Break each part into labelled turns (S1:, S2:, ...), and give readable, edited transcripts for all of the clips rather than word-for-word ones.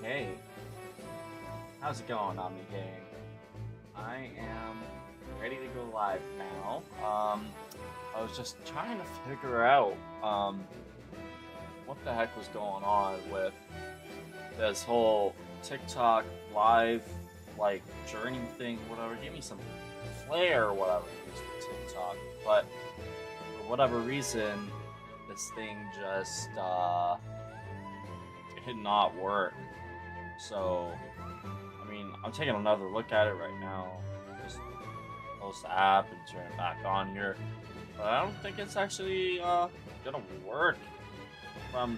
S1: Okay, how's it going, Omni Gang? I am ready to go live now. I was just trying to figure out what the heck was going on with this whole TikTok live like journey thing, whatever. Give me some flair or whatever used for TikTok, but for whatever reason, this thing just did not work. So, I mean, I'm taking another look at it right now. Just close the app and turn it back on here. But I don't think it's actually gonna work from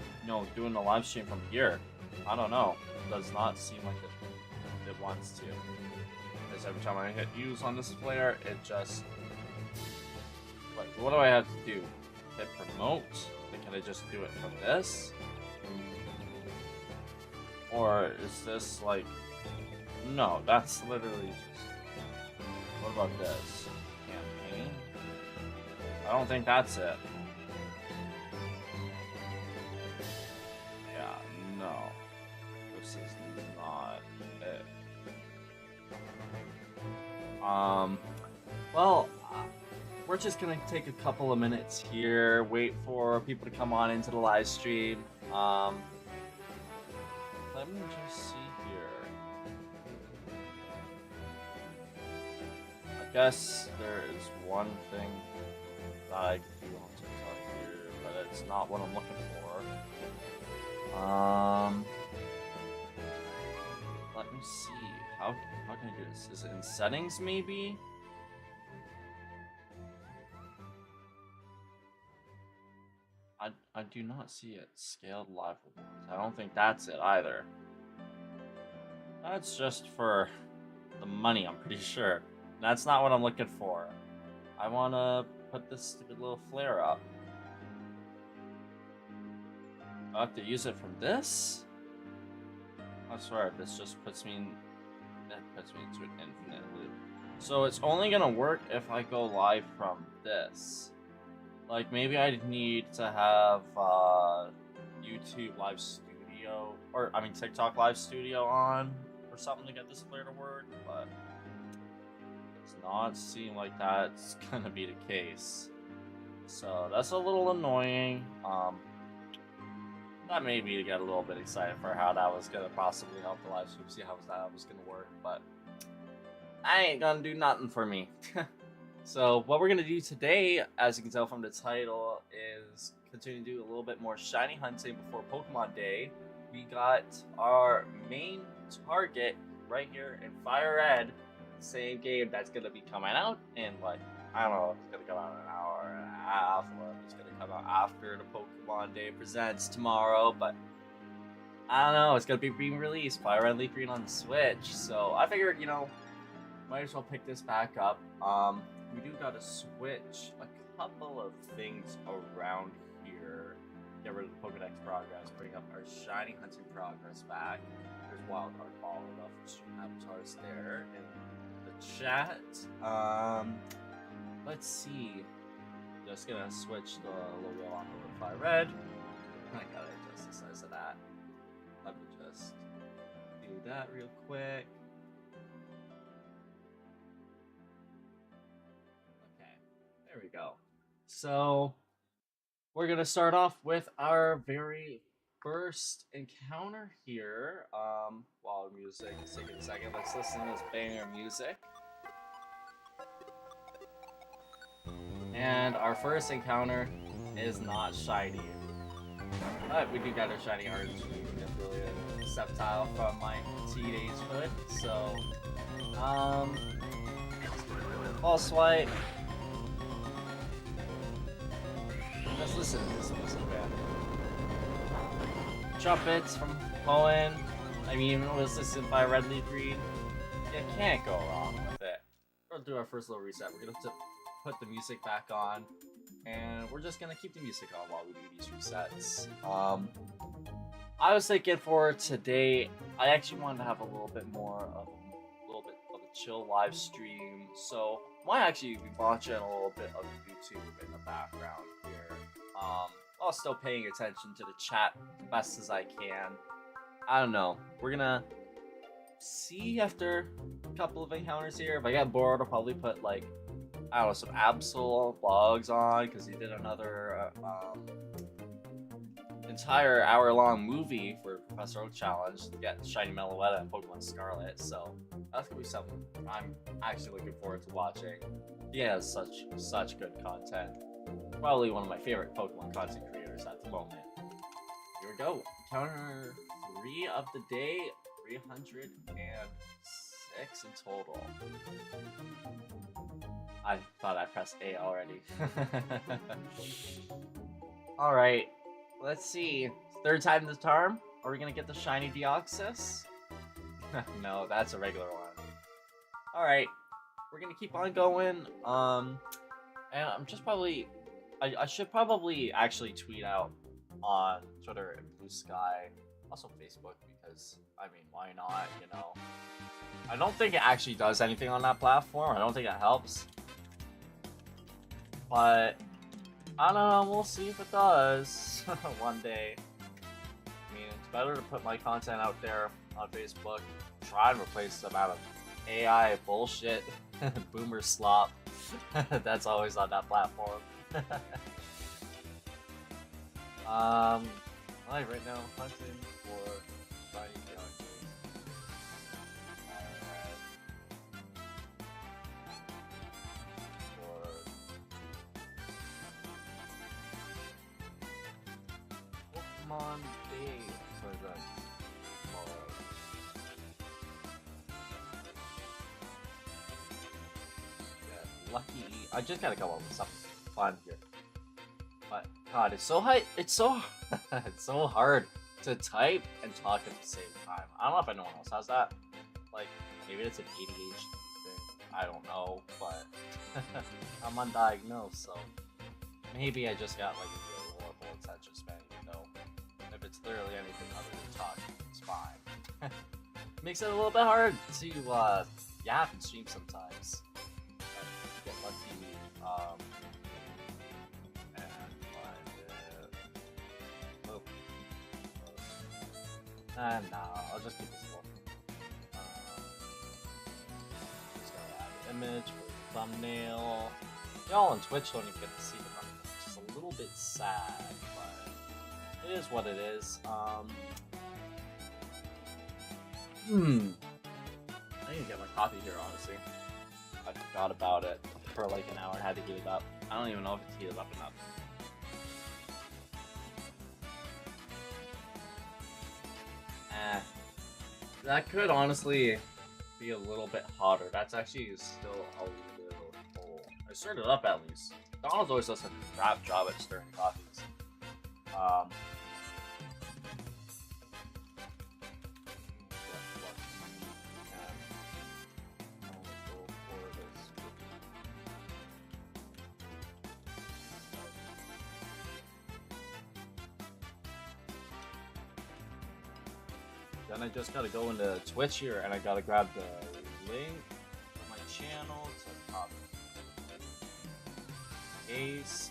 S1: doing the live stream from here. I don't know. It does not seem like it wants to. Because every time I hit use on this flare, it just what do I have to do? Hit promote? Like, can I just do it from this? Or is this like... No, that's literally just... What about this? Campaign? I don't think that's it. Yeah, no. This is not it. Well, we're just gonna take a couple of minutes here, wait for people to come on into the live stream. Let me just see here. I guess there is one thing that I can do on TikTok here, but it's not what I'm looking for. Let me see. How can I do this? Is it in settings maybe? I do not see it. Scaled live rewards. I don't think that's it either. That's just for the money, I'm pretty sure. That's not what I'm looking for. I want to put this stupid little flare up. I have to use it from this? I swear, this just puts me in... That puts me into an infinite loop. So it's only gonna work if I go live from this. Like, maybe I need to have YouTube Live Studio, or I mean TikTok Live Studio on or something to get this flare to work, but it does not seem like that's gonna be the case. So that's a little annoying. That made me get a little bit excited for how that was gonna possibly help the live stream, see how that was gonna work, but I ain't gonna do nothing for me. So what we're going to do today, as you can tell from the title, is continue to do a little bit more shiny hunting before Pokemon Day. We got our main target right here in FireRed, same game that's going to be coming out in like, I don't know, it's going to come out in an hour and a half, or it's going to come out after the Pokemon Day presents tomorrow, but I don't know, it's going to be being released, FireRed Leaf Green on the Switch, so I figured, might as well pick this back up. We do gotta switch a couple of things around here. Get rid of the Pokedex progress, bring up our shiny hunting progress back. There's Wildcard Ball enough StreamAvatars there in the chat. Let's see. Just gonna switch the logo on over to FireRed. I gotta adjust the size of that. Let me just do that real quick. There we go. So we're gonna start off with our very first encounter here. While music is taking a second, let's listen to this banger music. And our first encounter is not shiny, but we do got our shiny Argentine Sceptile from my teenagehood. So, False Swipe. Let's listen to this music, man. Trumpets from Poen. I mean, let's listen by Red Leaf Green. You can't go wrong with it. We'll do our first little reset. We're gonna put the music back on, and we're just gonna keep the music on while we do these resets. I was thinking for today, I actually wanted to have a little bit of a chill live stream, so might actually be watching a little bit of YouTube in the background here. While still paying attention to the chat the best as I can. I don't know. We're gonna see after a couple of encounters here. If I get bored, I'll probably put like, I don't know, some Absol vlogs on, because he did another entire hour-long movie for Professor Oak Challenge to get Shiny Meloetta and Pokemon Scarlet. So that's gonna be something I'm actually looking forward to watching. He has such good content. Probably one of my favorite Pokemon content creators at the moment. Here we go. Counter 3 of the day. 306 in total. I thought I pressed A already. Alright, let's see. Third time this charm. Are we gonna get the shiny Deoxys? No, that's a regular one. Alright, we're gonna keep on going. And I'm just probably... I should probably actually tweet out on Twitter and Blue Sky, also Facebook, because, I mean, why not, you know? I don't think it actually does anything on that platform. I don't think it helps. But, I don't know, we'll see if it does one day. I mean, it's better to put my content out there on Facebook, try and replace the amount of AI bullshit, boomer slop that's always on that platform. Right now, hunting for shiny Deoxys. Pokemon Day for the tomorrow. Yeah, lucky. I just gotta come up with something fun here. But God, it's so high. It's so it's so hard to type and talk at the same time. I don't know if anyone else has that. Like, maybe it's an ADHD thing. I don't know, but I'm undiagnosed, so maybe I just got like a really horrible attention span. You know, if it's literally anything other than talking, it's fine. Makes it a little bit hard to yap and stream sometimes. Get lucky. Nah, I'll just keep this one. Just gonna add an image for the thumbnail. Y'all on Twitch don't even get to see the thumbnail, which is a little bit sad, but it is what it is. I need to get my coffee here, honestly. I forgot about it for like an hour and had to heat it up. I don't even know if it's heated up enough. That could honestly be a little bit hotter. That's actually still a little cold. I stirred it up at least. Donald's always does a crap job at stirring coffees. Then I just gotta go into Twitch here and I gotta grab the link for my channel to copy. Paste.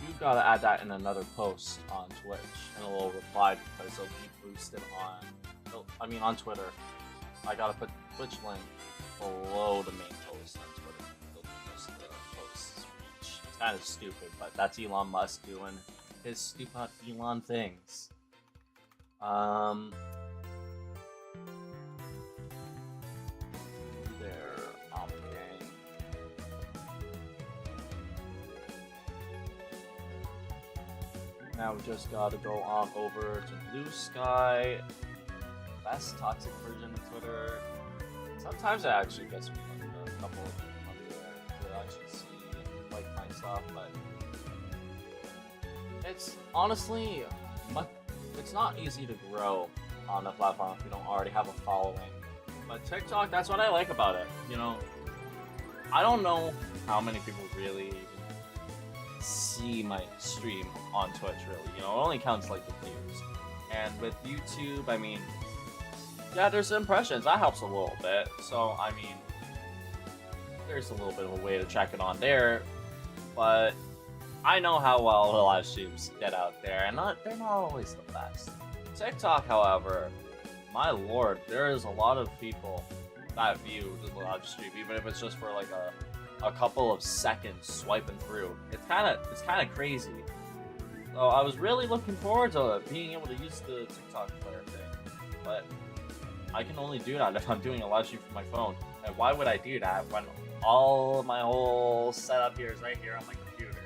S1: You gotta add that in another post on Twitch and it will reply because it'll be boosted on, on Twitter. I gotta put the Twitch link below the main post on Twitter. It'll boost the post's reach. It's kind of stupid, but that's Elon Musk doing his stupid Elon things. There, okay. Now we just gotta go on over to Blue Sky. Best toxic version of Twitter. Sometimes it actually gets me like a couple of hundred to actually see like my stuff, but it's honestly, it's not easy to grow on the platform if you don't already have a following. But TikTok, that's what I like about it. You know, I don't know how many people really see my stream on Twitch, really. You know, it only counts like the views. And with YouTube, I mean, yeah, there's impressions. That helps a little bit. So, I mean, there's a little bit of a way to check it on there. But I know how well the live streams get out there, and they're not always the best. TikTok, however, my lord, there is a lot of people that view the live stream, even if it's just for like a couple of seconds swiping through. It's kind of crazy. So I was really looking forward to being able to use the TikTok player thing, but I can only do that if I'm doing a live stream from my phone. And why would I do that when all my whole setup here is right here on my computer?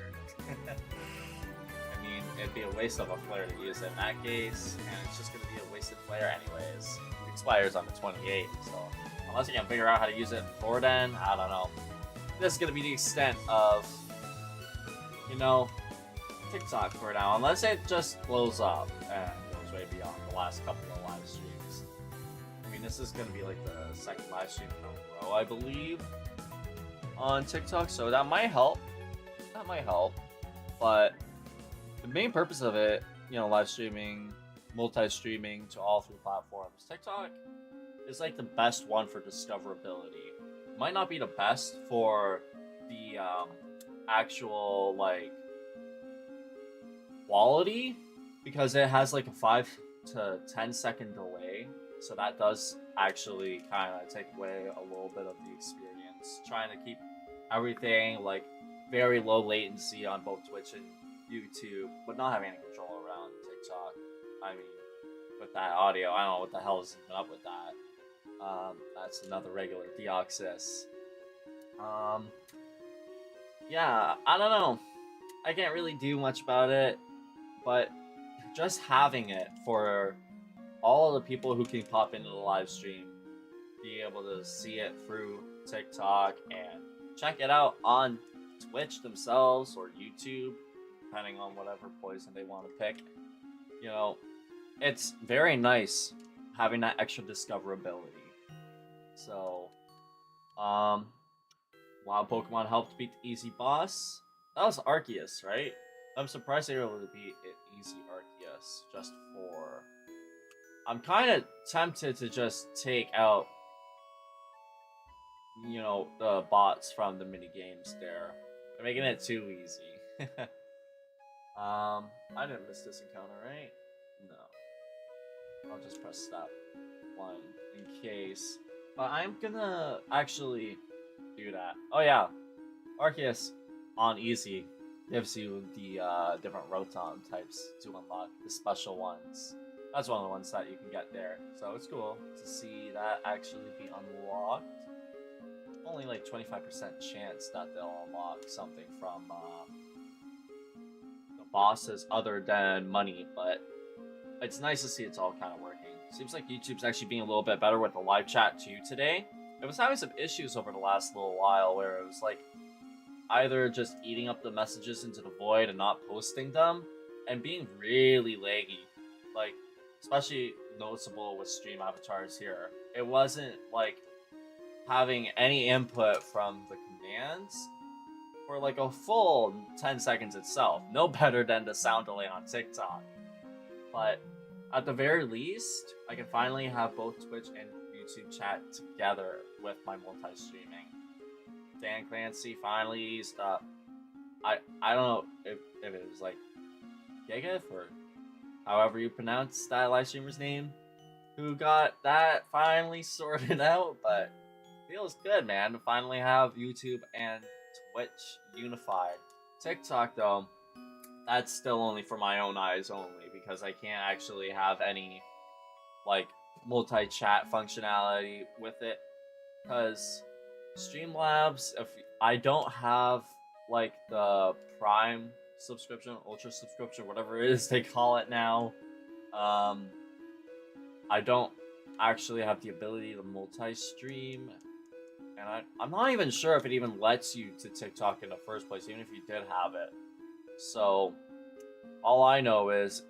S1: I mean, it'd be a waste of a flare to use it in that case, and it's just gonna be a wasted flare anyways. It expires on the 28th, so unless you can figure out how to use it before then, I don't know. This is gonna be the extent of, you know, TikTok for now, unless it just blows up and goes way beyond the last couple of live streams. I mean, this is gonna be like the second live stream in a row, I believe, on TikTok, so that might help. That might help. But the main purpose of it, you know, live streaming, multi-streaming to all three platforms, TikTok is like the best one for discoverability. Might not be the best for the actual like quality, because it has like a 5 to 10 second delay, so that does actually kind of take away a little bit of the experience. Trying to keep everything like very low latency on both Twitch and YouTube, but not having any control around TikTok. I mean, with that audio, I don't know what the hell is even up with that. That's another regular Deoxys. Yeah, I don't know. I can't really do much about it, but just having it for all of the people who can pop into the live stream, be able to see it through TikTok and check it out on Twitch themselves or YouTube, depending on whatever poison they want to pick. You know, it's very nice having that extra discoverability. So, while Pokemon helped beat the easy boss, that was Arceus, right? I'm surprised they were able to beat it easy Arceus just for... I'm kind of tempted to just take out, you know, the bots from the mini games there. They're making it too easy. I didn't miss this encounter, right? No. I'll just press that one in case. But I'm gonna actually do that. Oh yeah, Arceus on easy gives you the different Rotom types to unlock, the special ones. That's one of the ones that you can get there. So it's cool to see that actually be unlocked. Only like 25% chance that they'll unlock something from the bosses other than money, but it's nice to see it's all kind of working. Seems like YouTube's actually being a little bit better with the live chat too today. It was having some issues over the last little while where it was like either just eating up the messages into the void and not posting them, and being really laggy. Like, especially noticeable with StreamAvatars here. It wasn't like having any input from the commands for like a full 10 seconds itself. No better than the sound delay on TikTok. But at the very least, I can finally have both Twitch and YouTube chat together with my multi-streaming. Dan Clancy finally eased up. I don't know if it was like Giga or however you pronounce that live streamer's name, who got that finally sorted out, but feels good, man, to finally have YouTube and Twitch unified. TikTok, though, that's still only for my own eyes only, because I can't actually have any, like, multi-chat functionality with it, because Streamlabs, if I don't have, like, the Prime subscription, Ultra subscription, whatever it is they call it now, I don't actually have the ability to multi-stream, and I'm not even sure if it even lets you to TikTok in the first place, even if you did have it. So, all I know is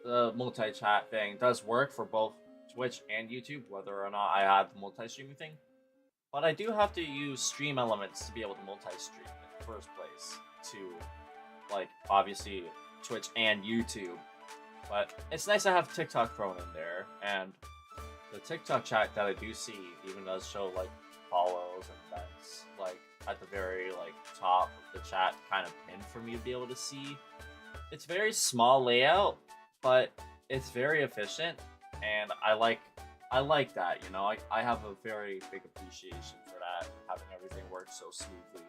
S1: the multi-chat thing does work for both Twitch and YouTube, whether or not I have the multi-streaming thing. But I do have to use Stream Elements to be able to multi-stream in the first place to, like, obviously Twitch and YouTube. But it's nice to have TikTok thrown in there, and the TikTok chat that I do see even does show like follows and events like at the very like top of the chat, kind of pinned for me to be able to see. It's very small layout, but it's very efficient, and I like that. You know, I have a very big appreciation for that, having everything work so smoothly.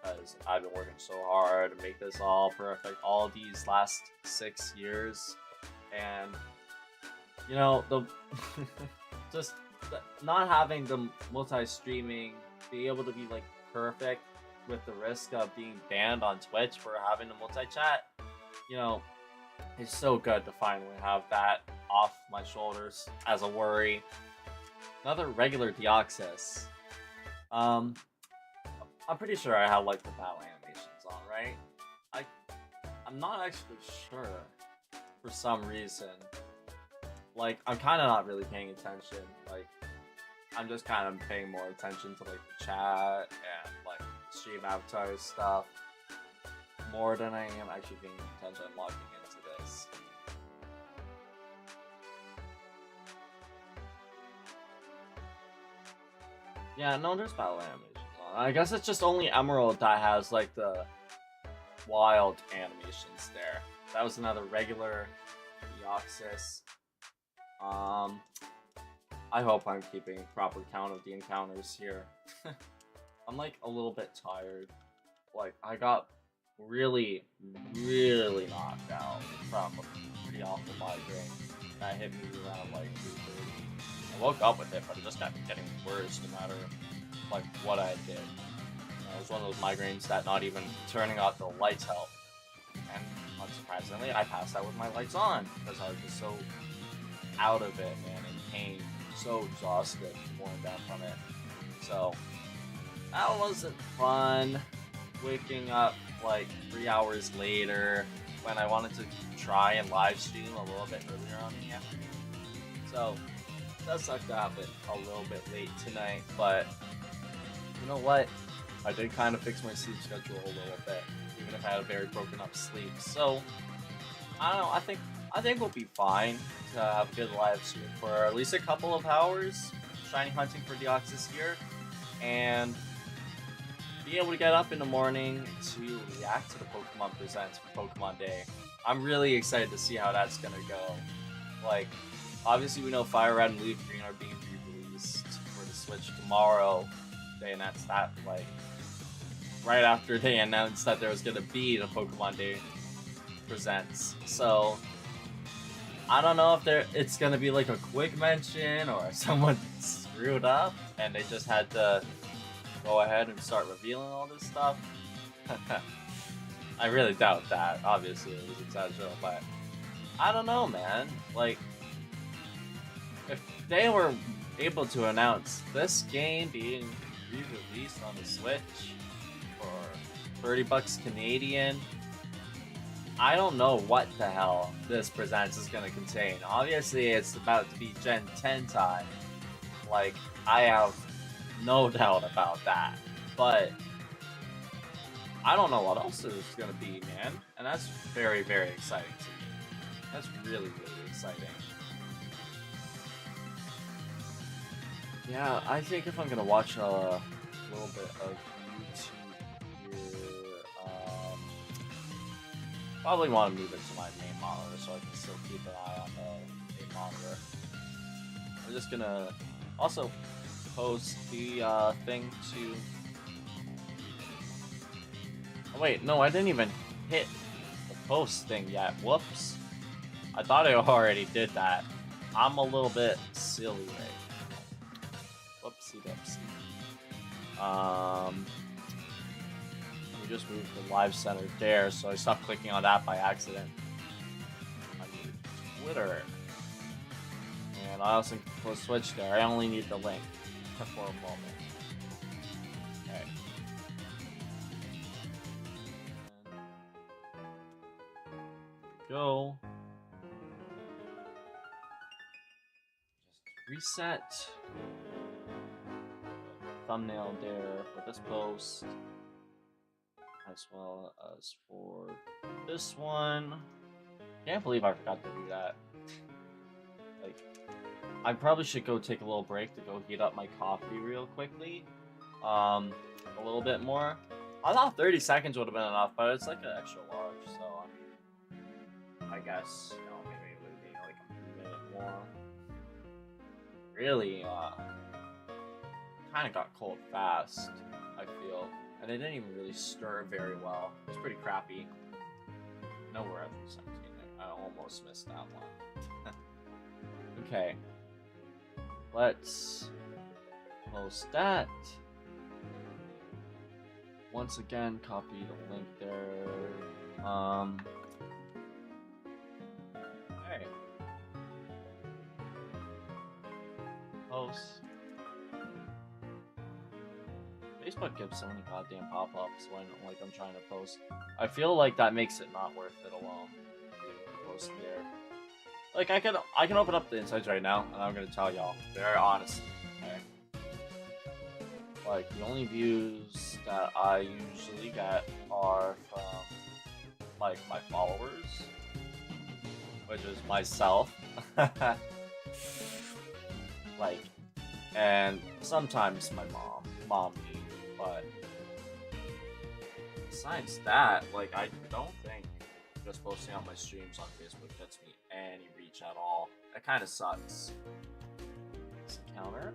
S1: Because I've been working so hard to make this all perfect all these last 6 years, and you know the just not having the multi-streaming be able to be like perfect with the risk of being banned on Twitch for having the multi-chat, you know, it's so good to finally have that off my shoulders as a worry. Another regular Deoxys. I'm pretty sure I have like the battle animations on, right? I'm not actually sure for some reason. Like, I'm kind of not really paying attention. Like, I'm just kind of paying more attention to like the chat and like StreamAvatars stuff more than I am actually paying attention and logging into this. Yeah, no, there's battle animations on. I guess it's just only Emerald that has like the wild animations there. That was another regular Deoxys. I hope I'm keeping proper count of the encounters here. I'm like a little bit tired. Like, I got really knocked out from a pretty awful migraine that hit me around like 3:30. I woke up with it, but it just kept getting worse no matter like what I did. It was one of those migraines that not even turning off the lights helped. And unsurprisingly, I passed out with my lights on because I was just so out of it, man, in pain, so exhausted, worn down from it. So that wasn't fun. Waking up like 3 hours later when I wanted to try and live stream a little bit earlier on in the afternoon. So it does suck to have it a little bit late tonight, but you know what? I did kind of fix my sleep schedule a little bit, even if I had a very broken up sleep. So I don't know. I think we'll be fine to have a good live stream for at least a couple of hours, shiny hunting for Deoxys here, and be able to get up in the morning to react to the Pokemon Presents for Pokemon Day. I'm really excited to see how that's gonna go. Like, obviously we know FireRed and Leaf Green are being re-released for the Switch tomorrow. They announced that like right after they announced that there was gonna be the Pokemon Day Presents. So I don't know if it's gonna be like a quick mention or someone screwed up and they just had to go ahead and start revealing all this stuff. I really doubt that. Obviously, it was exaggerated, but I don't know, man. Like, if they were able to announce this game being re-released on the Switch for $30 Canadian, I don't know what the hell this Presents is gonna contain. Obviously, it's about to be Gen 10 time. Like, I have no doubt about that. But I don't know what else there's gonna be, man. And that's very exciting to me. That's really exciting. Yeah, I think if I'm gonna watch a little bit of YouTube here, probably want to move it to my main monitor so I can still keep an eye on the main monitor. I'm just gonna also post the thing to... Oh wait, no, I didn't even hit the post thing yet. Whoops. I thought I already did that. I'm a little bit silly right now. Whoopsie dipsy. Let me just move the live center there, so I stopped clicking on that by accident. I need Twitter. And I also can close Switch there. I only need the link for a moment. Okay. Go. Just reset. Thumbnail there for this post, as well as for this one. Can't believe I forgot to do that. Like, I probably should go take a little break to go heat up my coffee real quickly. A little bit more. I thought 30 seconds would have been enough, but it's like an extra large, so I guess, you know, maybe it would be like a minute more. Really, kind of got cold fast, I feel. And it didn't even really stir very well. It was pretty crappy. Nowhere at 17 there. I almost missed that one. Okay. Let's post that. Once again, copy the link there. Hey. Post. Facebook gives so many goddamn pop-ups when like I'm trying to post. I feel like that makes it not worth it alone. Post there. Like I can open up the insights right now, and I'm gonna tell y'all very honestly. Okay? Like the only views that I usually get are from like my followers, which is myself. Like, and sometimes my mom me, but besides that, like I don't think just posting on my streams on Facebook gets me any reach at all. That kind of sucks. Next encounter.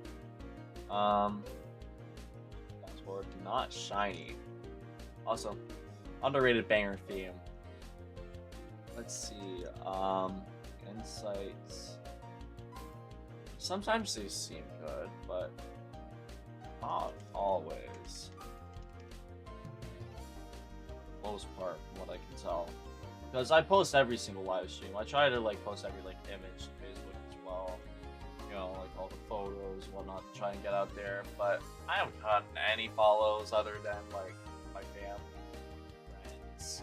S1: Passport not shiny. Also, underrated banger theme. Let's see. Insights. Sometimes they seem good, but not always. For the most part, from what I can tell. Because I post every single live stream. I try to like post every like image to Facebook as well. You know, like all the photos and whatnot to try and get out there. But I haven't gotten any follows other than like my family, friends.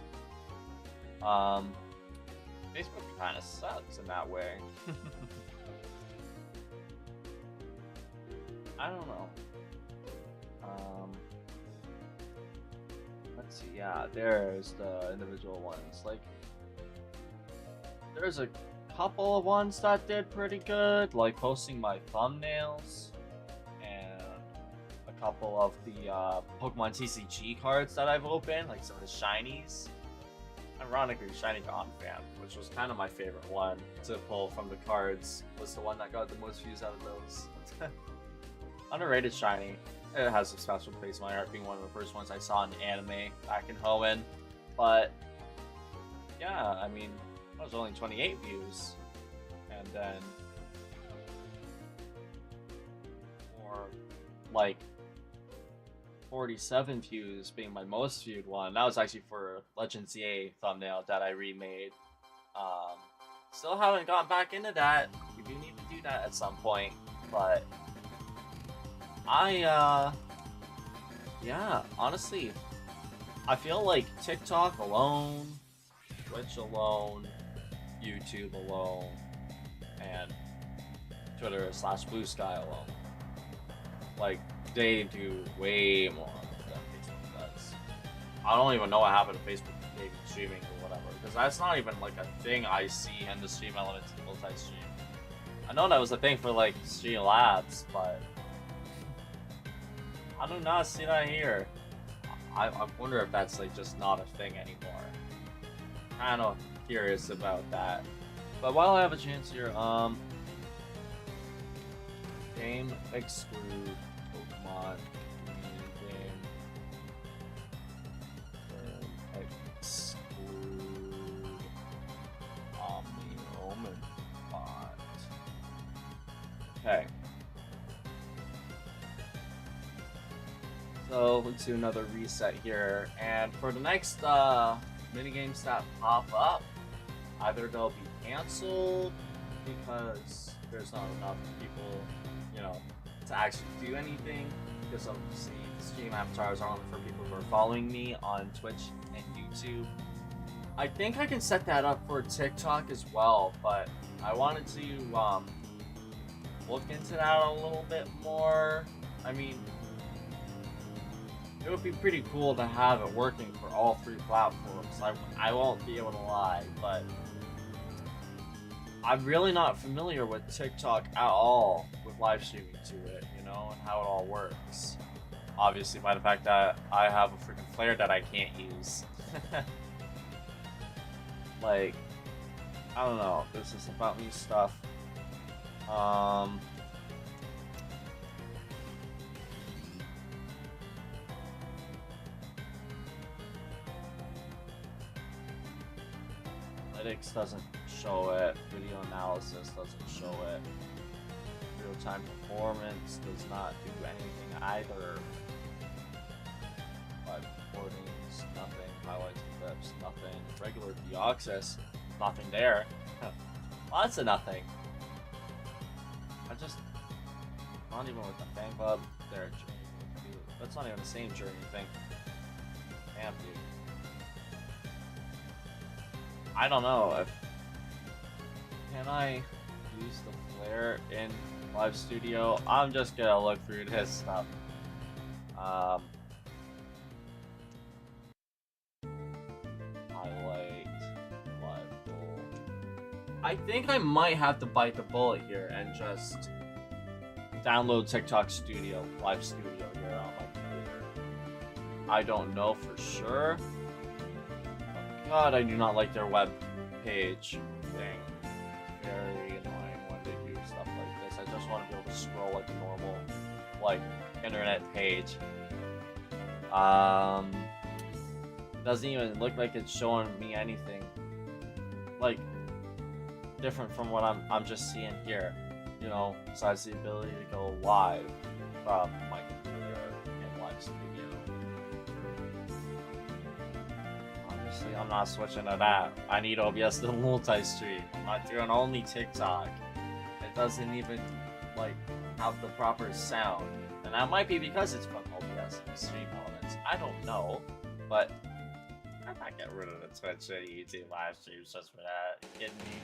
S1: Facebook kind of sucks in that way. I don't know. Let's see. Yeah, there's the individual ones. Like, there's a couple of ones that did pretty good, like posting my thumbnails, and a couple of the Pokemon TCG cards that I've opened, like some of the shinies. Ironically, Shiny Gone Fan, which was kind of my favorite one to pull from the cards, was the one that got the most views out of those. Underrated shiny. It has a special place in my heart, being one of the first ones I saw in anime back in Hoenn. But yeah, I mean, it was only 28 views, and then for like 47 views being my most viewed one. That was actually for Legend ZA thumbnail that I remade. Still haven't gotten back into that. We do need to do that at some point, but yeah, honestly, I feel like TikTok alone, Twitch alone, YouTube alone, and Twitter/Blue Sky alone, like, they do way more than Facebook does. I don't even know what happened to Facebook maybe streaming or whatever, because that's not even like a thing I see in the Stream Elements multi-stream. I know that was a thing for like Streamlabs, but I do not see that here. I wonder if that's like just not a thing anymore. Kind of curious about that. But while I have a chance here, game exclude Pokemon game exclude Omni bot. Okay. So let's do another reset here, and for the next minigames that pop up, either they'll be canceled because there's not enough people, you know, to actually do anything, because obviously StreamAvatars are only for people who are following me on Twitch and YouTube. I think I can set that up for TikTok as well, but I wanted to look into that a little bit more. I mean, it would be pretty cool to have it working for all three platforms. I won't be able to lie, but I'm really not familiar with TikTok at all with live streaming to it, you know, and how it all works. Obviously, by the fact that I have a freaking flare that I can't use. Like, I don't know. This is about me stuff. Analytics doesn't show it. Video analysis doesn't show it. Real-time performance does not do anything either. Live recordings, nothing. Highlights and clips, nothing. Regular Deoxys, nothing there. Lots of nothing. Not even with the fan club. There, that's not even the same journey thing. Damn, dude. I don't know if can I use the flare in Live Studio. I'm just gonna look through this stuff. Highlight live goal. I think I might have to bite the bullet here and just download TikTok Studio, Live Studio here on my computer. I don't know for sure. God, I do not like their web page thing. It's very annoying when they do stuff like this. I just want to be able to scroll like a normal, like, internet page. It doesn't even look like it's showing me anything, like, different from what I'm just seeing here. You know, besides the ability to go live from my computer in Live Studio. Obviously, I'm not switching to that. I need OBS to multi-stream. I'm not doing only TikTok. It doesn't even, like, have the proper sound. And that might be because it's from OBS and Stream Elements. I don't know. But I might get rid of the Twitch and YouTube live streams just for that. You kidding me?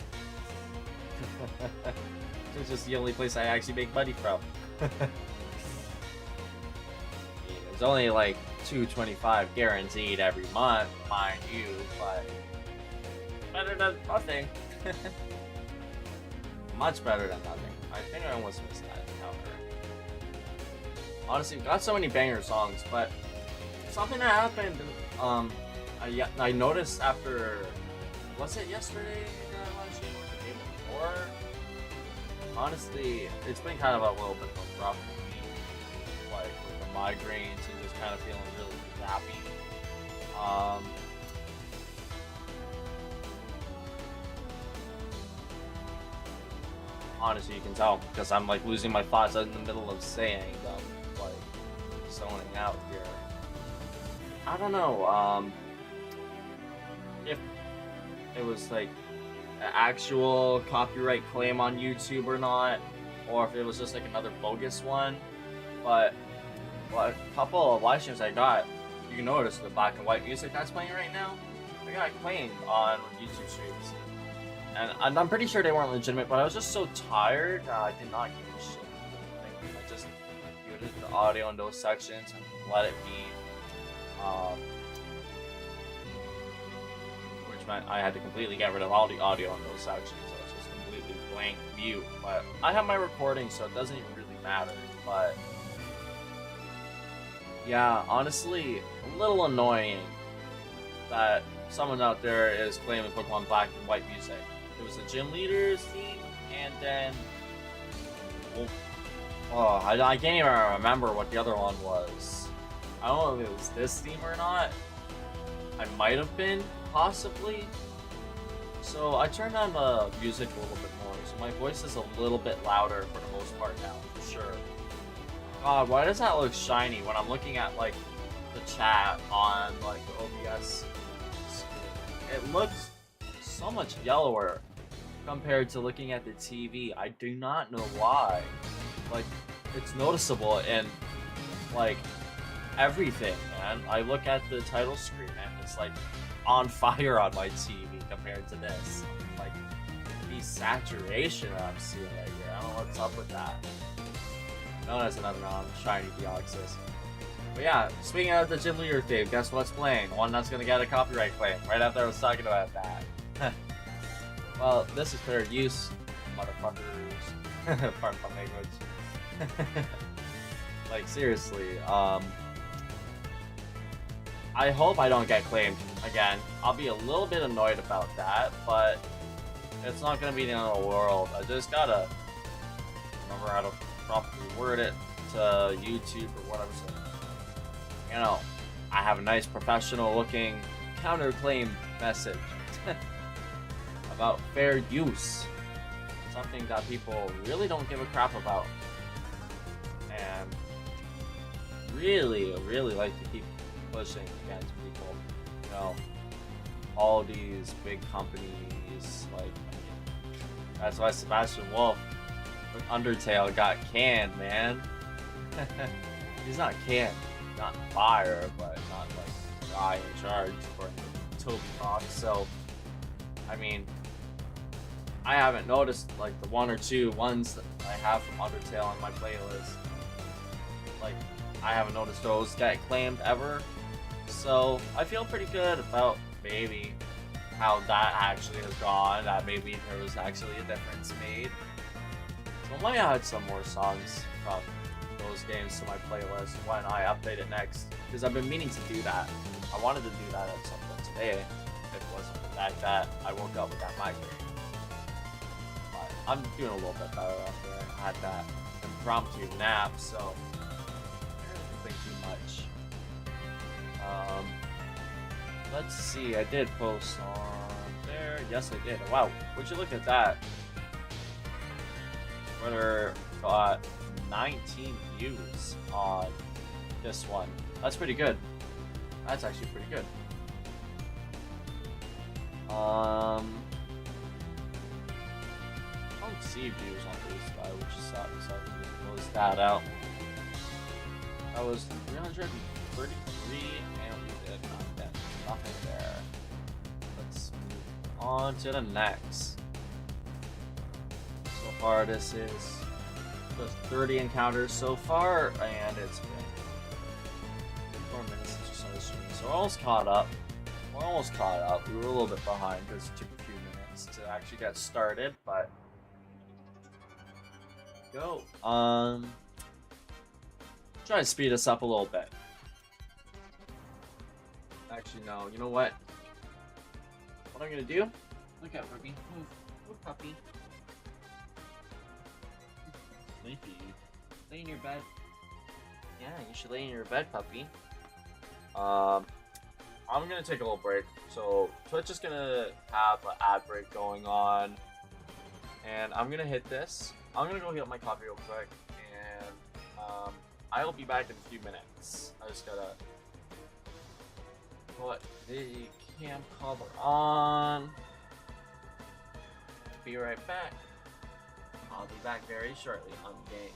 S1: It's just the only place I actually make money from. It's only like $2.25 guaranteed every month, mind you, but better than nothing. Much better than nothing. I think I almost missed that counter. Honestly, we've got so many banger songs, but something that happened, I noticed after, was it yesterday that I watched it, or the day before? Honestly, it's been kind of a little bit of a rough week, like with the migraines and just kind of feeling really zappy. Honestly, you can tell because I'm like losing my thoughts in the middle of saying them, like zoning out here. I don't know if it was like an actual copyright claim on YouTube or not, or if it was just like another bogus one. But a couple of live streams I got, you can notice the black and white music that's playing right now. I got claimed on YouTube streams, and I'm pretty sure they weren't legitimate. But I was just so tired, I did not give a shit. I just muted the audio in those sections and let it be. Which meant I had to completely get rid of all the audio in those sections, so it's just completely blank mute. But I have my recording, so it doesn't even really matter. But yeah, honestly, a little annoying that someone out there is claiming Pokemon Black and White music. It was the Gym Leader's theme, and then I can't even remember what the other one was. I don't know if it was this theme or not. I might have been, possibly. So I turned on the music a little bit more, so my voice is a little bit louder for the most part now, for sure. God, why does that look shiny when I'm looking at like the chat on like the OBS screen? It looks so much yellower compared to looking at the TV. I do not know why. Like, it's noticeable in like everything, man. I look at the title screen and it's like on fire on my TV compared to this. Like the saturation that I'm seeing right here. I don't know what's up with that. No, that's another shiny Deoxys. But yeah, speaking of the Gym Leader theme, guess what's playing? One that's gonna get a copyright claim right after I was talking about that. Well, this is fair use, motherfuckers. Pardon my language. Like, seriously, I hope I don't get claimed again. I'll be a little bit annoyed about that, but it's not gonna be the end of the world. I just gotta remember how to properly word it to YouTube or whatever. So, you know, I have a nice professional looking counterclaim message about fair use. Something that people really don't give a crap about. And really like to keep pushing against people. You know, all these big companies, like, that's why Sebastian Wolf with Undertale got canned, man. He's not canned, not fire, but not like the guy in charge for Toby Talk. So, I mean, I haven't noticed like the one or two ones that I have from Undertale on my playlist. Like, I haven't noticed those get claimed ever. So I feel pretty good about maybe how that actually has gone, that maybe there was actually a difference made. So I might add some more songs from those games to my playlist when I update it next, because I've been meaning to do that. I wanted to do that at some point today, if it wasn't for the fact that I woke up with that migraine. But I'm doing a little bit better after I had that impromptu nap, so I didn't think too much. Let's see, I did post on there. Yes, I did. Wow, would you look at that? Twitter got 19 views on this one. That's pretty good. That's actually pretty good. I don't see views on this guy, which is sad, so I can close that out. That was 333, and we did nothing there. Let's move on to the next. So far, this is the 30 encounters so far, and it's been 4 minutes since we started streaming, so we're almost caught up. We were a little bit behind because it took a few minutes to actually get started, but go. Try to speed us up a little bit. Actually, no. You know what? What I'm gonna do? Look out, puppy. Move, puppy. Sleepy. Lay in your bed. Yeah, you should lay in your bed, puppy. I'm gonna take a little break. So Twitch is gonna have an ad break going on, and I'm gonna hit this. I'm gonna go get my coffee real quick, and I'll be back in a few minutes. I just gotta put the cam cover on. Be right back. I'll be back very shortly on the game.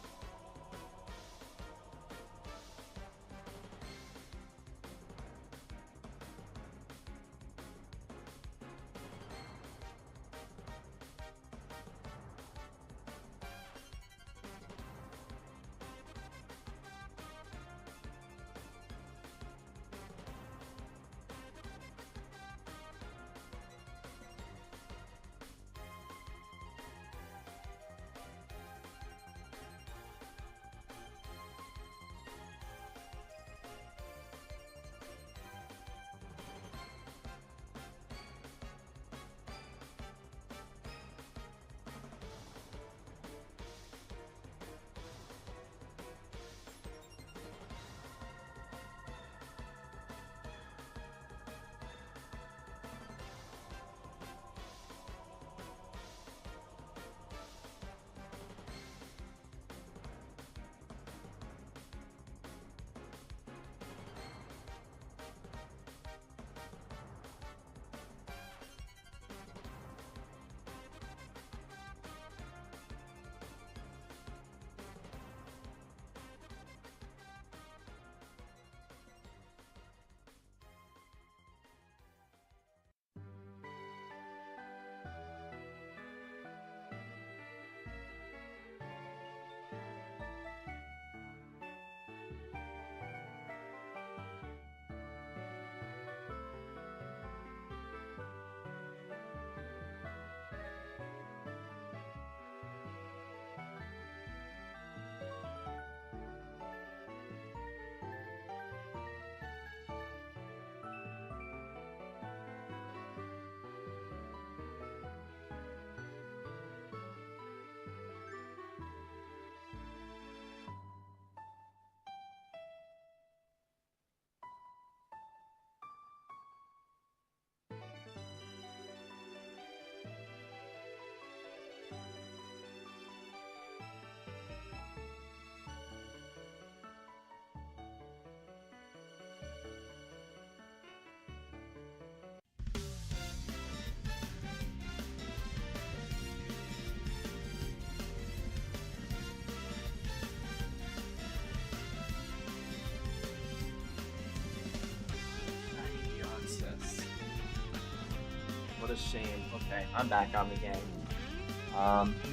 S1: shame. Okay, I'm back on the game.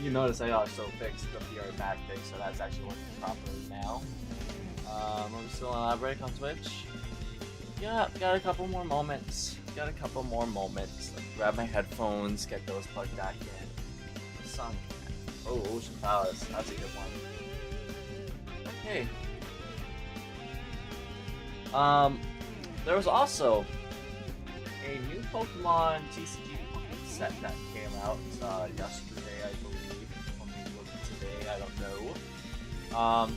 S1: You notice I also fixed the FireRed back fix, so that's actually working properly now. Are we still on live break on Twitch? Yeah, got a couple more moments. Let's grab my headphones, get those plugged back in. The sun. Oh, Ocean Palace. That's a good one. Okay. There was also a new Pokemon TCG set that came out yesterday, I believe. Or maybe was it today? I don't know.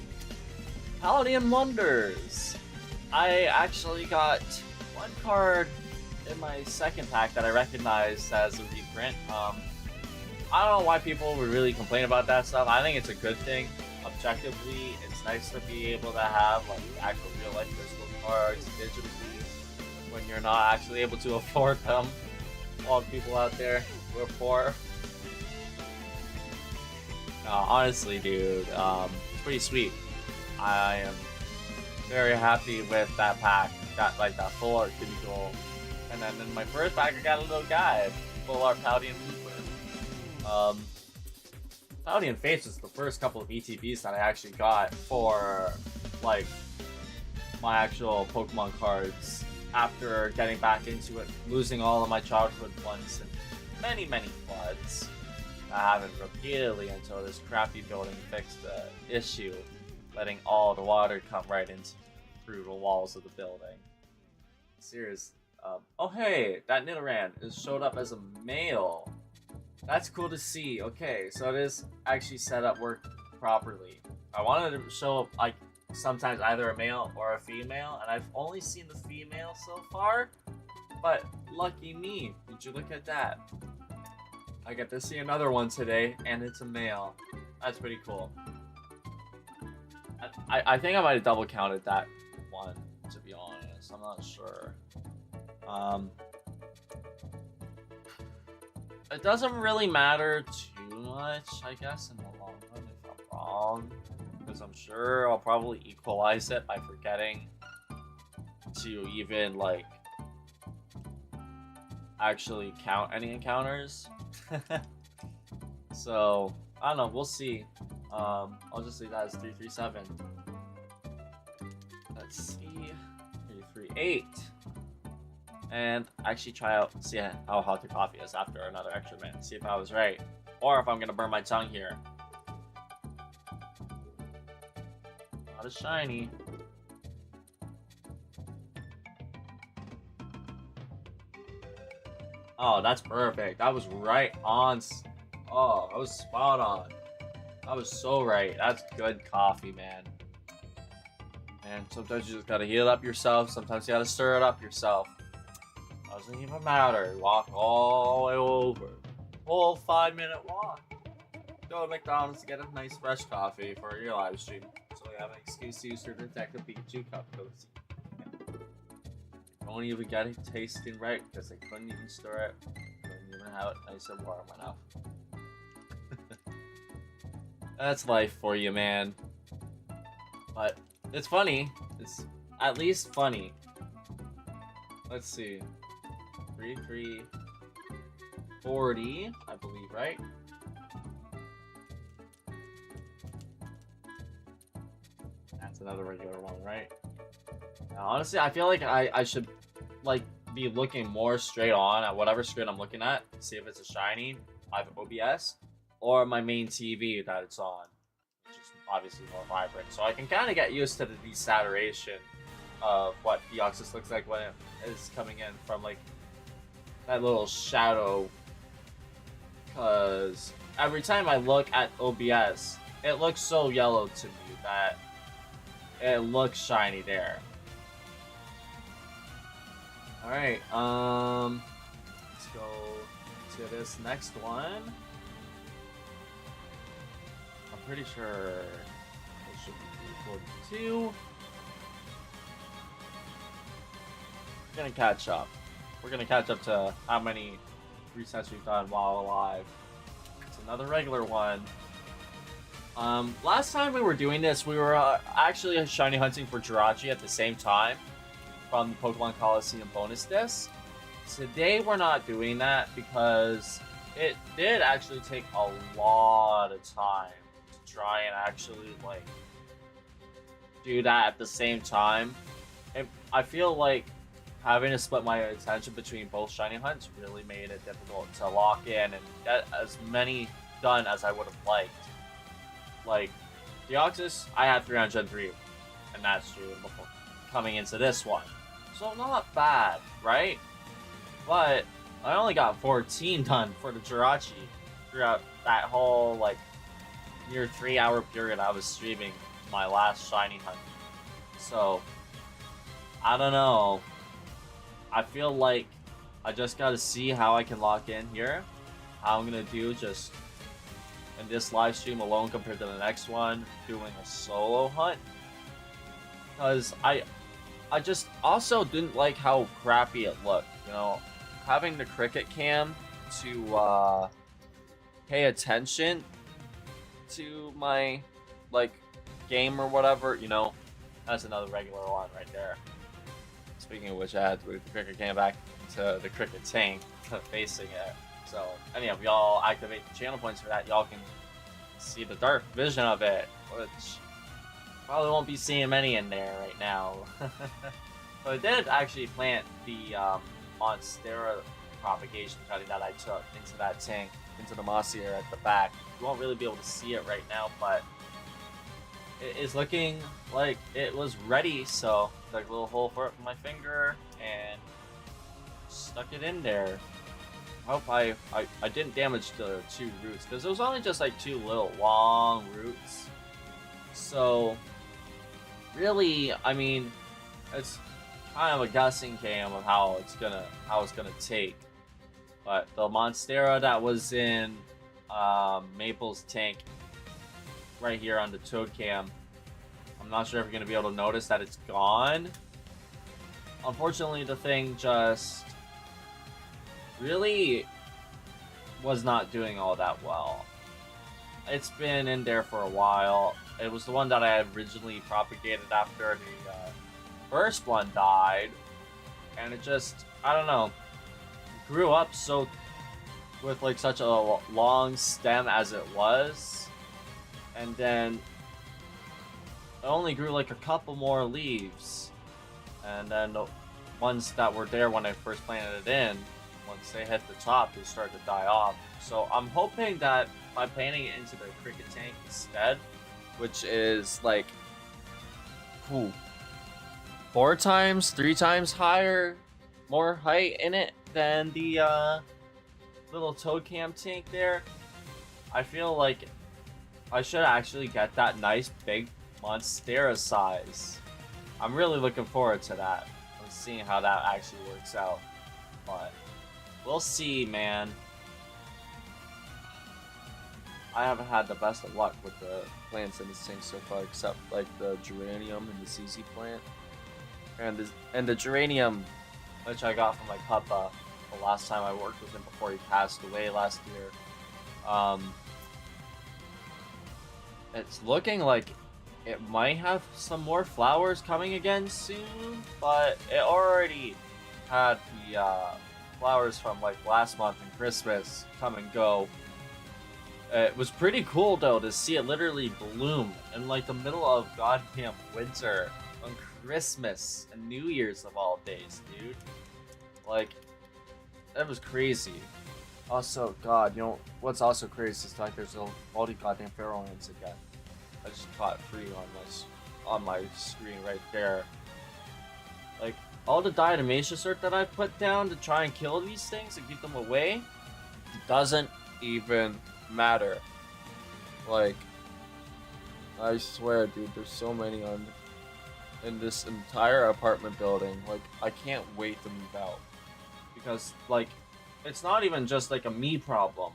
S1: Paladin Wonders. I actually got one card in my second pack that I recognized as a reprint. I don't know why people would really complain about that stuff. I think it's a good thing. Objectively, it's nice to be able to have like actual real life crystal cards digitally when you're not actually able to afford them. All the people out there who are poor. Honestly, dude, it's pretty sweet. I am very happy with that pack. Got like that full art Kingo. And then in my first pack, I got a little guy, full art Paladin Looper. Paladin Fates was the first couple of ETBs that I actually got for like my actual Pokemon cards after getting back into it, losing all of my childhood ones and many floods. I haven't repeatedly until this crappy building fixed the issue, letting all the water come right into through the walls of the building. Serious. Oh hey, that Nidoran is showed up as a male. That's cool to see. Okay, so it is actually set up work properly. I wanted to show up like sometimes either a male or a female, and I've only seen the female so far. But lucky me, did you look at that? I get to see another one today, and it's a male. That's pretty cool. I think I might have double counted that one, to be honest. I'm not sure. It doesn't really matter too much, I guess, in the long run if I'm wrong. Because I'm sure I'll probably equalize it by forgetting to even, like, actually count any encounters. So, I don't know, we'll see. I'll just leave that as 337. Let's see. 338. And actually try out, see how hot the coffee is after another extra minute. See if I was right. Or if I'm gonna burn my tongue here. Not as shiny. Oh, that's perfect. That was right on. Oh, that was spot on. That was so right. That's good coffee, man. And sometimes you just gotta heat it up yourself. Sometimes you gotta stir it up yourself. Doesn't even matter. Walk all the way over. Whole 5-minute walk. Go to McDonald's to get a nice fresh coffee for your live stream. So you have an excuse to use your Detective Pikachu cup cozy. Don't even get it tasting right because they couldn't even stir it. Couldn't even have it nice and warm enough. That's life for you, man. But it's funny. It's at least funny. Let's see. 3340, I believe, right? That's another regular one, right? Now, honestly, I feel like I should like be looking more straight on at whatever screen I'm looking at, see if it's a shiny, either OBS or my main TV that it's on, which is obviously more vibrant. So I can kind of get used to the desaturation of what Deoxys looks like when it is coming in from like that little shadow, because every time I look at OBS, it looks so yellow to me that it looks shiny there. Alright, let's go to this next one. I'm pretty sure it should be 42. We're gonna catch up. We're gonna catch up to how many resets we've done while alive. It's another regular one. Last time we were doing this, we were actually shiny hunting for Jirachi at the same time from the Pokemon Coliseum bonus disc. today we're not doing that because it did actually take a lot of time to try and actually like do that at the same time. And I feel like having to split my attention between both shiny hunts really made it difficult to lock in and get as many done as I would have liked. Like Deoxys, I had 303 in that stream before coming into this one. So not bad, right? But I only got 14 done for the Jirachi throughout that whole like near 3-hour period I was streaming my last shiny hunt. So I don't know. I feel like I just gotta see how I can lock in here. How I'm gonna do just in this live stream alone compared to the next one, doing a solo hunt. Because I just also didn't like how crappy it looked, you know. Having the cricket cam to pay attention to my like game or whatever, you know, that's another regular one right there. Speaking of which, I had to move the cricket cam back to the cricket tank facing it. So anyhow, if y'all activate the channel points for that, y'all can see the dark vision of it, which probably won't be seeing many in there right now. So I did actually plant the Monstera propagation cutting that I took into that tank, into the mossy area at the back. You won't really be able to see it right now, but it is looking like it was ready. So like a little hole for it with my finger and stuck it in there. I hope I didn't damage the 2 roots because it was only just like 2 little long roots. So really, I mean, it's kind of a guessing game of how it's gonna take. But the Monstera that was in Maple's tank right here on the Toad Cam, I'm not sure if you're gonna be able to notice that it's gone. Unfortunately, the thing just really was not doing all that well. It's been in there for a while. It was the one that I had originally propagated after the first one died, and it just, I don't know, grew up so with like such a long stem as it was, and then it only grew like a couple more leaves, and then the ones that were there when I first planted it in, once they hit the top, they start to die off. So I'm hoping that by planting it into the cricket tank instead, which is like 3 times higher, more height in it than the little Toad Cam tank there, I feel like I should actually get that nice big Monstera size. I'm really looking forward to that. I'm seeing how that actually works out. But we'll see, man. I haven't had the best of luck with the plants in this tank so far, except like the geranium and the CZ plant. And the geranium, which I got from my papa the last time I worked with him before he passed away last year. It's looking like it might have some more flowers coming again soon, but it already had the flowers from like last month and Christmas come and go. It was pretty cool though to see it literally bloom in like the middle of goddamn winter on Christmas and New Year's of all days, dude. Like, that was crazy. Also, God, you know what's also crazy is like there's all these goddamn feral ants again. I just caught 3 on my screen right there. Like all the diatomaceous earth that I put down to try and kill these things and keep them away doesn't even matter. Like, I swear, dude, there's so many in this entire apartment building. Like, I can't wait to move out because like it's not even just like a me problem.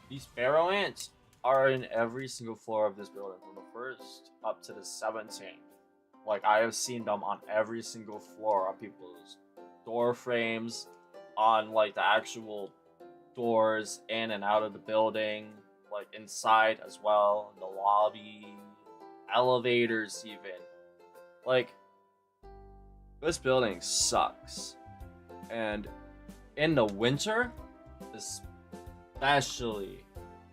S1: These pharaoh ants are in every single floor of this building, from the first up to the 17th. Like, I have seen them on every single floor, on people's door frames, on like the actual doors in and out of the building, like inside as well, in the lobby, elevators even. Like, this building sucks. And in the winter, especially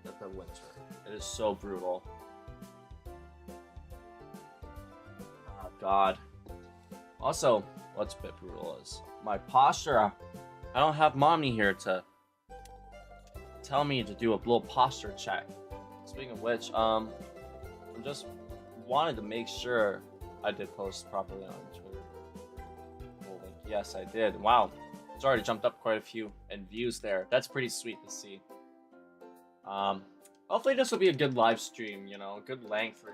S1: in the winter, it is so brutal. Oh God. Also, what's a bit brutal is my posture. I don't have mommy here to tell me to do a little posture check. Speaking of which, I just wanted to make sure I did post properly on Twitter. Yes, I did. Wow, it's already jumped up quite a few in views there. That's pretty sweet to see. Hopefully this will be a good live stream. You know, good length for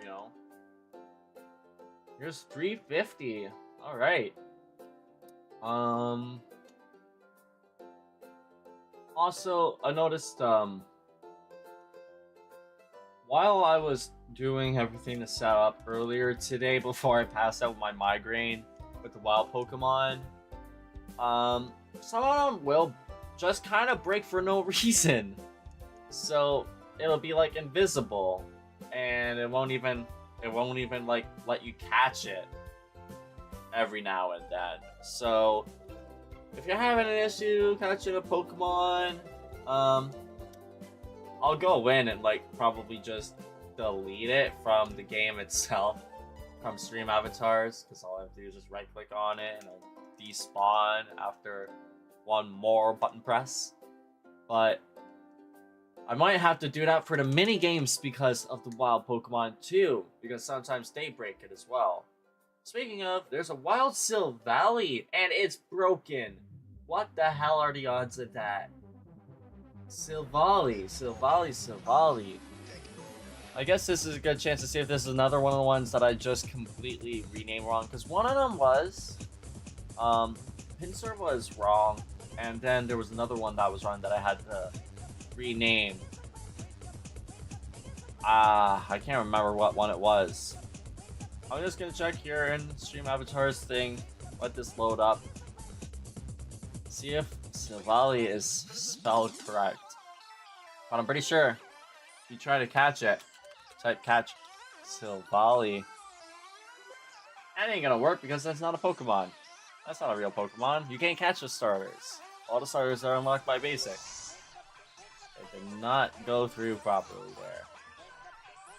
S1: Here's 350. All right. Also, I noticed, while I was doing everything to set up earlier today before I passed out with my migraine with the wild Pokemon, some of them will just kind of break for no reason. So it'll be like invisible, and it won't even like let you catch it every now and then. So if you're having an issue catching a Pokemon, I'll go in and like probably just delete it from the game itself, from StreamAvatars, because all I have to do is just right click on it and it'll despawn after one more button press. But I might have to do that for the mini games because of the wild Pokemon too, because sometimes they break it as well. Speaking of, there's a wild Silvally and it's broken. What the hell are the odds of that? Silvally. I guess this is a good chance to see if this is another one of the ones that I just completely renamed wrong, because one of them was Pinsir was wrong, and then there was another one that was wrong that I had to rename. I can't remember what one it was. I'm just gonna check here in StreamAvatars thing, let this load up, see if Silvally is spelled correct. But I'm pretty sure if you try to catch it, type catch Silvally, that ain't gonna work because that's not a Pokemon. That's not a real Pokemon. You can't catch the starters. All the starters are unlocked by basic. It did not go through properly there.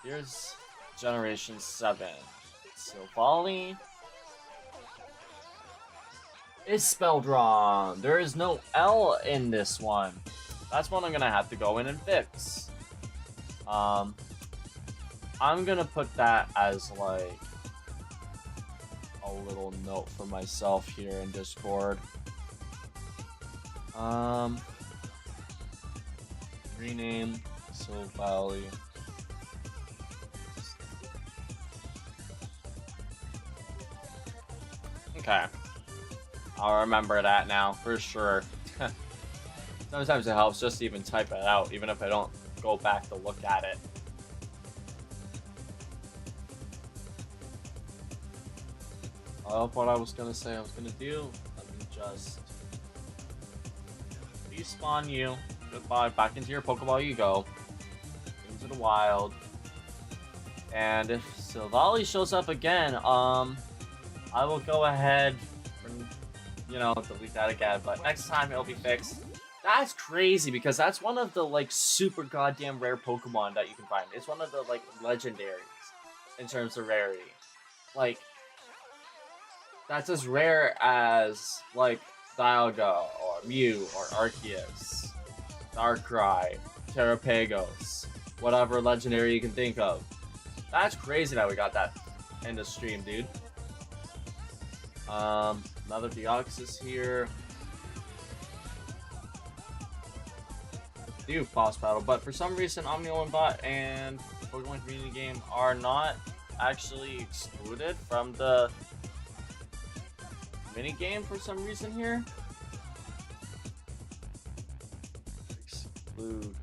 S1: Here's Generation 7. Silvally is spelled wrong. There is no L in this one. That's one I'm gonna have to go in and fix. I'm gonna put that as like a little note for myself here in Discord. Rename Silvally. Okay. I'll remember that now, for sure. Sometimes it helps just to even type it out, even if I don't go back to look at it. What I was gonna say I was gonna do, let me just respawn you. Goodbye, back into your Pokeball you go. Into the wild. And if Silvally shows up again, I will go ahead and, delete that again, but next time it'll be fixed. That's crazy, because that's one of the, like, super goddamn rare Pokemon that you can find. It's one of the, like, legendaries in terms of rarity. Like, that's as rare as, like, Dialga, or Mew, or Arceus, Darkrai, Terrapagos, whatever legendary you can think of. That's crazy that we got that in the stream, dude. Another Deoxys here. Do boss battle, but for some reason Omnio and Bot and Pokemon Community Game are not actually excluded from the mini game for some reason here. Exclude.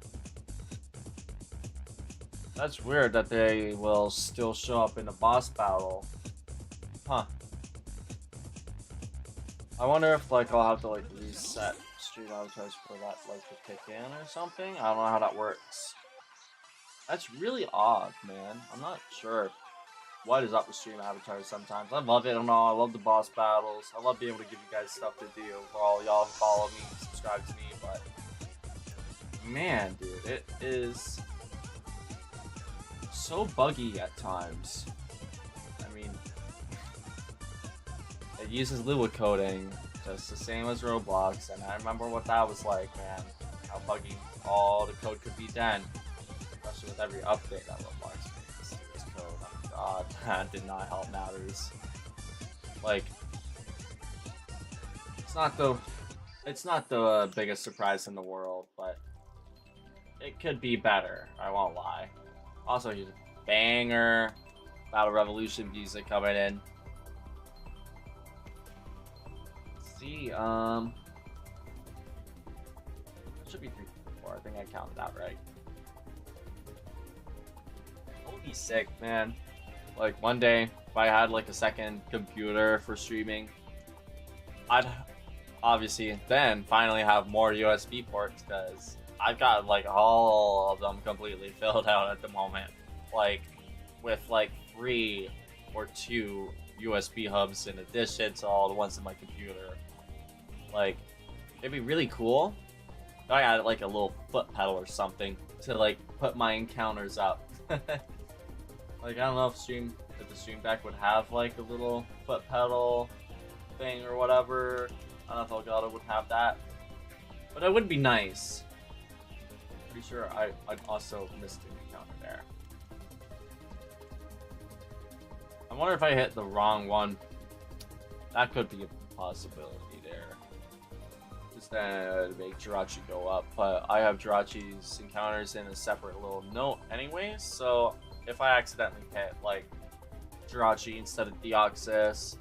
S1: That's weird that they will still show up in a boss battle. Huh. I wonder if, like, I'll have to, like, reset StreamAvatars for that, like, to kick in or something? I don't know how that works. That's really odd, man. I'm not sure. what is up with StreamAvatars sometimes. I love it and all. I love the boss battles. I love being able to give you guys stuff to do for all y'all who follow me, subscribe to me. But man, dude, it is so buggy at times. I mean, it uses Lua coding, just the same as Roblox, and I remember what that was like, man. How buggy all the code could be then, especially with every update that Roblox makes to its code. Oh my god, that did not help matters. Like, it's not the biggest surprise in the world, but it could be better. I won't lie. Also, here's a banger Battle Revolution music coming in. Let's see, it should be 3, 4. I think I counted that right. That would be sick, man. Like, one day, if I had like a second computer for streaming, I'd obviously then finally have more USB ports, because I've got like all of them completely filled out at the moment. Like, with like 3 or 2 USB hubs in addition to all the ones in my computer. Like, it'd be really cool if I had like a little foot pedal or something to like put my encounters up. Like, I don't know if the stream deck would have like a little foot pedal thing or whatever. I don't know if Elgato would have that, but it would be nice. Pretty sure I'd also missed an encounter there. I wonder if I hit the wrong one. That could be a possibility there. Just to make Jirachi go up, but I have Jirachi's encounters in a separate little note anyways, so if I accidentally hit like Jirachi instead of Deoxys,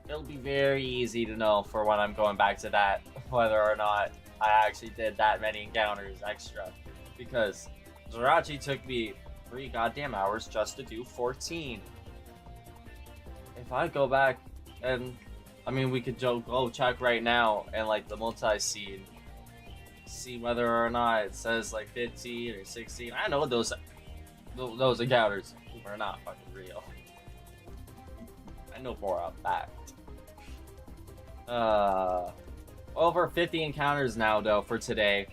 S1: it'll be very easy to know for when I'm going back to that whether or not I actually did that many encounters extra, because Jirachi took me 3 goddamn hours just to do 14. If I go back and, I mean, we could go check right now and like the multi-scene, see whether or not it says like 15 or 16. I know those encounters are not fucking real. I know for a fact. Over 50 encounters now though for today,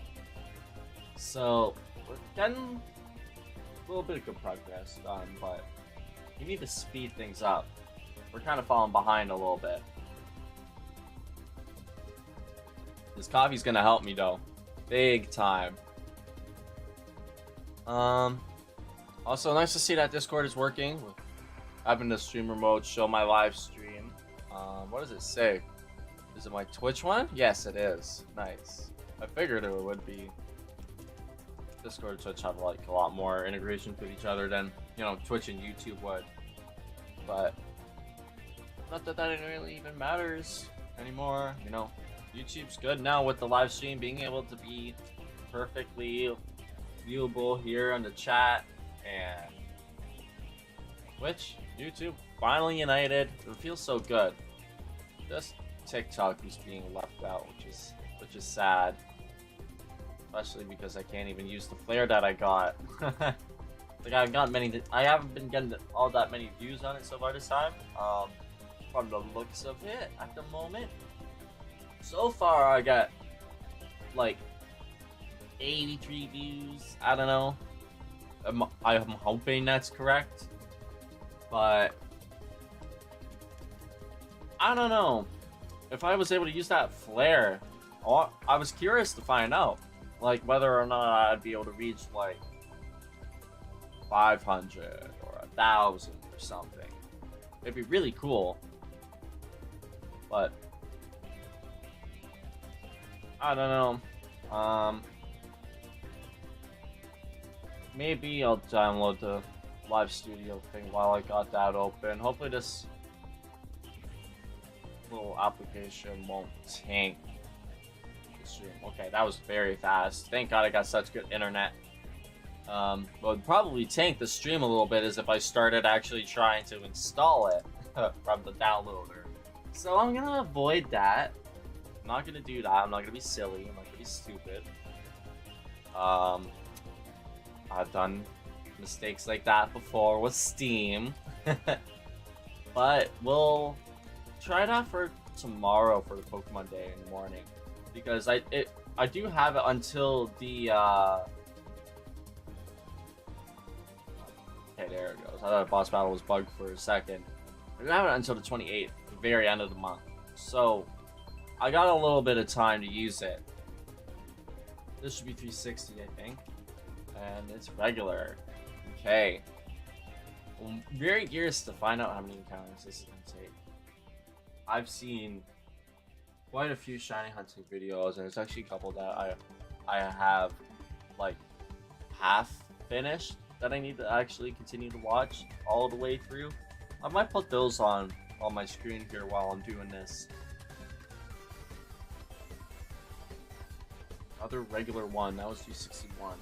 S1: so we're getting a little bit of good progress done, but we need to speed things up. We're kind of falling behind a little bit. This coffee's gonna help me though, big time. Also nice to see that Discord is working with having the streamer mode show my live stream. What does it say? Is it my Twitch one? Yes, it is. Nice. I figured it would be. Discord and Twitch have like a lot more integration with each other than, you know, Twitch and YouTube would. But not that that really even matters anymore. You know, YouTube's good now with the live stream being able to be perfectly viewable here in the chat, and Twitch, YouTube, finally united. It feels so good. Just TikTok is being left out, which is sad, especially because I can't even use the flare that I got. Like, I haven't been getting all that many views on it so far this time. From the looks of it at the moment, so far I got like 83 views. I don't know. I'm hoping that's correct, but I don't know. If I was able to use that flare, I was curious to find out, like, whether or not I'd be able to reach, like, 500 or 1,000 or something. It'd be really cool. But I don't know. Maybe I'll download the live studio thing while I got that open. Hopefully this little application won't tank the stream. Okay, that was very fast. Thank God I got such good internet. What would probably tank the stream a little bit is if I started actually trying to install it from the downloader. So I'm gonna avoid that. I'm not gonna do that. I'm not gonna be silly. I'm not gonna be stupid. I've done mistakes like that before with Steam. But we'll try it out for tomorrow for the Pokemon Day in the morning, because I do have it until the okay, there it goes. I thought boss battle was bugged for a second. I do have it until the 28th, the very end of the month. So I got a little bit of time to use it. This should be 360, I think, and it's regular. Okay. I'm very curious to find out how many encounters this is going to take. I've seen quite a few shiny hunting videos, and there's actually a couple that I have like half finished that I need to actually continue to watch all the way through. I might put those on my screen here while I'm doing this. Another regular one, that was 261.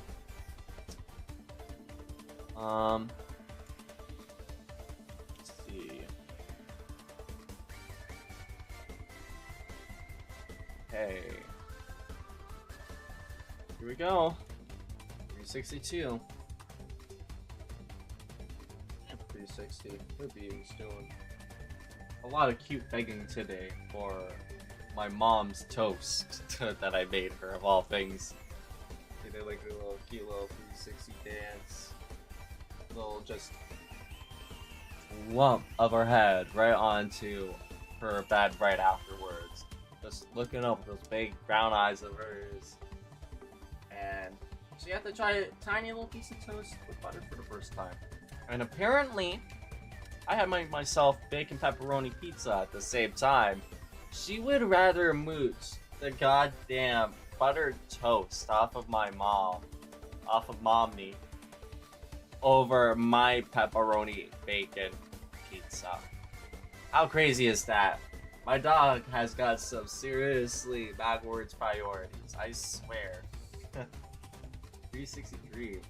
S1: Let's see. Hey. Here we go. 362. 360. Ruby was doing a lot of cute begging today for my mom's toast that I made her, of all things. They did like a little cute little 360 dance. Little just lump of her head right onto her bed right afterwards. Just looking up with those big brown eyes of hers. And she had to try a tiny little piece of toast with butter for the first time. And apparently, I had myself bacon pepperoni pizza at the same time. She would rather mooch the goddamn buttered toast off of my mom, off of mommy, over my pepperoni bacon pizza. How crazy is that? My dog has got some seriously backwards priorities, I swear. 363.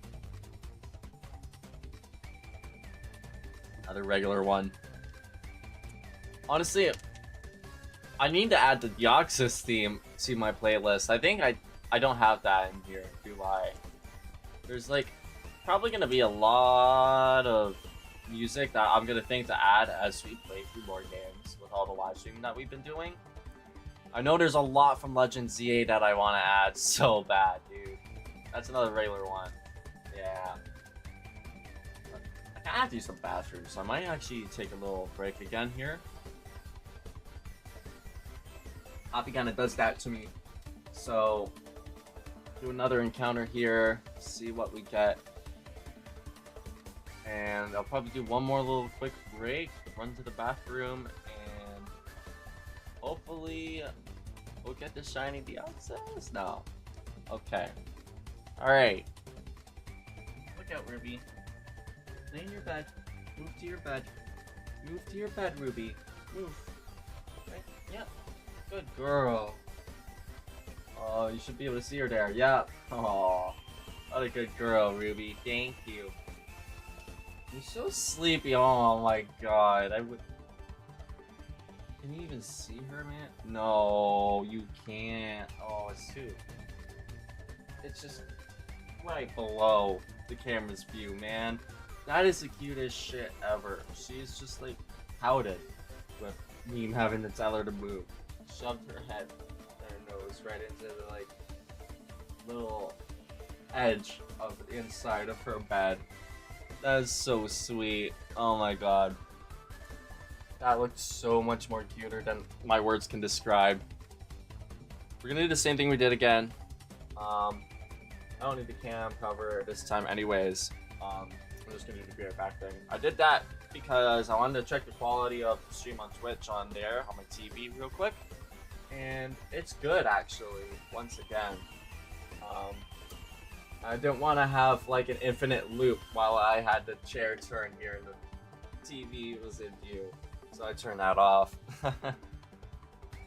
S1: Another regular one. Honestly, I need to add the Deoxys theme to my playlist. I think I don't have that in here, do I? There's like probably gonna be a lot of music that I'm gonna think to add as we play through more games with all the live streaming that we've been doing. I know there's a lot from Legend ZA that I want to add so bad, dude. That's another regular one. Yeah. I have to use the bathroom, so I might actually take a little break again here. Hoppy kind of does that to me. So, do another encounter here, see what we get. And I'll probably do one more little quick break, run to the bathroom, and hopefully we'll get the shiny Deoxys. No. Okay. Alright. Look out, Ruby. Lay in your bed. Move to your bed. Move to your bed, Ruby. Move. Right? Yep. Good girl. Oh, you should be able to see her there. Yep. Oh, what a good girl, Ruby. Thank you. You're so sleepy. Oh my god. I would. Can you even see her, man? No, you can't. Oh, it's too. It's just right below the camera's view, man. That is the cutest shit ever. She's just like pouted with me having to tell her to move. Shoved her head and her nose right into the like little edge of the inside of her bed. That is so sweet. Oh my god. That looks so much more cuter than my words can describe. We're gonna do the same thing we did again. I don't need the cam cover this time anyways. I'm just gonna do the be right back thing. I did that because I wanted to check the quality of the stream on Twitch on there, on my TV real quick. And it's good actually, once again. I didn't want to have like an infinite loop while I had the chair turned here and the TV was in view. So I turned that off.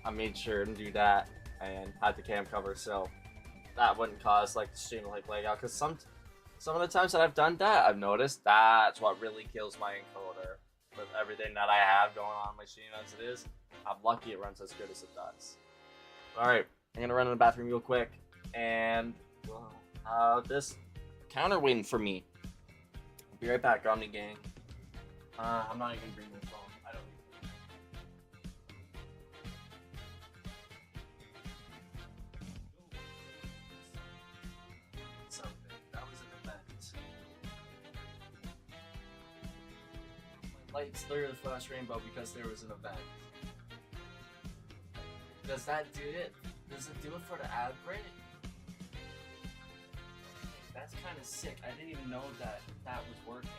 S1: I made sure to do that and had the cam cover so that wouldn't cause like the stream to like lag out, because some of the times that I've done that, I've noticed that's what really kills my encoder with everything that I have going on my stream as it is. I'm lucky it runs as good as it does. Alright, I'm gonna run in the bathroom real quick and we'll have this counter waiting for me. Be right back, Omni Gang. I'm not even bringing my phone. I don't. Something. That was an event. My lights literally flash rainbow because there was an event. Does that do it? Does it do it for the ad break? That's kind of sick. I didn't even know that was working.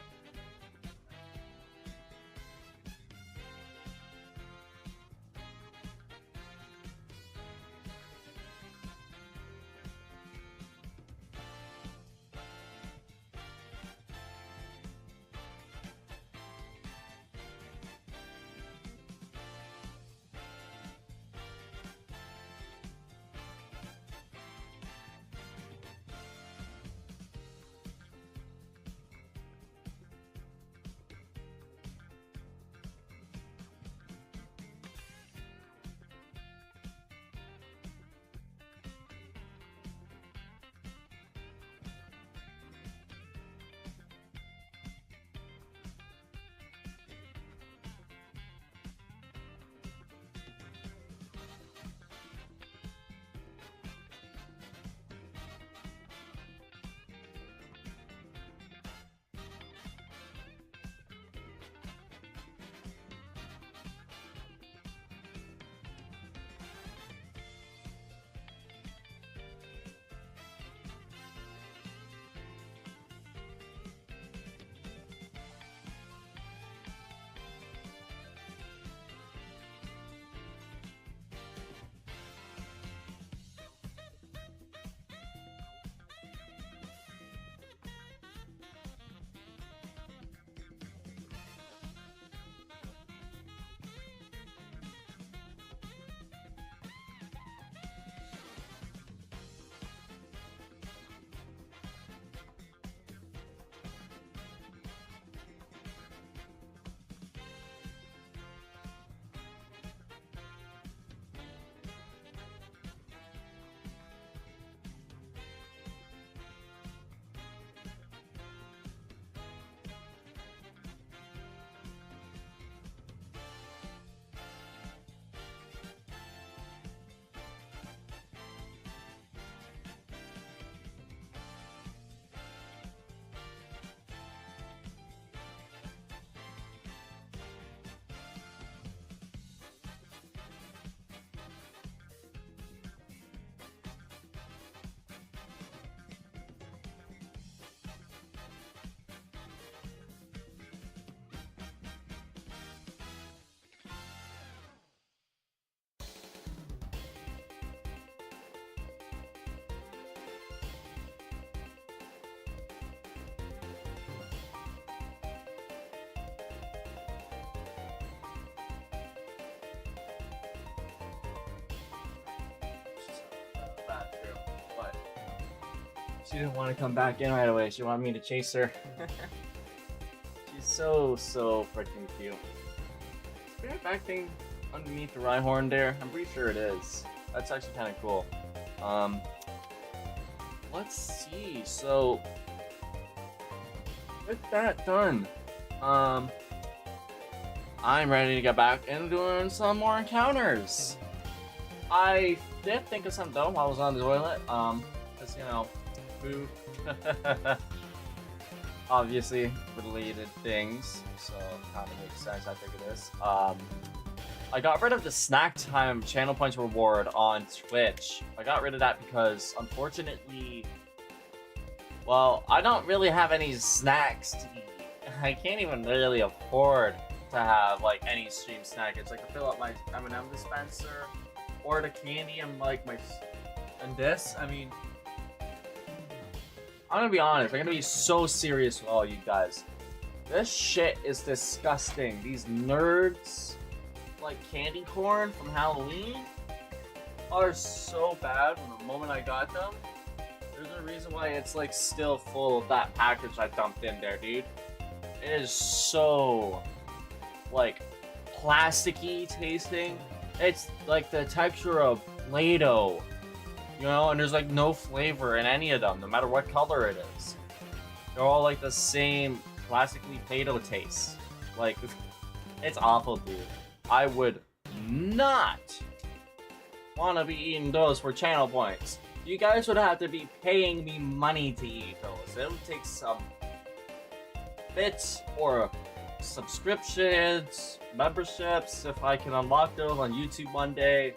S1: But she didn't want to come back in right away. She wanted me to chase her. She's so freaking cute. Is there a back thing underneath the Rhyhorn there? I'm pretty sure it is. That's actually kind of cool. Let's see. So with that done, I'm ready to get back and doing some more encounters. I did think of something though while I was on the toilet. Cause you know, food. Obviously related things, so kind of makes sense. I think it is. I got rid of the snack time channel points reward on Twitch. I got rid of that because unfortunately, well, I don't really have any snacks to eat. I can't even really afford to have like any stream snack. It's like to fill up my M&M dispenser or the candy and like my and this. I mean, I'm gonna be honest. I'm gonna be so serious with all you guys. This shit is disgusting. These nerds, like candy corn from Halloween, are so bad from the moment I got them. There's a reason why it's like still full of that package I dumped in there, dude. It is so like plasticky tasting. It's like the texture of Play-Doh, you know, and there's like no flavor in any of them, no matter what color it is. They're all like the same classically Play-Doh taste. Like, it's awful, dude. I would not want to be eating those for channel points. You guys would have to be paying me money to eat those. It would take some bits or subscriptions, memberships, if I can unlock those on YouTube one day,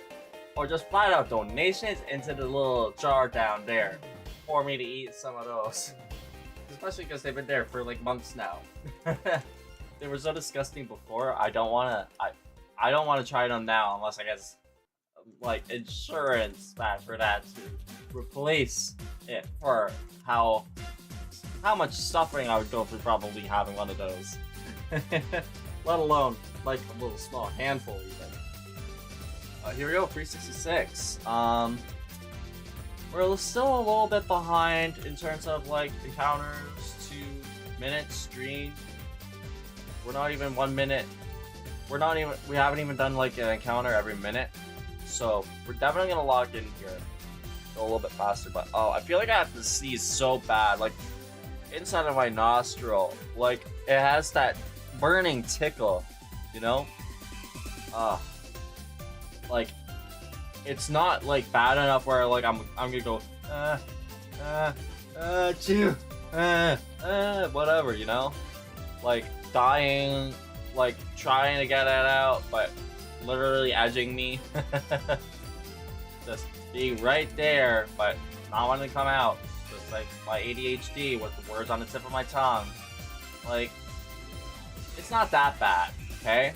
S1: or just flat out donations into the little jar down there for me to eat some of those. Especially because they've been there for like months now. They were so disgusting before. I don't want to try them now unless I guess like insurance back for that to replace it for how much suffering I would go through probably having one of those. Let alone like a little small handful even. Here we go, 366. We're still a little bit behind in terms of like encounters, 2 minutes stream. We're not even 1 minute. We haven't even done like an encounter every minute. So we're definitely gonna log in here. Go a little bit faster, but oh, I feel like I have to sneeze so bad. Like inside of my nostril, like it has that burning tickle, you know? Like it's not like bad enough where like I'm gonna go chew whatever, you know? Like dying, like trying to get it out, but literally edging me. Just being right there, but not wanting to come out. Just like my ADHD with the words on the tip of my tongue. Like, it's not that bad, okay?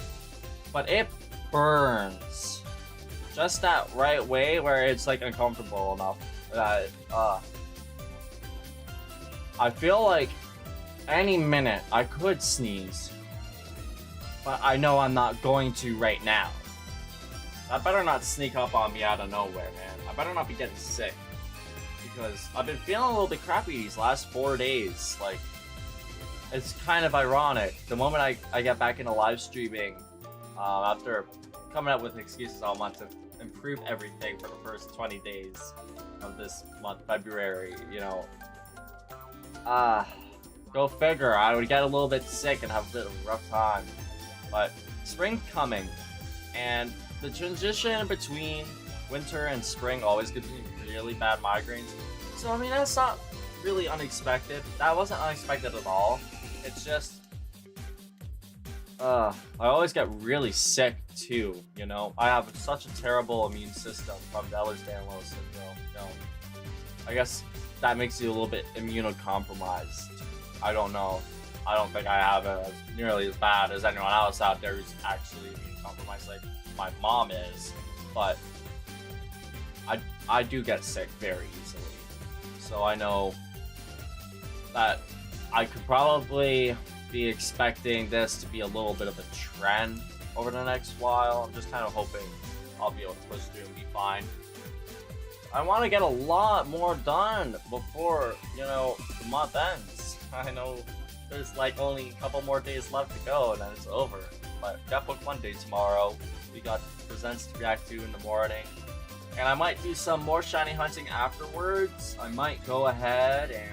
S1: But it burns. Just that right way where it's like uncomfortable enough that I feel like any minute I could sneeze, but I know I'm not going to right now. That better not sneak up on me out of nowhere, man. I better not be getting sick, because I've been feeling a little bit crappy these last 4 days. Like, it's kind of ironic. The moment I get back into live streaming, after coming up with excuses all month to improve everything for the first 20 days of this month, February, you know. Go figure, I would get a little bit sick and have a bit of a rough time. But spring's coming, and the transition between winter and spring always gives me really bad migraines. So I mean, that's not really unexpected. That wasn't unexpected at all. It's just I always get really sick too, you know? I have such a terrible immune system from the Ehlers-Danlos syndrome, you know? I guess that makes you a little bit immunocompromised. I don't know. I don't think I have it as nearly as bad as anyone else out there who's actually immunocompromised like my mom is, but I do get sick very easily. So I know that I could probably be expecting this to be a little bit of a trend over the next while. I'm just kind of hoping I'll be able to push through and be fine. I want to get a lot more done before, you know, the month ends. I know there's like only a couple more days left to go and then it's over. But we got Pokemon Day tomorrow. We got presents to react to in the morning. And I might do some more shiny hunting afterwards. I might go ahead and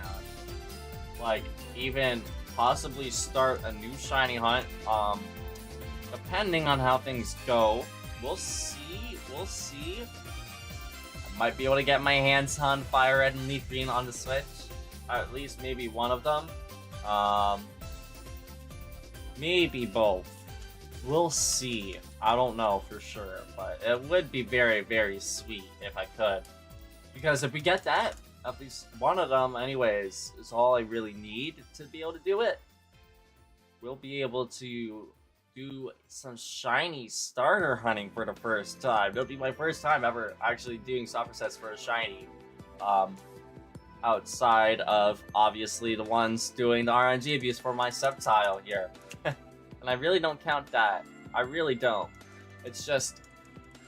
S1: like even possibly start a new shiny hunt. Depending on how things go. We'll see. I might be able to get my hands on FireRed and Leaf Green on the Switch. At least maybe one of them. Maybe both. We'll see. I don't know for sure, but it would be very, very sweet if I could. Because if we get that, at least one of them anyways, is all I really need to be able to do it. We'll be able to do some shiny starter hunting for the first time. It'll be my first time ever actually doing supersets for a shiny. Outside of, obviously, the ones doing the RNG abuse for my subtile here. And I really don't count that. I really don't. It's just,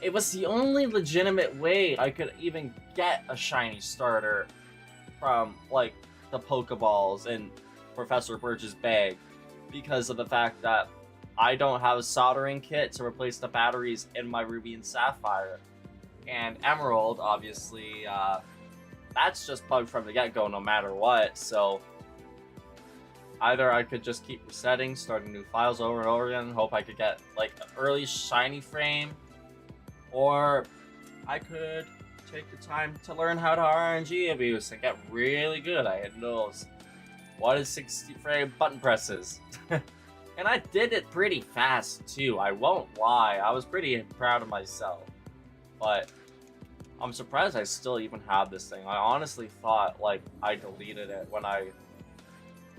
S1: it was the only legitimate way I could even get a shiny starter from, like, the Pokeballs in Professor Birch's bag. Because of the fact that I don't have a soldering kit to replace the batteries in my Ruby and Sapphire. And Emerald, obviously, that's just plugged from the get-go no matter what, so Either I could just keep resetting, starting new files over and over again, and hope I could get like an early shiny frame, or I could take the time to learn how to RNG abuse and get really good at those what is 60 frame button presses. And I did it pretty fast too, I won't lie. I was pretty proud of myself. But I'm surprised I still even have this thing. I honestly thought like I deleted it when I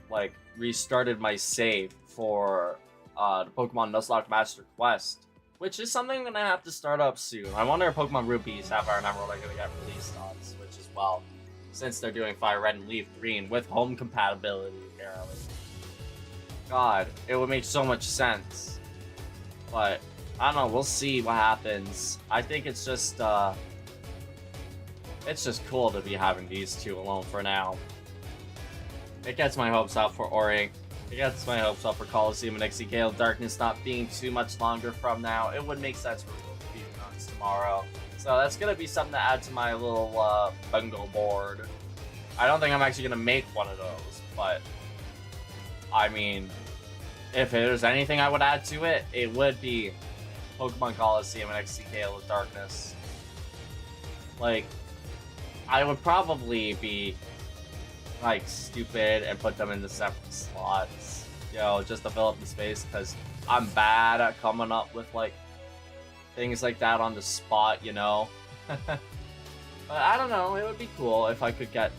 S1: like restarted my save for the Pokemon Nuzlocke Master Quest, which is something I'm gonna have to start up soon. I wonder if Pokemon Rubies have Fire and Emerald are gonna get released on Switch as well, since they're doing FireRed and Leaf Green with home compatibility apparently. God, it would make so much sense. But I don't know, we'll see what happens. I think it's just cool to be having these two alone for now. It gets my hopes up for Ori. It gets my hopes up for Coliseum and XE Gale Darkness not being too much longer from now. It would make sense for being on tomorrow. So that's gonna be something to add to my little bingo board. I don't think I'm actually gonna make one of those, but I mean, if there's anything I would add to it, it would be Pokemon Coliseum and XE Gale of Darkness. Like, I would probably be like stupid and put them into separate slots, you know, just to fill up the space, because I'm bad at coming up with like things like that on the spot, you know. But I don't know, it would be cool if I could get,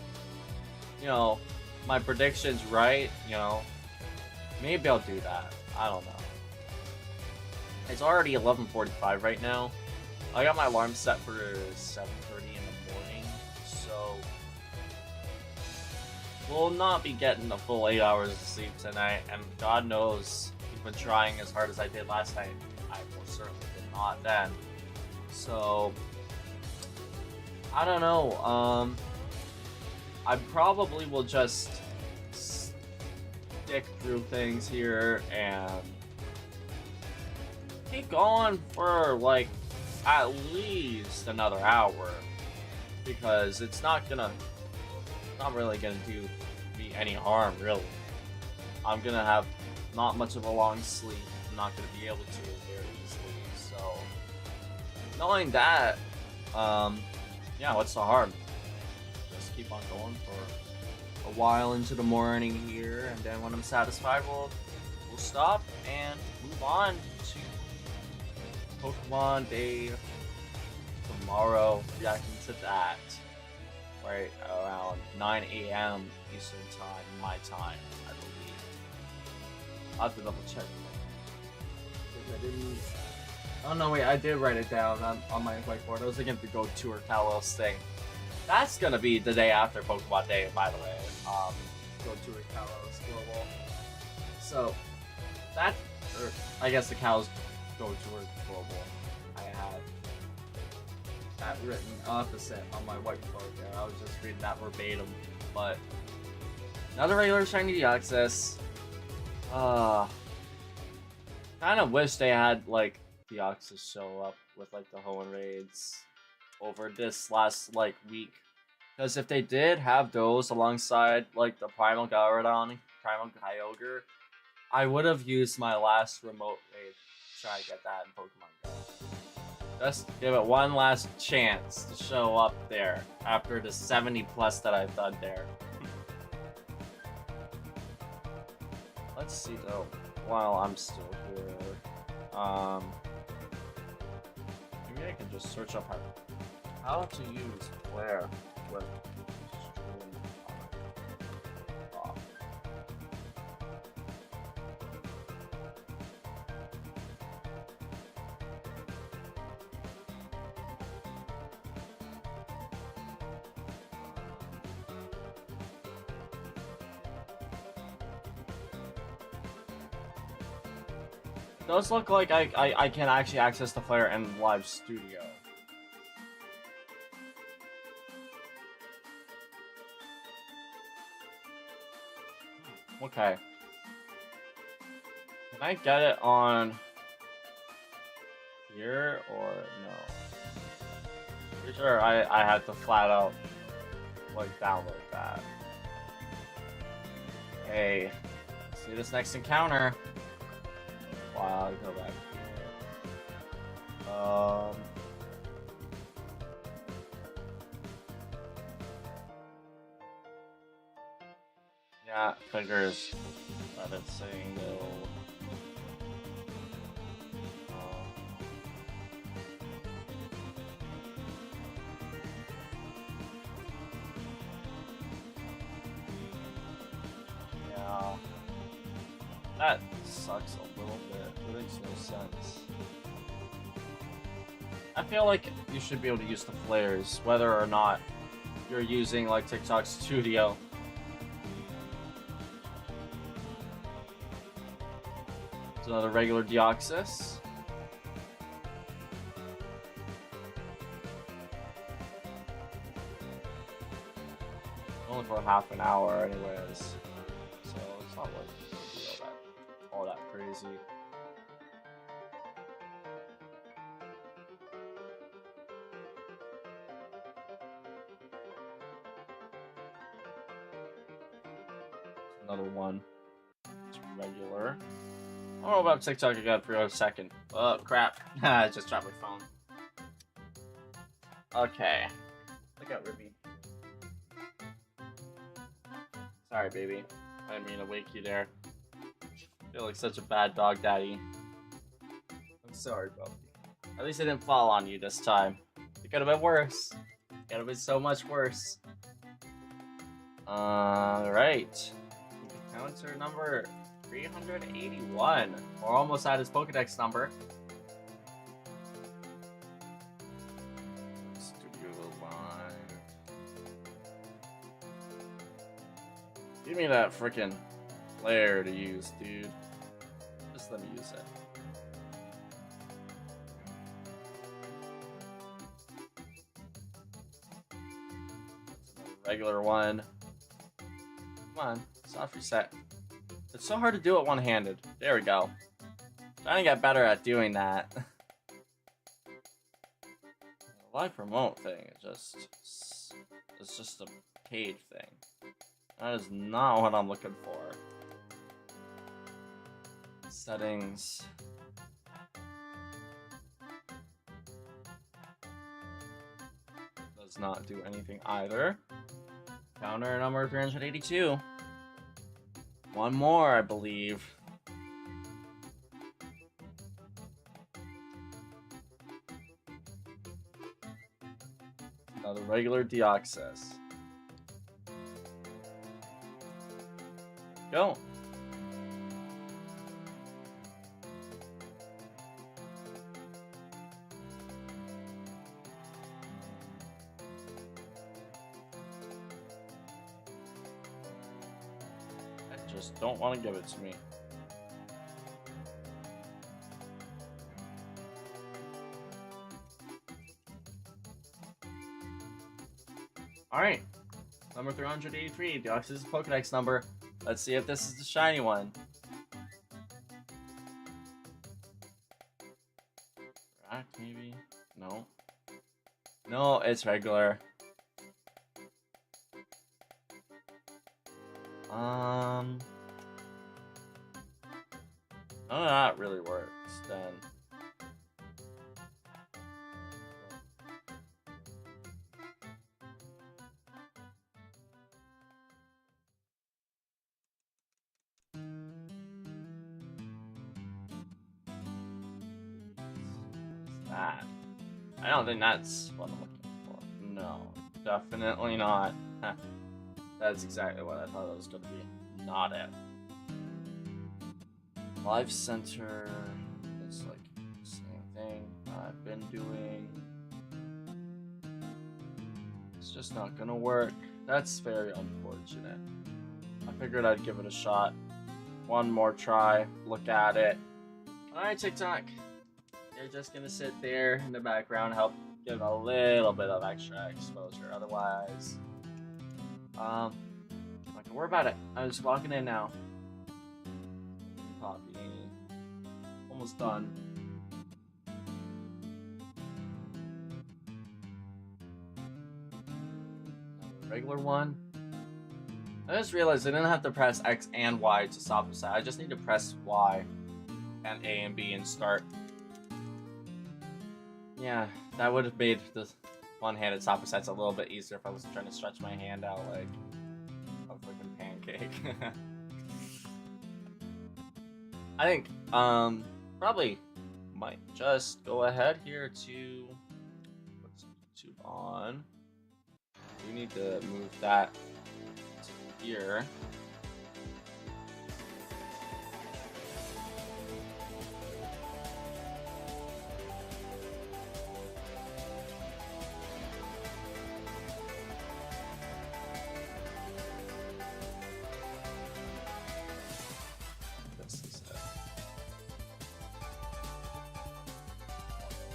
S1: you know, my predictions right, you know. Maybe I'll do that. I don't know. It's already 11:45 right now. I got my alarm set for 7:30 in the morning, so we'll not be getting the full 8 hours of sleep tonight, and God knows, even trying as hard as I did last night, I most certainly did not then. So I don't know. I probably will just stick through things here and keep going for like at least another hour, because it's not really gonna do me any harm, really. I'm gonna have not much of a long sleep. I'm not gonna be able to very easily. So knowing that, yeah, what's the harm? Just keep on going for a while into the morning here, and then when I'm satisfied, we'll stop and move on to Pokemon Day tomorrow, reacting to that right around 9 a.m. Eastern time, my time, I believe. I'll have to double check. Oh no, wait, I did write it down on my whiteboard. I was thinking to go tour Kalos thing. That's gonna be the day after Pokemon Day, by the way. Go tour Kalos Global. So that, or I guess the cows go tour Global. I had that written opposite on my whiteboard there. I was just reading that verbatim. But another regular shiny Deoxys. Kind of wish they had like Deoxys show up with like the Hoenn raids over this last like week, because if they did have those alongside like the Primal Gyarados, Primal Kyogre, I would have used my last remote raid to try to get that in Pokemon Go. Just give it one last chance to show up there after the 70 plus that I've done there. Let's see though, while I'm still here, maybe I can just search up how to use Flare with StreamAvatars. It does look like I can actually access the Flare in Live Studio. Okay. Can I get it on here or no? Pretty sure I had to flat out like download that. Hey, See this next encounter. Wow, go back here. Yeah, figures. Let it saying no. Yeah. That sucks a little bit. It makes no sense. I feel like you should be able to use the flares, whether or not you're using like TikTok Studio. It's another regular Deoxys. Only for half an hour anyways. So it's not worth it. All that crazy. Another one. It's regular. I don't know about TikTok again for a second. Oh crap. I just dropped my phone. Okay. Look out, Ruby. Sorry, baby. I didn't mean to wake you there. I feel like such a bad dog daddy. I'm sorry, puppy. At least I didn't fall on you this time. It could have been worse. It could have been so much worse. Alright. Counter number 381. We're almost at his Pokedex number. Studio Live. Give me that freaking flare to use, dude. Just let me use it. Regular one. Come on, soft reset. It's so hard to do it one-handed. There we go. Trying to get better at doing that. The live promote thing is it's just a page thing. That is not what I'm looking for. Settings. Does not do anything either. Counter number 382. One more, I believe. Another regular Deoxys. Go. Just don't want to give it to me. Alright. Number 383, Deoxys' Pokedex number. Let's see if this is the shiny one. Rock, maybe? No. No, it's regular. None of that really works then. What's that? I don't think that's what I'm looking for. No, definitely not. That's exactly what I thought it was going to be. Not it. Live Center. It's like the same thing I've been doing. It's just not going to work. That's very unfortunate. I figured I'd give it a shot. One more try. Look at it. Alright, TikTok. You're just going to sit there in the background, help give a little bit of extra exposure. Otherwise, not gonna worry about it. I'm just walking in now. Copy. Almost done. Another regular one. I just realized I didn't have to press X and Y to stop the set. I just need to press Y and A and B and start. Yeah, that would have made the one-handed stop sets a little bit easier if I wasn't trying to stretch my hand out like a freaking pancake. I think probably might just go ahead here to put YouTube on. We need to move that to here.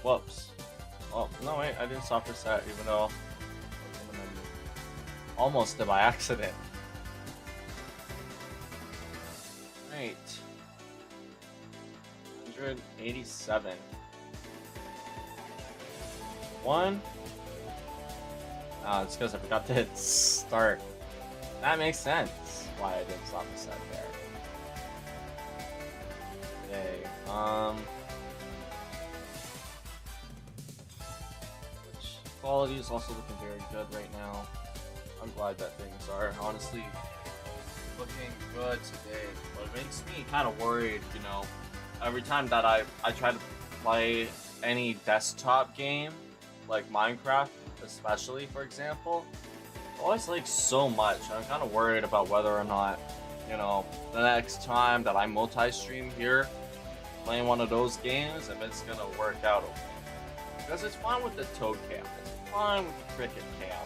S1: Whoops. Oh, no wait, I didn't stop for set even though almost did by accident. Right. 187. One. It's because I forgot to hit start. That makes sense why I didn't stop the set there. Okay, quality is also looking very good right now. I'm glad that things are honestly looking good today. But it makes me kind of worried, you know, every time that I try to play any desktop game, like Minecraft especially, for example, it always like so much. I'm kind of worried about whether or not, you know, the next time that I multi-stream here, playing one of those games, if it's gonna work out okay. Because it's fine with the Toad Cam, it's fine with the Cricket Cam.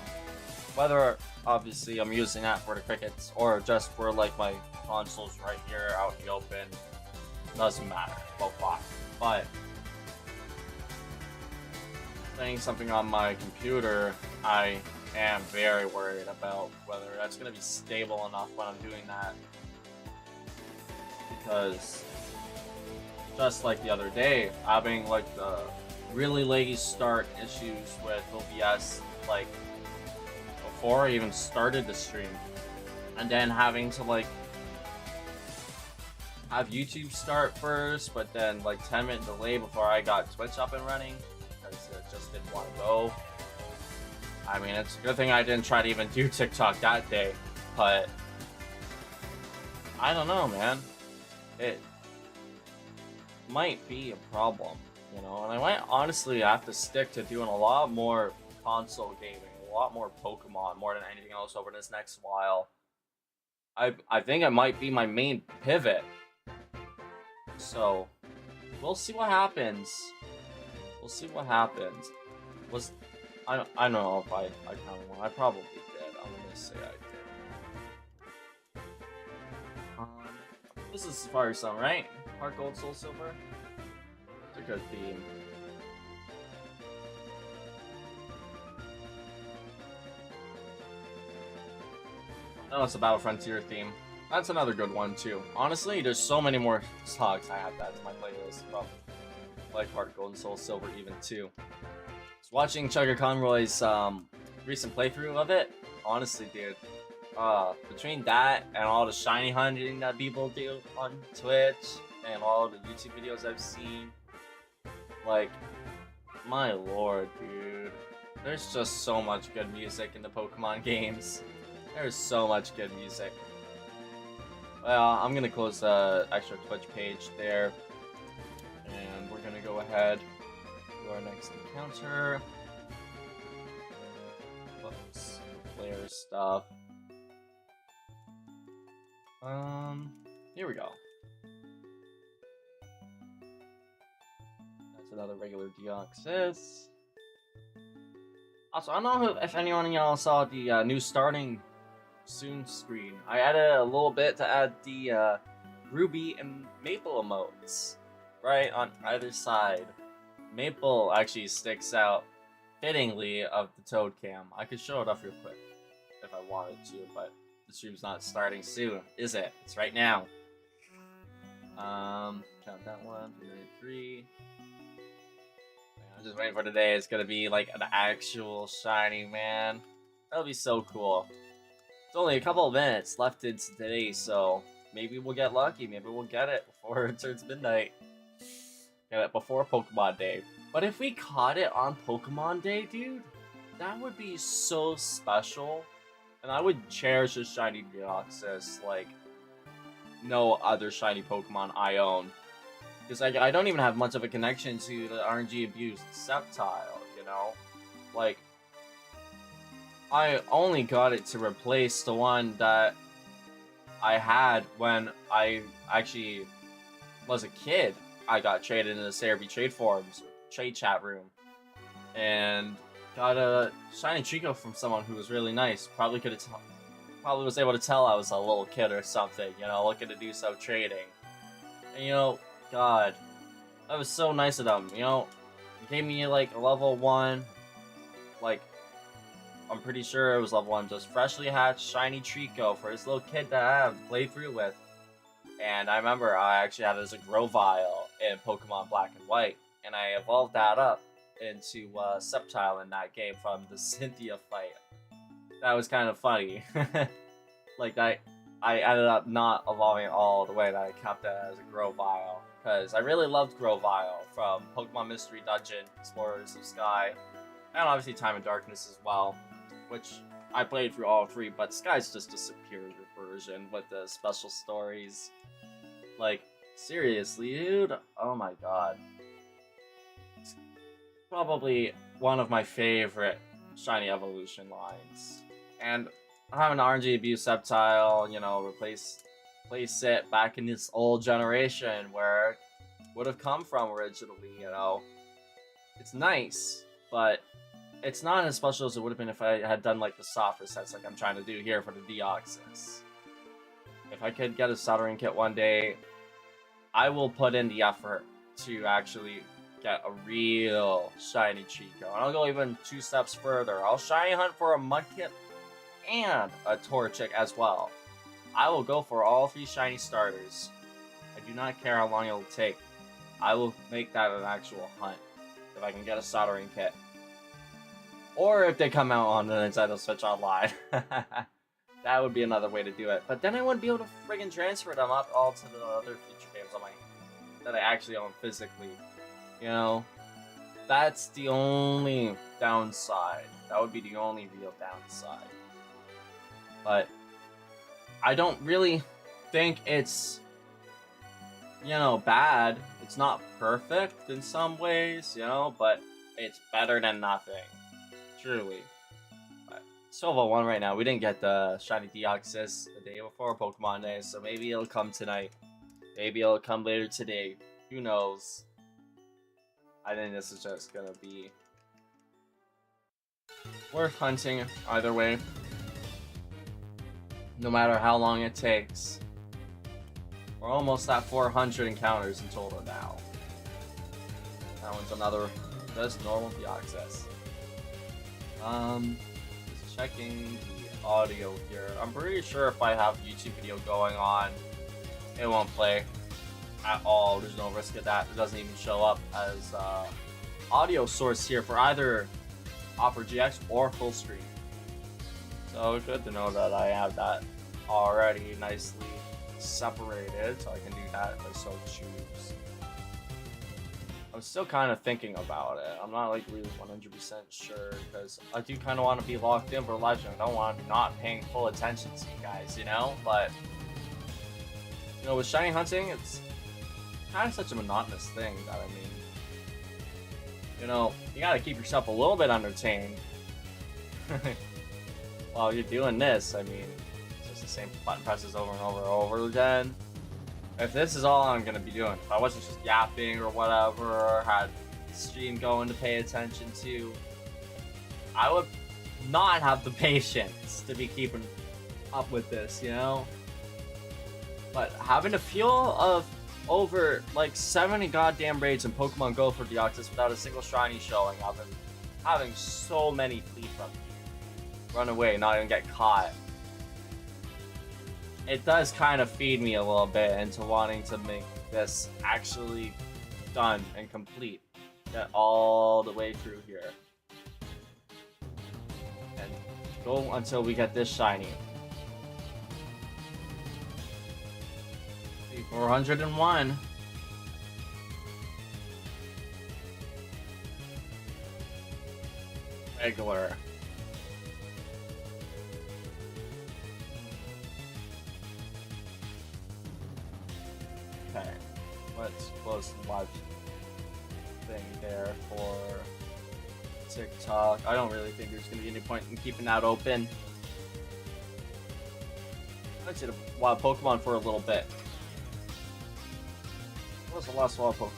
S1: Whether, obviously, I'm using that for the crickets or just for, like, my consoles right here out in the open, doesn't matter. Both fine. But playing something on my computer, I am very worried about whether that's going to be stable enough when I'm doing that. Because, just like the other day, having, like, the really laggy start issues with OBS, like, before I even started the stream, and then having to like have YouTube start first, but then like 10-minute delay before I got Twitch up and running because it just didn't want to go. I mean, it's a good thing I didn't try to even do TikTok that day, but I don't know, man. It might be a problem, you know, and I might honestly have to stick to doing a lot more console gaming, a lot more Pokemon, more than anything else over this next while. I think it might be my main pivot. So, we'll see what happens. We'll see what happens. I don't know if I kind of won. I probably did. I'm gonna say I did. This is Fire Sun, right? Heart Gold, Soul Silver. It's a good theme. Oh, it's a Battle Frontier theme. That's another good one too. Honestly, there's so many more songs I have that to my playlist from like Heart Gold and Soul Silver even too. Just watching Chugger Conroy's recent playthrough of it, honestly, dude. Between that and all the shiny hunting that people do on Twitch and all the YouTube videos I've seen, like, my lord, dude. There's just so much good music in the Pokemon games. There's so much good music. Well, I'm gonna close the extra Twitch page there, and we're gonna go ahead to our next encounter. Whoops, player stuff. Here we go. That's another regular Deoxys. Also, I don't know if anyone of y'all saw the new starting soon screen. I added a little bit to add the Ruby and Maple emotes right on either side. Maple actually sticks out fittingly of the Toad Cam. I could show it off real quick if I wanted to, but the stream's not starting soon, is it? It's right now. Count that one, 3. I'm just waiting for the day it's gonna be like an actual shiny, man. That'll be so cool. It's only a couple of minutes left in today, so maybe we'll get lucky. Maybe we'll get it before it turns midnight. Get it before Pokemon Day. But if we caught it on Pokemon Day, dude, that would be so special. And I would cherish a shiny Deoxys like no other shiny Pokemon I own. Because I don't even have much of a connection to the RNG abused Sceptile, you know? Like, I only got it to replace the one that I had when I actually was a kid. I got traded in the CRB trade forums, trade chat room, and got a shiny Trico from someone who was really nice. Probably was able to tell I was a little kid or something, you know, looking to do some trading. And you know, God, that was so nice of them. You know, he gave me like a level 1, like, I'm pretty sure it was level 1, just freshly hatched shiny Trico for his little kid that I have played through with. And I remember I actually had it as a Grovyle in Pokemon Black and White, and I evolved that up into Sceptile in that game from the Cynthia fight. That was kind of funny. Like, I ended up not evolving it all the way, that I kept it as a Grovyle, because I really loved Grovyle from Pokemon Mystery Dungeon, Explorers of Sky, and obviously Time and Darkness as well, which I played through all 3, but Sky's just a superior version with the special stories. Like, seriously, dude? Oh my god. It's probably one of my favorite shiny evolution lines. And having an RNG abuse Sceptile, you know, replace it back in this old generation where it would have come from originally, you know. It's nice, but it's not as special as it would have been if I had done like the softer sets like I'm trying to do here for the Deoxys. If I could get a soldering kit one day, I will put in the effort to actually get a real shiny Chico. And I'll go even 2 steps further. I'll shiny hunt for a Mudkip and a Torchic as well. I will go for all 3 shiny starters. I do not care how long it will take. I will make that an actual hunt if I can get a soldering kit. Or if they come out on the Nintendo Switch Online. That would be another way to do it. But then I wouldn't be able to friggin' transfer them up all to the other future games on that I actually own physically. You know? That's the only downside. That would be the only real downside. But I don't really think it's, you know, bad. It's not perfect in some ways, you know, but it's better than nothing. Truly. But it's level 1 right now. We didn't get the shiny Deoxys the day before Pokemon Day, so maybe it'll come tonight. Maybe it'll come later today. Who knows? I think this is just gonna be worth hunting either way. No matter how long it takes. We're almost at 400 encounters in total now. That one's another just normal Deoxys. Just checking the audio here. I'm pretty sure if I have YouTube video going on, it won't play at all. There's no risk of that. It doesn't even show up as audio source here for either Opera GX or full screen. So good to know that I have that already nicely separated, so I can do that if I so choose. I'm still kind of thinking about it. I'm not like really 100% sure, because I do kind of want to be locked in for live stream. I don't want to be not paying full attention to you guys, you know? But, you know, with shiny hunting, it's kind of such a monotonous thing that, I mean, you know, you gotta keep yourself a little bit entertained. While you're doing this, I mean, it's just the same button presses over and over and over again. If this is all I'm gonna be doing, if I wasn't just yapping or whatever, or had the stream going to pay attention to, I would not have the patience to be keeping up with this, you know? But having a fuel of over like 70 goddamn raids in Pokemon Go for Deoxys without a single shiny showing up, and having so many flee from you, run away, not even get caught, it does kind of feed me a little bit into wanting to make this actually done and complete. Get all the way through here. And go until we get this shiny. 401. Regular. Okay, let's close the live thing there for TikTok. I don't really think there's gonna be any point in keeping that open. I'd say the wild Pokemon for a little bit. What was the last wild Pokemon?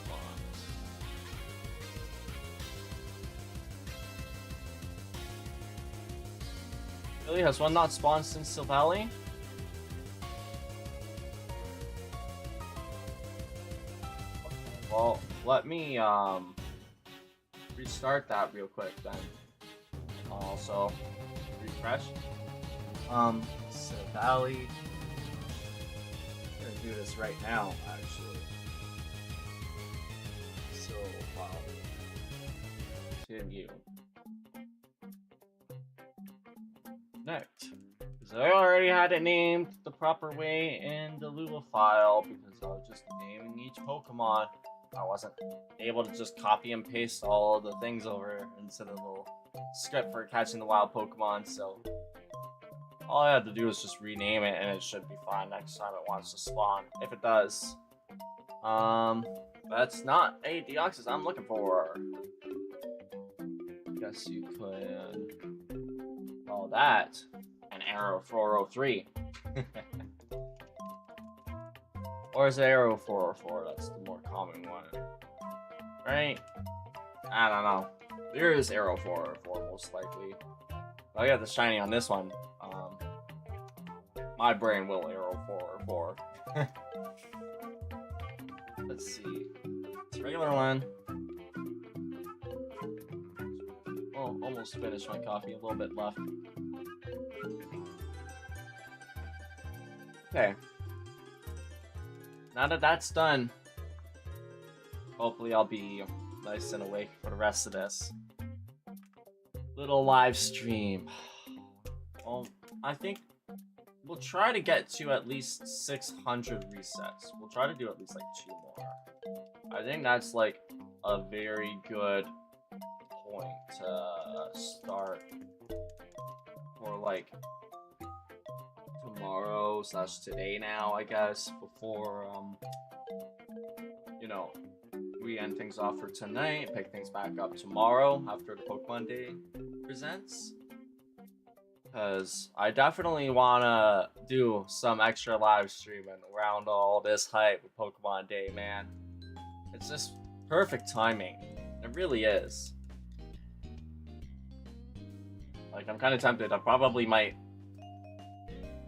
S1: Really? Has one not spawned since Steel Valley? Well, let me restart that real quick then. Also refresh. Steel Valley. I'm gonna do this right now, actually. So, continue. Next. Because I already had it named the proper way in the Lua file because I was just naming each Pokemon. I wasn't able to just copy and paste all of the things over into the little script for catching the wild Pokemon, so all I had to do was just rename it and it should be fine next time it wants to spawn, if it does. That's not a Deoxys I'm looking for. Guess you could call that an Arrow 403. Or is it Arrow 404? That's the more common one. Right? I don't know. There is Arrow 404 most likely. I got the shiny on this one. My brain will Arrow 404. Let's see. It's a regular one. Oh, almost finished my coffee. A little bit left. Okay. Now that that's done, hopefully I'll be nice and awake for the rest of this little live stream. Well, I think we'll try to get to at least 600 resets. We'll try to do at least like 2 more. I think that's like a very good point to start for like tomorrow / today now, I guess, before you know, we end things off for tonight, pick things back up tomorrow after the Pokemon Day presents. Because I definitely want to do some extra live streaming around all this hype with Pokemon Day, man. It's just perfect timing. It really is. Like, I'm kind of tempted. I probably might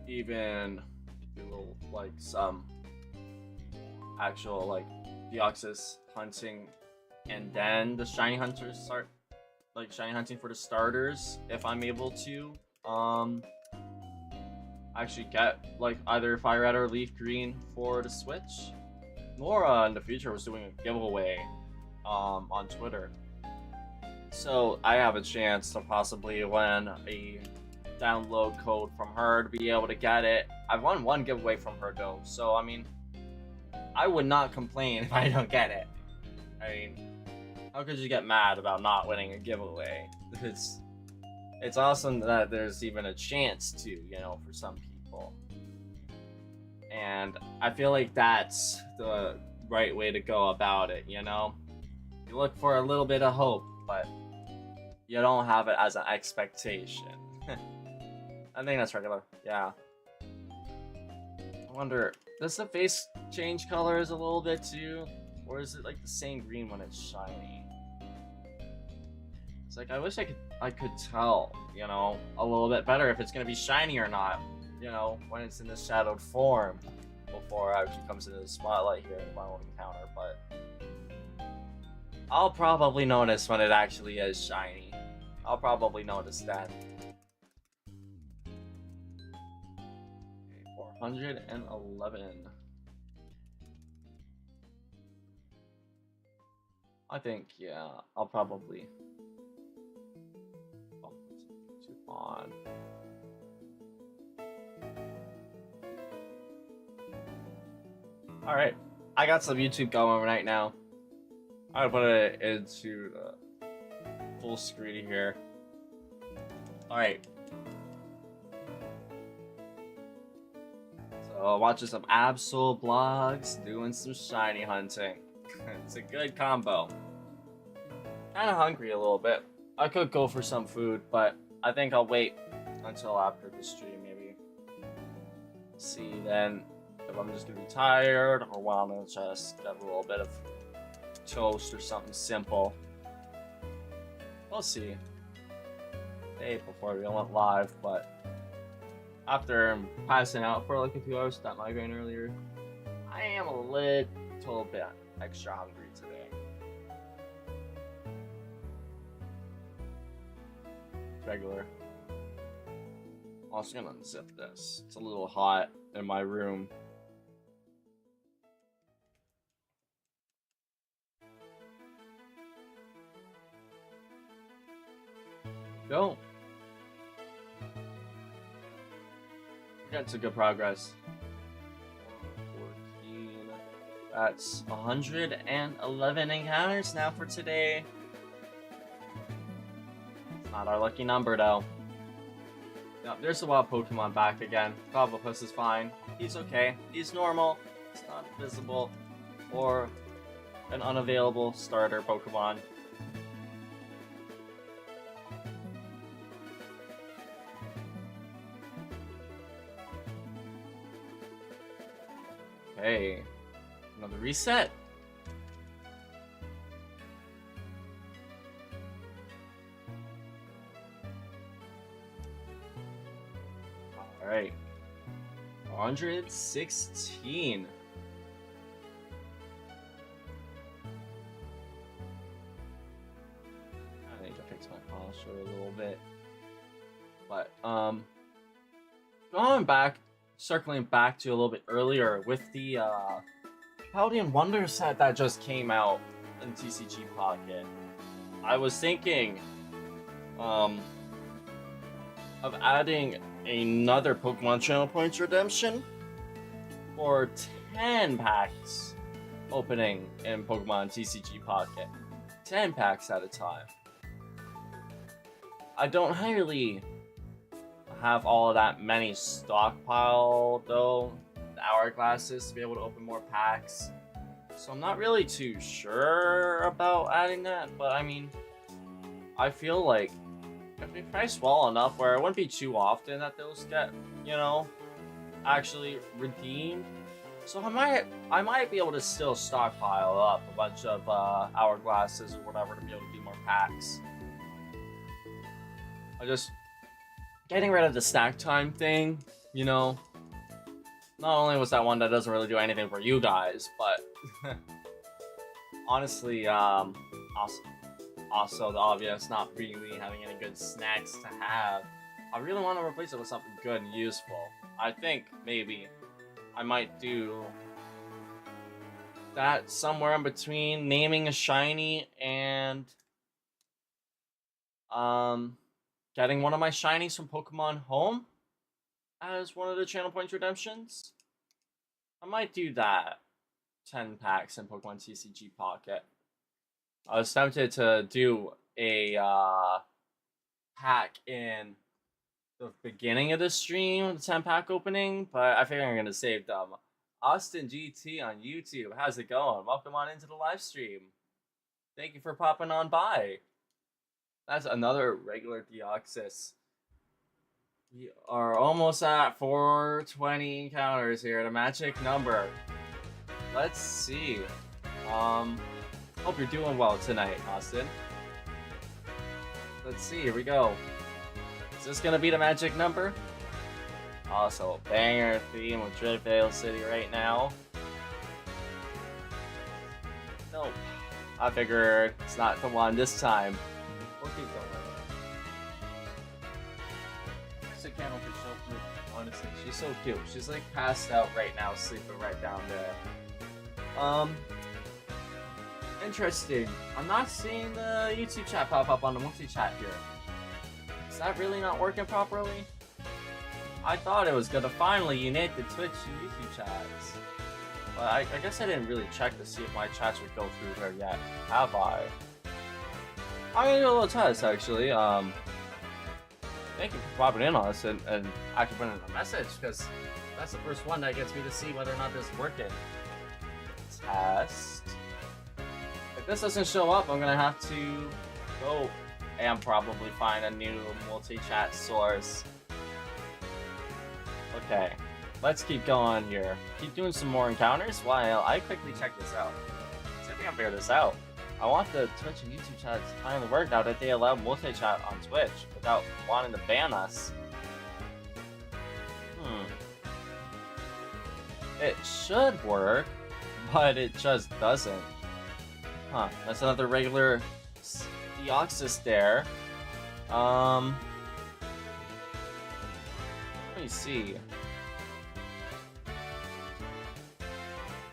S1: even do like some actual like Deoxys hunting, and then the shiny hunters start like shiny hunting for the starters if I'm able to actually get like either FireRed or Leaf Green for the Switch. Nora in the future was doing a giveaway on Twitter, so I have a chance to possibly win a download code from her to be able to get it. I've won one giveaway from her though, so I mean, I would not complain if I don't get it. I mean, how could you get mad about not winning a giveaway? It's awesome that there's even a chance to, you know, for some people. And I feel like that's the right way to go about it, you know? You look for a little bit of hope, but you don't have it as an expectation. I think that's regular, yeah. I wonder, does the face change colors a little bit too? Or is it like the same green when it's shiny? It's like, I wish I could tell, you know, a little bit better if it's gonna be shiny or not, you know, when it's in the shadowed form before it actually comes into the spotlight here in my own encounter, but I'll probably notice when it actually is shiny. I'll probably notice that. 411. I think, yeah, I'll probably on. Alright, I got some YouTube going right now. I'll put it into the full screen here. Alright. So watching some Absol vlogs, doing some shiny hunting. It's a good combo. Kinda hungry a little bit. I could go for some food, but I think I'll wait until after the stream, maybe. See then if I'm just gonna be tired or wanna just have a little bit of toast or something simple. We'll see. Day before we went live, but after passing out for like a few hours with that migraine earlier, I am a little bit extra hungry today. Regular. Also gonna unzip this. It's a little hot in my room. Go. Got some good progress. 14. That's 111 encounters now for today. It's not our lucky number though. Yep, there's a wild Pokemon back again. Cobblepus is fine. He's okay. He's normal. He's not visible or an unavailable starter Pokemon. Hey, another reset. All right, 116. I need to fix my posture a little bit, but going back. Circling back to a little bit earlier with the Paldean Wonder set that just came out in TCG Pocket, I was thinking of adding another Pokemon Channel Points Redemption for 10 packs opening in Pokemon TCG Pocket. 10 packs at a time. I don't really have all of that many stockpile though, the hourglasses to be able to open more packs, so I'm not really too sure about adding that. But I mean, I feel like if they price well enough where it wouldn't be too often that those get, you know, actually redeemed, so I might be able to still stockpile up a bunch of hourglasses or whatever to be able to do more packs. Getting rid of the stack time thing, you know, not only was that one that doesn't really do anything for you guys, but honestly, also the obvious not really having any good snacks to have, I really want to replace it with something good and useful. I think maybe I might do that somewhere in between naming a shiny and getting one of my shinies from Pokemon Home as one of the Channel Points Redemptions. I might do that. 10 packs in Pokemon TCG Pocket. I was tempted to do a pack in the beginning of the stream, the 10 pack opening, but I figure I'm going to save them. Austin GT on YouTube, how's it going? Welcome on into the live stream. Thank you for popping on by. That's another regular Deoxys. We are almost at 420 encounters here, the magic number. Let's see. Hope you're doing well tonight, Austin. Let's see, here we go. Is this gonna be the magic number? Also, banger theme with Driftveil City right now. Nope. I figured it's not the one this time. We'll keep going. Candle is so cute. Honestly, she's so cute. She's like passed out right now, sleeping right down there. Interesting. I'm not seeing the YouTube chat pop up on the multi-chat here. Is that really not working properly? I thought it was gonna finally unite the Twitch and YouTube chats. But I guess I didn't really check to see if my chats would go through there yet. Have I? I'm gonna do a little test actually. Thank you for popping in on us and actually putting in a message, because that's the first one that gets me to see whether or not this is working. Test. If this doesn't show up, I'm gonna have to go and probably find a new multi-chat source. Okay, let's keep going here. Keep doing some more encounters while I quickly check this out. See if we can figure this out. I want the Twitch and YouTube chats to finally work now that they allow multi-chat on Twitch without wanting to ban us. It should work, but it just doesn't. Huh, that's another regular Deoxys there. Let me see.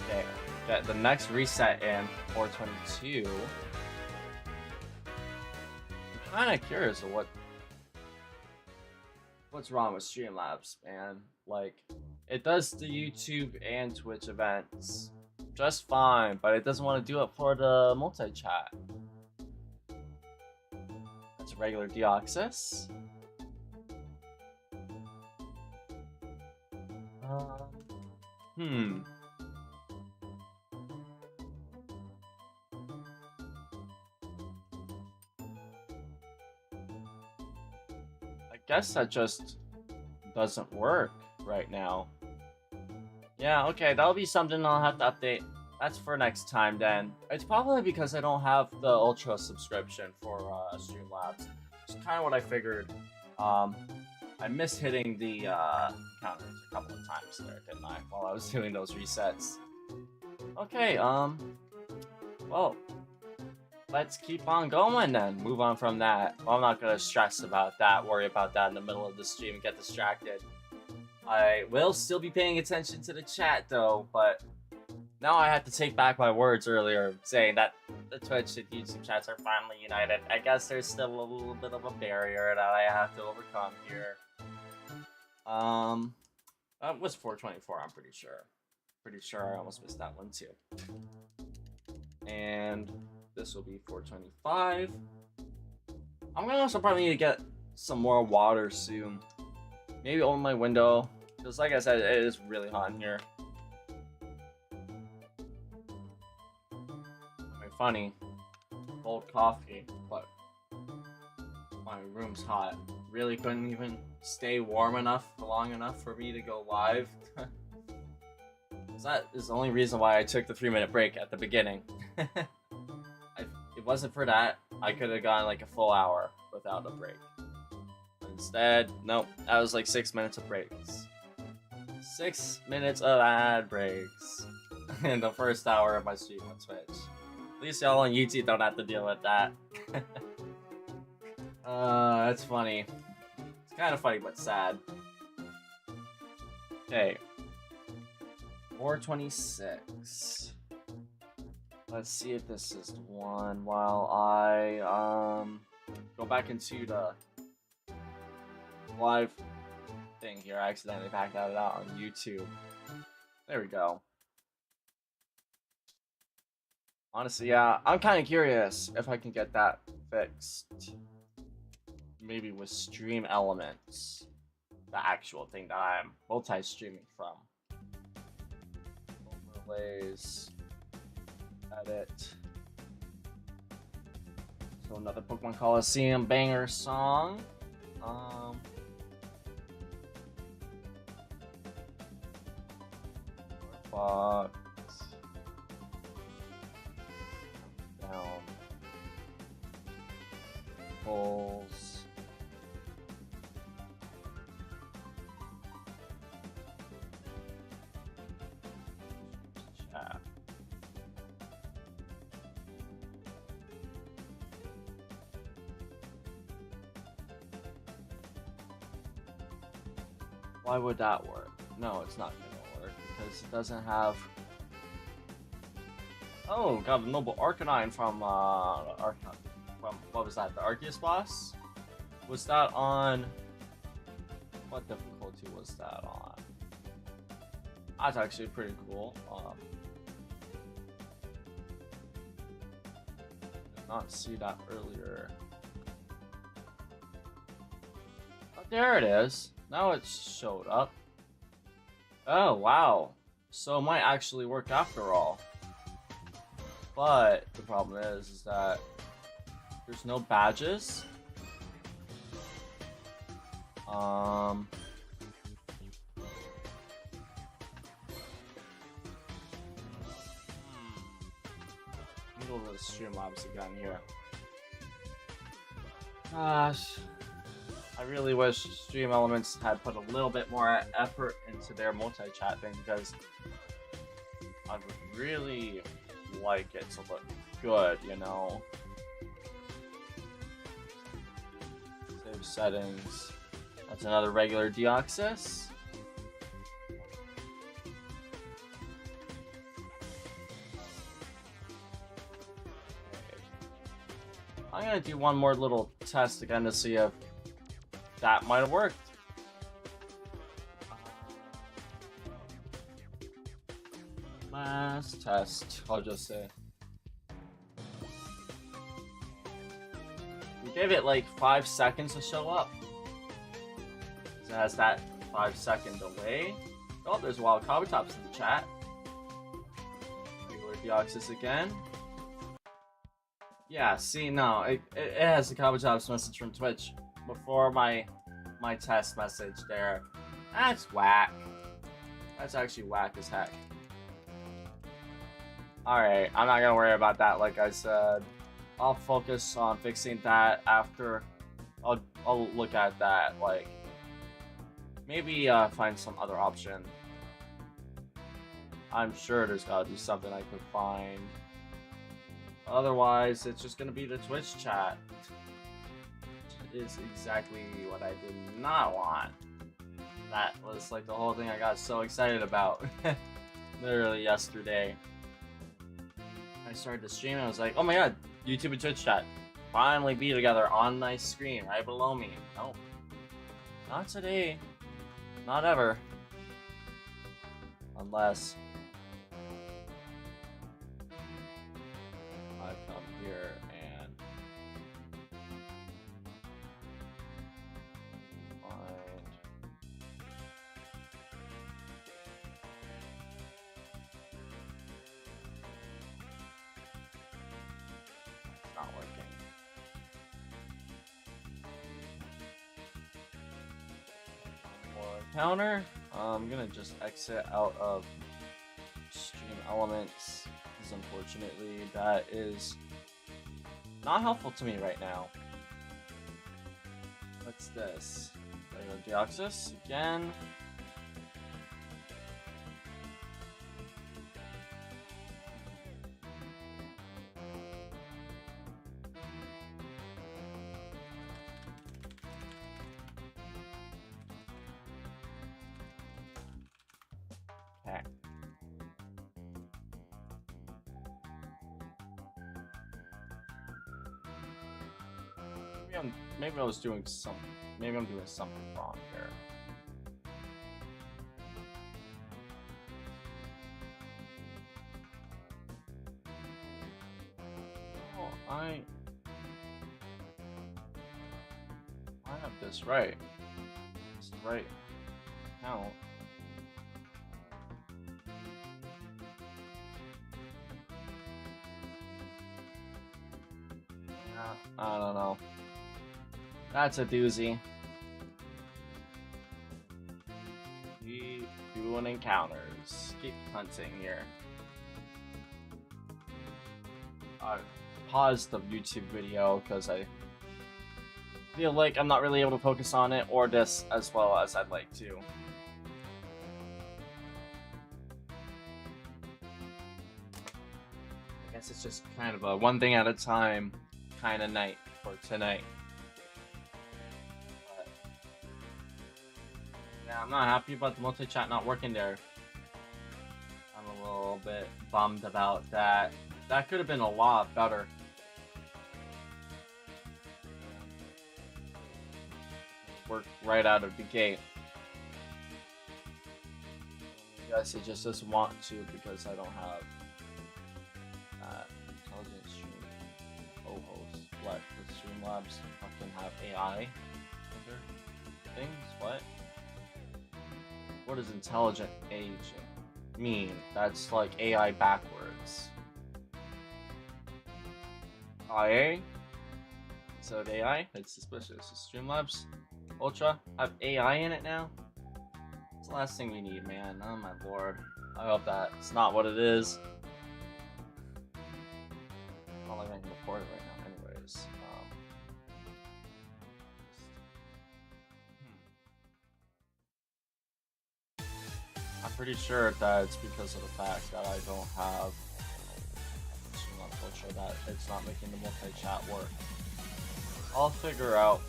S1: Okay, got the next reset in 422. I'm kind of curious of what's wrong with Streamlabs, man. Like, it does the YouTube and Twitch events just fine, but it doesn't want to do it for the multi-chat. That's a regular Deoxys. I guess that just doesn't work right now. Yeah, okay, that'll be something I'll have to update. That's for next time then. It's probably because I don't have the Ultra subscription for Streamlabs. It's kind of what I figured. I missed hitting the counters a couple of times there, didn't I, while I was doing those resets. Okay, well, let's keep on going then. Move on from that. Well, I'm not gonna stress about that, worry about that in the middle of the stream and get distracted. I will still be paying attention to the chat though, but now I have to take back my words earlier saying that the Twitch and YouTube chats are finally united. I guess there's still a little bit of a barrier that I have to overcome here. That was 424, I'm pretty sure. Pretty sure I almost missed that one too. And this will be 425. I'm gonna also probably need to get some more water soon. Maybe open my window, because like I said, it is really hot in here. I mean, funny, cold coffee, but my room's hot. Really couldn't even stay warm enough for long enough for me to go live. That is the only reason why I took the 3-minute break at the beginning. If it wasn't for that, I could have gone like a full hour without a break. Instead, nope, that was like 6 minutes of breaks. 6 minutes of ad breaks in the first hour of my stream on Twitch. At least y'all on YouTube don't have to deal with that. That's funny. It's kind of funny, but sad. Okay. 426. Let's see if this is the one while I, go back into the live thing here. I accidentally backed out on YouTube. There we go. Honestly, yeah, I'm kind of curious if I can get that fixed. Maybe with Stream Elements, the actual thing that I'm multi-streaming from. Overlays, edit. So another Pokemon Coliseum banger song. Box down holes. Chat. Why would that work? No, it's not gonna work because it doesn't have. Oh, got a noble Arcanine from what was that? The Arceus boss? Was that on? What difficulty was that on? That's actually pretty cool. Did not see that earlier. Oh, there it is. Now it's showed up. Oh, wow. So it might actually work after all. But the problem is that there's no badges. Let me go to the Streamlabs again here. Gosh, I really wish Stream Elements had put a little bit more effort into their multi-chat thing, because I would really like it to look good, you know? Save settings. That's another regular Deoxys. I'm gonna do one more little test again to see if that might have worked. Last test, I'll just say. We gave it like 5 seconds to show up. So it has that 5-second delay. Oh, there's Wild Kabutops in the chat. Regular Deoxys again. Yeah, see, no, it has the Kabutops message from Twitch before my test message there. That's whack. That's actually whack as heck. Alright, I'm not gonna worry about that, like I said. I'll focus on fixing that after. I'll look at that, like, maybe find some other option. I'm sure there's gotta be something I could find. Otherwise, it's just gonna be the Twitch chat. It is exactly what I did not want. That was like the whole thing I got so excited about. Literally yesterday. I started to stream and I was like, oh my god, YouTube and Twitch chat finally be together on my screen right below me. Nope. Not today. Not ever. Unless I come here and find it's not working. More encounter. I'm gonna just exit out of Stream Elements, because unfortunately that is not helpful to me right now. What's this? Regular Deoxys again. Okay. Maybe I was doing something. Maybe I'm doing something wrong here. Oh, I have this right. It's the right count. I don't know. That's a doozy. Keep doing encounters. Keep hunting here. I paused the YouTube video because I feel like I'm not really able to focus on it or this as well as I'd like to. I guess it's just kind of a one thing at a time kind of night for tonight. But yeah, I'm not happy about the multi-chat not working there. I'm a little bit bummed about that. That could have been a lot better. Worked right out of the gate. guess he just doesn't want to because I don't have intelligent stream co-host. What? The Streamlabs fucking have AI things? What? What does intelligent agent mean? That's like AI backwards. IA? So AI? It's suspicious. Streamlabs Ultra have AI in it now? It's the last thing we need, man. Oh my lord. I hope that it's not what it is. Not like I can report it right now, anyways. I'm pretty sure that it's because of the fact that I don't have Ultra that it's not making the multi-chat work. I'll figure out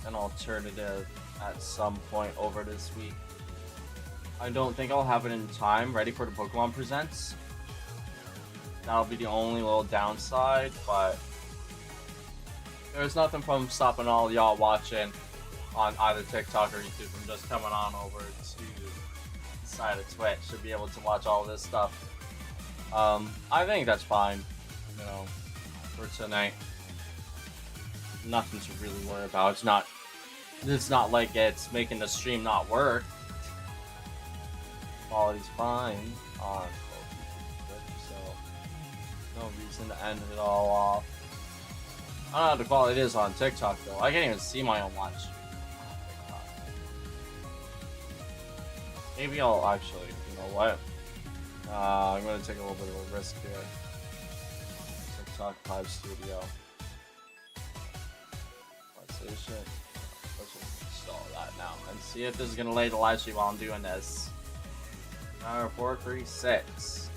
S1: an alternative at some point over this week. I don't think I'll have it in time ready for the Pokemon Presents. That'll be the only little downside, but there's nothing from stopping all y'all watching on either TikTok or YouTube from just coming on over to the side of Twitch to be able to watch all this stuff. I think that's fine, you know, for tonight. Nothing to really worry about. It's not like it's making the stream not work. Quality's fine on Twitch, so no reason to end it all off. I don't know how the quality is on TikTok though. I can't even see my own watch. Maybe I'll actually, you know what? I'm gonna take a little bit of a risk here. TikTok Live Studio. PlayStation. Let's just install that now and see if this is gonna lay the live stream while I'm doing this. 436.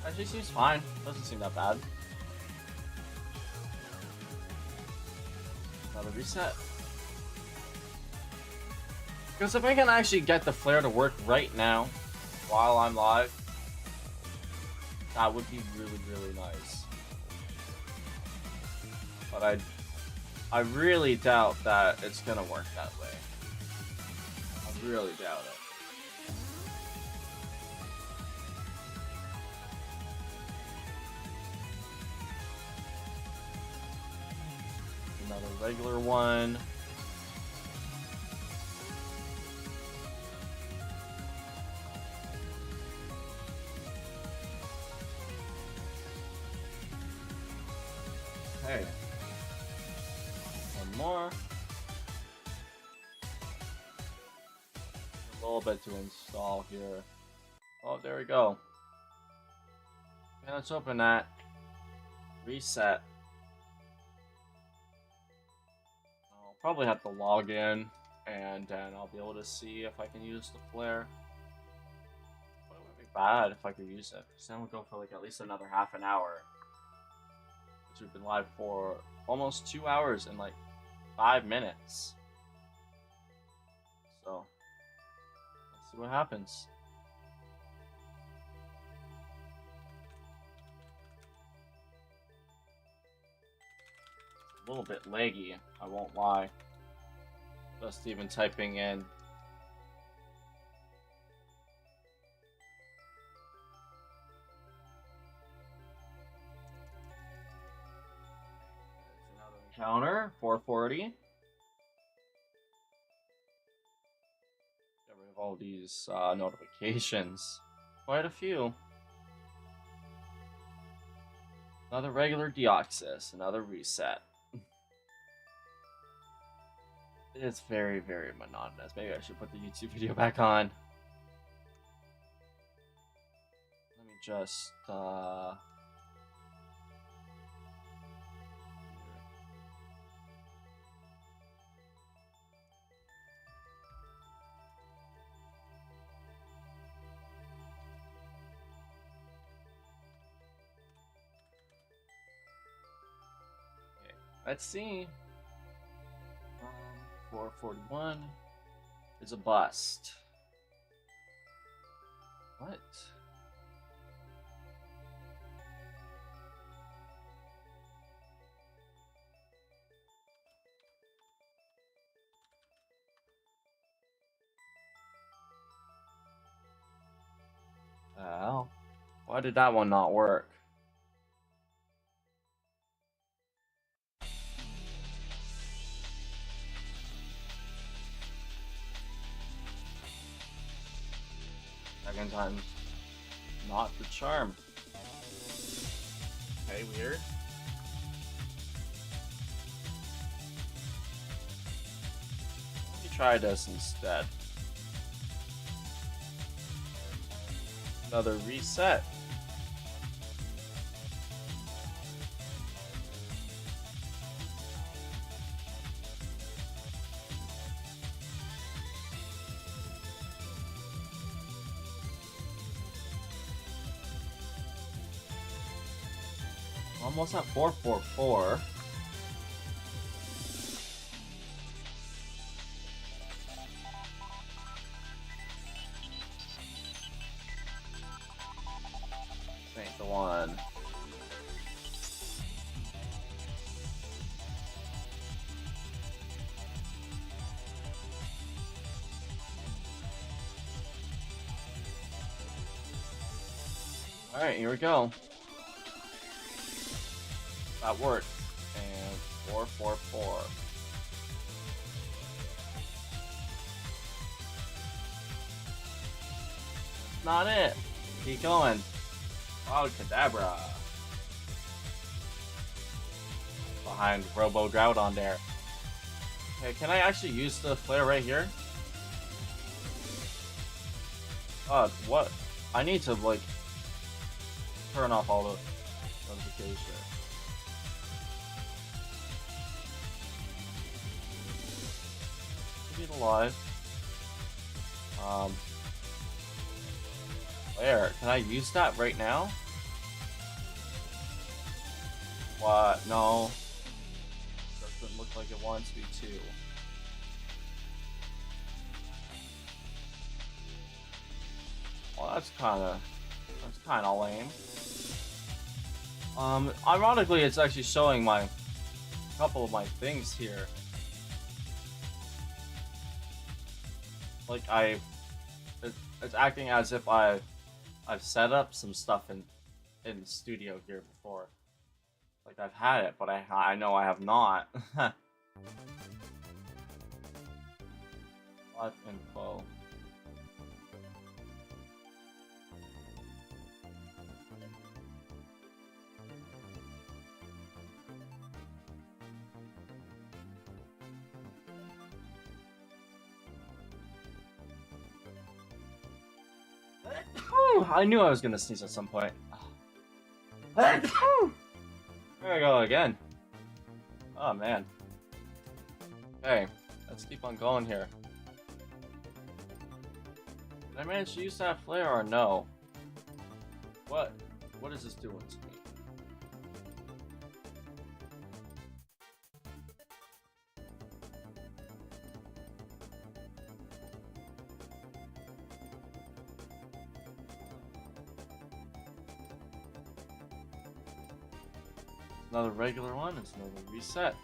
S1: Actually seems fine. Doesn't seem that bad. Another reset. Because if I can actually get the flare to work right now while I'm live, that would be really, really nice. But I really doubt that it's gonna work that way. I really doubt it. Another regular one. Hey. One more. A little bit to install here. Oh, there we go. Okay, let's open that. Reset. I'll probably have to log in, and then I'll be able to see if I can use the flare. But it would be bad if I could use it, because then we'll go for like at least another half an hour. Because we've been live for almost 2 hours and like 5 minutes. So, let's see what happens. A little bit laggy, I won't lie. Just even typing in. There's another encounter, 440. Get rid of all these notifications. Quite a few. Another regular Deoxys, another reset. It's very, very monotonous. Maybe I should put the YouTube video back on. Let me just, okay, let's see. 441 is a bust. What? Why did that one not work? Second time's not the charm. Okay, weird. Let me try this instead. Another reset. Almost at 444. This ain't the one. Alright, here we go. That worked. And 444. Not it. Keep going. Oh, Kadabra. Behind Robo Groudon there. Okay, can I actually use the flare right here? What? I need to, like, turn off all the notifications. Keep it alive. Where? Can I use that right now? What? No. Doesn't look like it wants me to. Well, that's kinda lame. Ironically, it's actually showing a couple of my things here. Like it's acting as if I've set up some stuff in the studio here before. Like I've had it, but I know I have not. Live info. I knew I was gonna sneeze at some point. There we go again. Oh man. Okay, let's keep on going here. Did I manage to use that flare or no? What is this doing to me? Another regular one, it's another reset.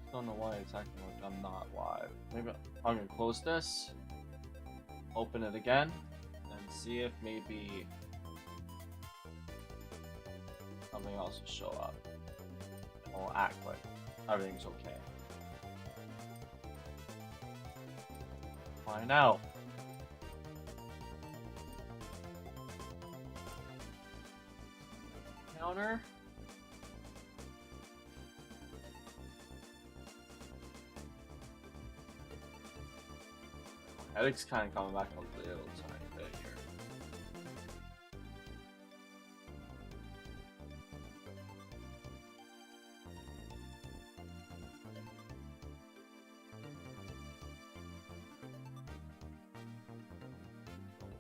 S1: I don't know why it's acting like I'm not live. Maybe I'm gonna close this, open it again, and see if maybe something else will show up. It will act like everything's okay. Find out. Counter. Headache's kind of coming back a little tiny bit here.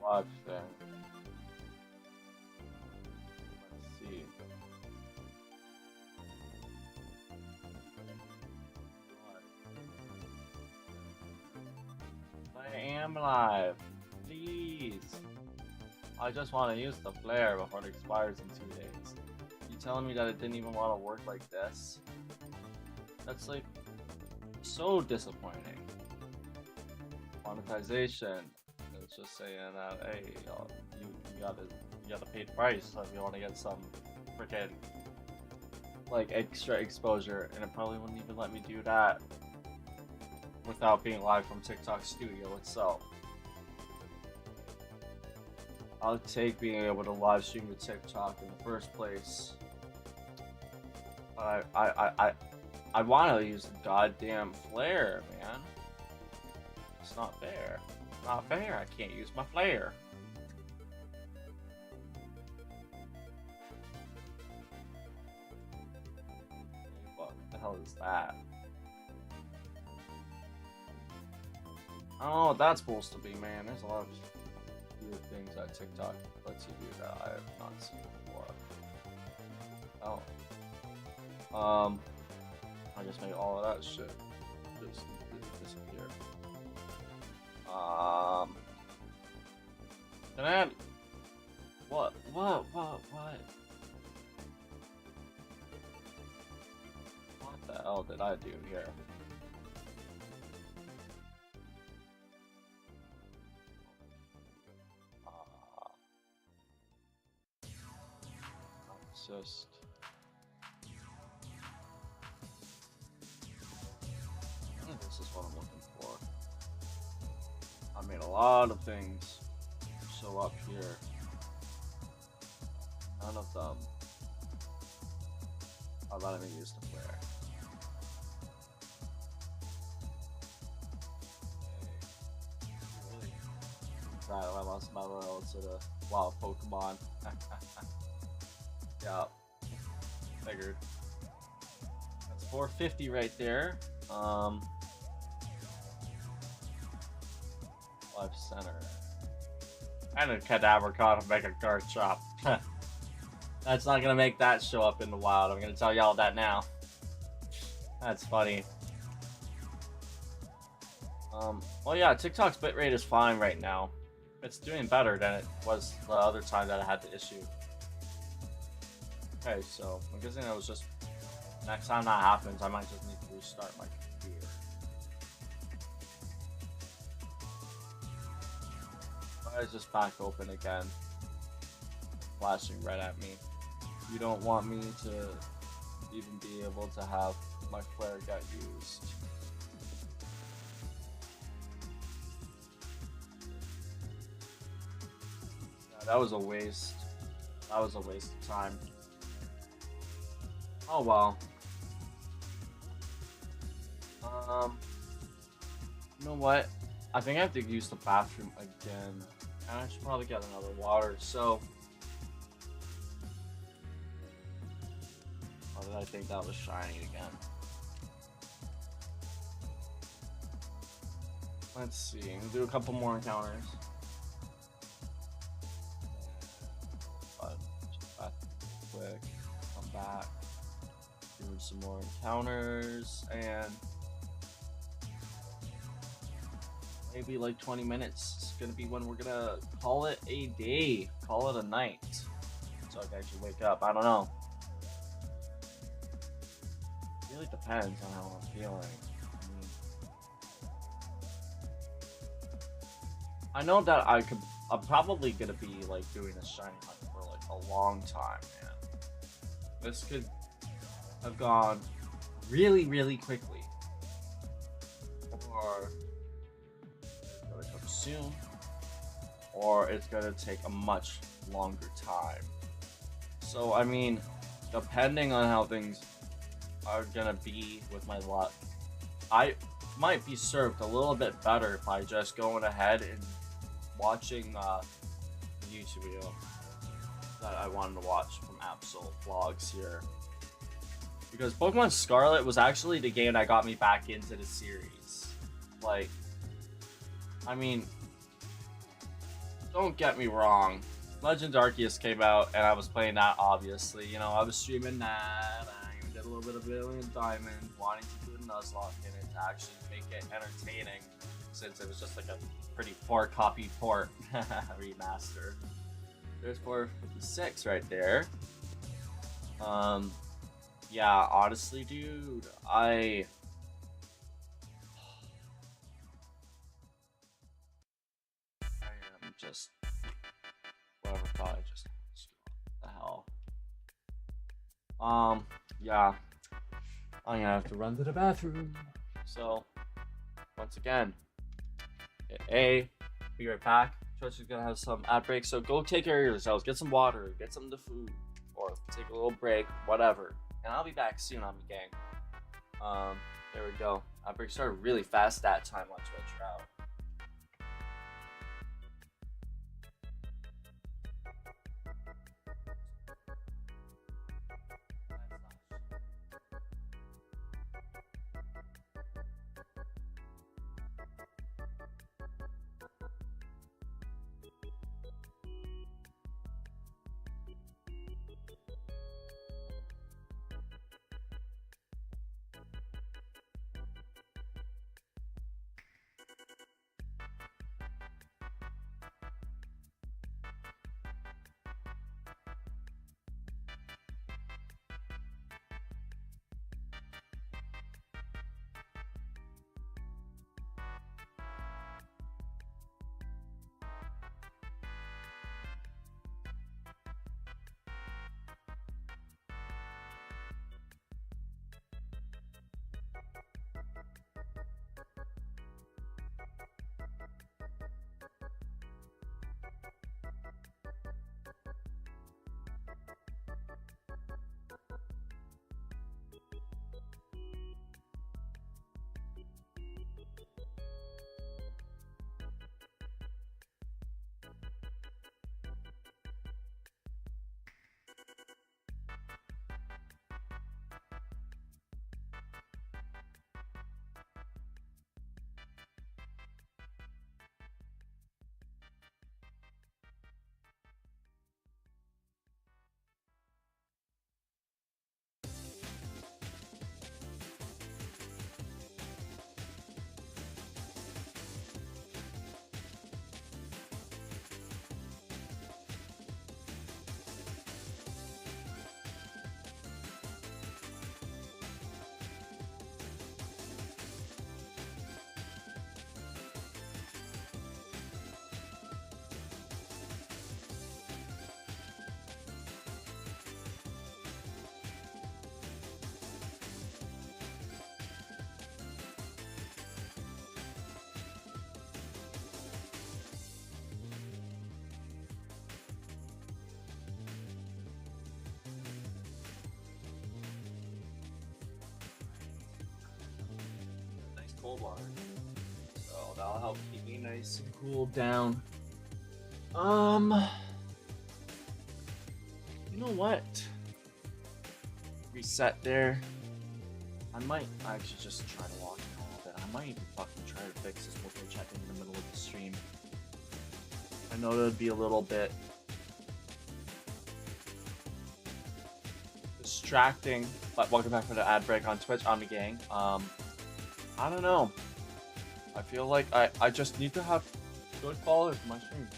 S1: Watch there. Let's see. I am am live. Please. I just want to use the flare before it expires in 2 days. You telling me that it didn't even want to work like this? That's like so disappointing. Monetization. It's just saying that hey, you gotta pay the price if you want to get some freaking like extra exposure, and it probably wouldn't even let me do that without being live from TikTok Studio itself. I'll take being able to live stream to TikTok in the first place. I want to use the goddamn flare, man. It's not fair. Not fair. I can't use my flare. What the hell is that? I don't know what that's supposed to be, man. There's a lot of weird things that TikTok lets you do that I have not seen before. Oh. I just made all of that shit just disappear. Can I add... What? What the hell did I do here? Just... This is what I'm looking for. I made a lot of things show up here. None of them are letting me use the flare. Right, I lost my royal to the wild Pokemon. Yeah, figured. That's 450 right there. Life center. And a cadaver caught to make a card shop. That's not gonna make that show up in the wild. I'm gonna tell y'all that now. That's funny. Well, yeah, TikTok's bitrate is fine right now. It's doing better than it was the other time that I had the issue. Okay, so I'm guessing it was just next time that happens, I might just need to restart my computer. It's just back open again, flashing right at me. You don't want me to even be able to have my flare get used. Yeah, that was a waste. That was a waste of time. Oh well. You know what? I think I have to use the bathroom again. And I should probably get another water, so... Or did I think that was shiny again? Let's see, we'll do a couple more encounters. But just back quick, come back, doing some more encounters, and maybe like 20 minutes is gonna be when we're gonna call it a day, call it a night, so I can actually wake up. I don't know. It really depends on how I'm feeling. I know that I'm probably gonna be like doing a shiny hunt for like a long time, man. This could have gone really, really quickly, or it's gonna come soon, or it's gonna take a much longer time. So I mean, depending on how things are gonna be with my luck, I might be served a little bit better by just going ahead and watching the YouTube video that I wanted to watch from Absol Vlogs here. Because Pokemon Scarlet was actually the game that got me back into the series. Like, I mean, don't get me wrong. Legends Arceus came out and I was playing that, obviously. You know, I was streaming that. get a little bit of Alien Diamond, wanting to do a Nuzlocke in it to actually make it entertaining, since it was just like a pretty poor copy port remaster. There's 456 right there. Yeah, honestly, dude, I am just whatever thought I just what the hell. Yeah, I'm gonna have to run to the bathroom. So, once again, be right back. Twitch is gonna have some ad breaks, so go take care of yourselves. Get some water, get some to food, or take a little break, whatever. And I'll be back soon on the gang. There we go. Ad break started really fast that time on Twitch route. Cold water. So that'll help keep me nice and cool down. You know what? Reset there. I might actually just try to walk in a little bit. I might even fucking try to fix this multi check in the middle of the stream. I know that would be a little bit distracting, but welcome back for the ad break on Twitch. I'm the gang. I don't know. I feel like I just need to have good quality for my stream.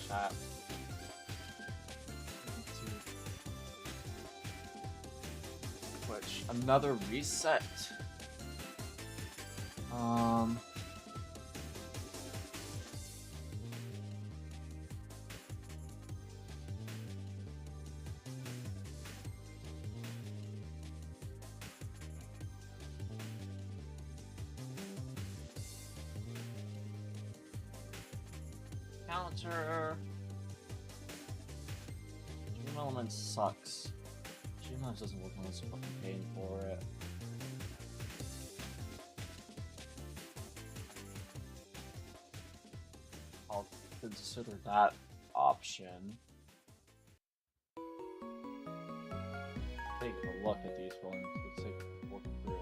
S1: Chat. Twitch. Another reset. Counter. Dream Element sucks. Dream Element doesn't work unless you're fucking paying for it. I'll consider that option. Take a look at these ones. Let's take a look through.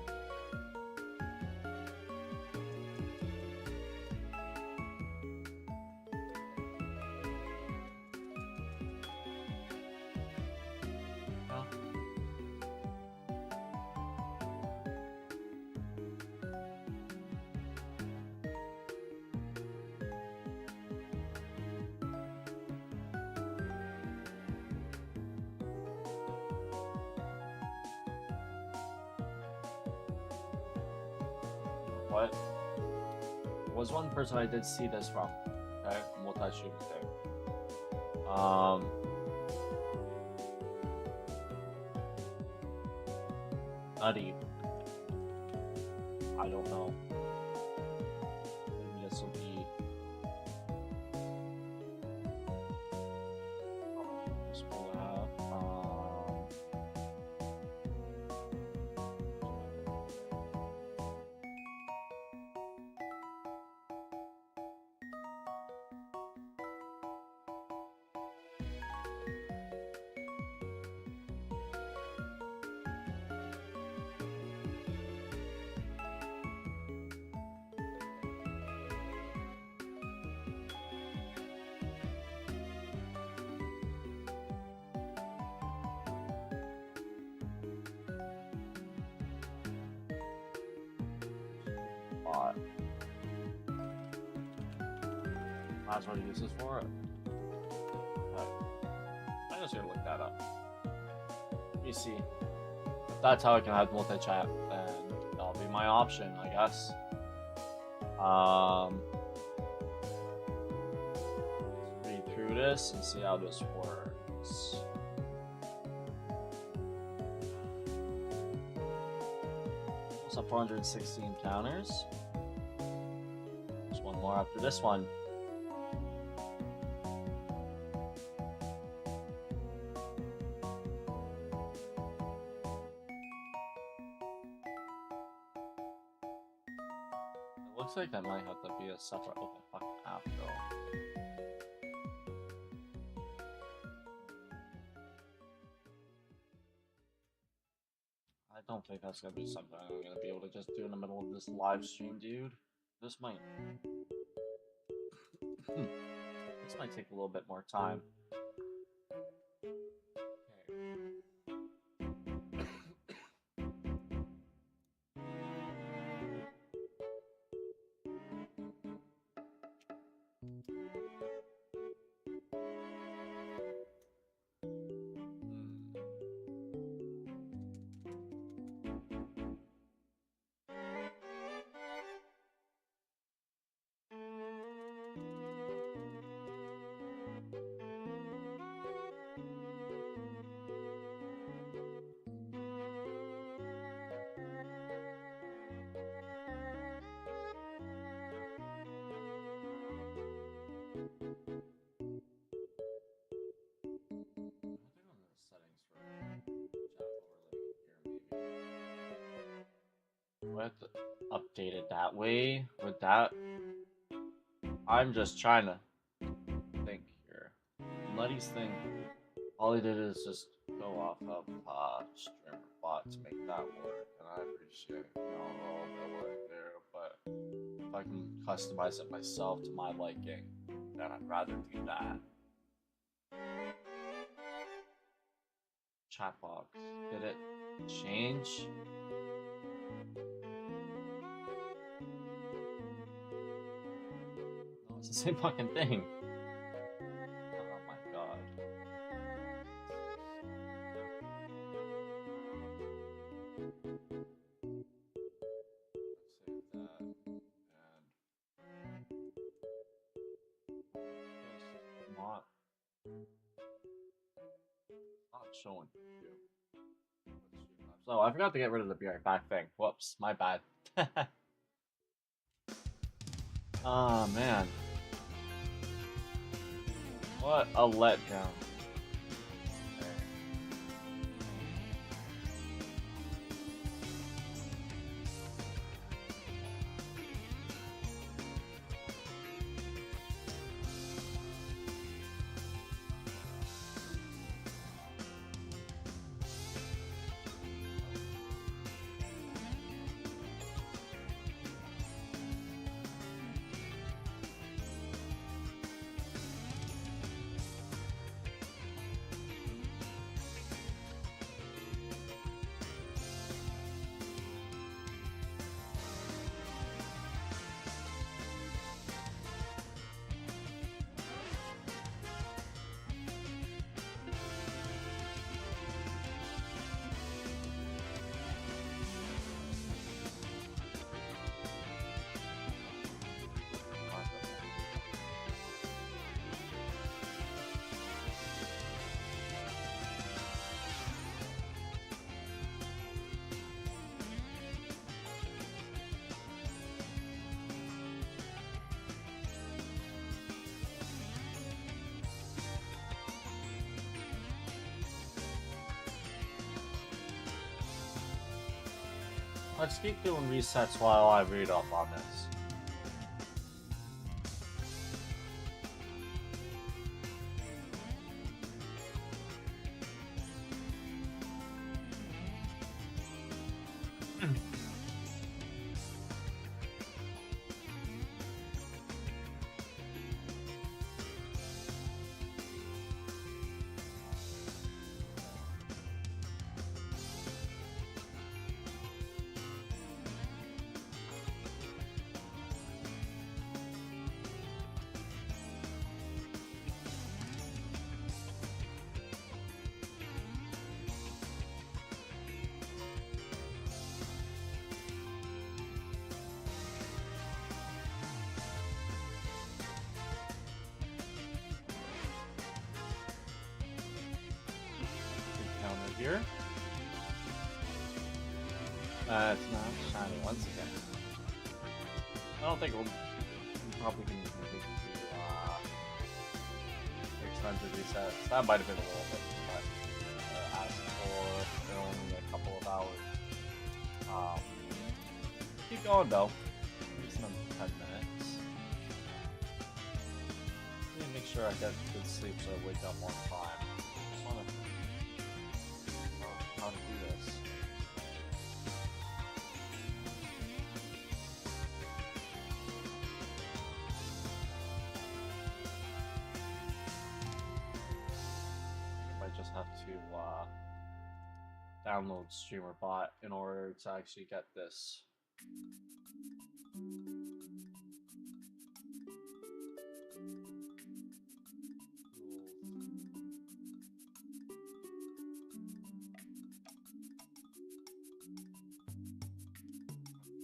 S1: what was one person I did see this from. Okay, multi-shooting thing. Nutty. I don't know. Maybe this will be. This will have. Might as well use this for it. I'm just gonna look that up. Let me see. If that's how I can have multi-chat, then that'll be my option, I guess. Let's read through this and see how this works. It's up 416 encounters. There's one more after this one. Looks like that might have to be a separate fucking app though. I don't think that's gonna be something I'm gonna be able to just do in the middle of this live stream, dude. This might this might take a little bit more time. Do I have to update it that way? With that? I'm just trying to think here. Nutty's thing, all he did is just go off of StreamAvatars to make that work, and I appreciate a little bit of work there, but if I can customize it myself to my liking, then I'd rather do that. Chat box. Did it change? No, it's the same fucking thing. Oh my god. Let's save that and just not showing you. So I forgot to get rid of the be right back thing. Whoops, my bad. Oh man. What a letdown. Let's keep doing resets while I read up on this. Here. It's not shiny once again. I don't think we'll probably can expensive resets. That might have been a little bit, but as for only a couple of hours. Keep going though. At least another 10 minutes. Let me make sure I get good sleep so I wake up on time. I just want to how to do this. I might just have to download StreamerBot in order to actually get this.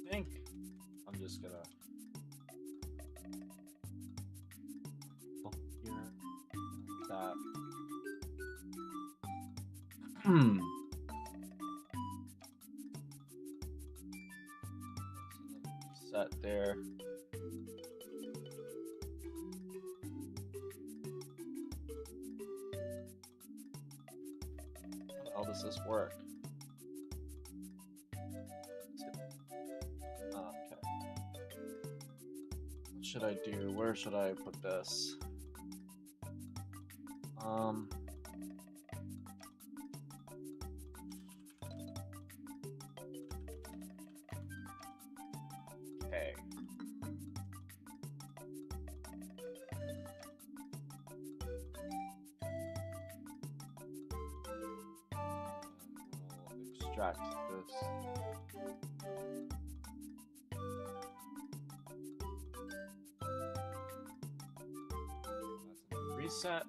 S1: I think I'm just gonna look here like that. Set there. How does this work? What should I do? Where should I put this? Okay. We'll extract this. Reset. Okay.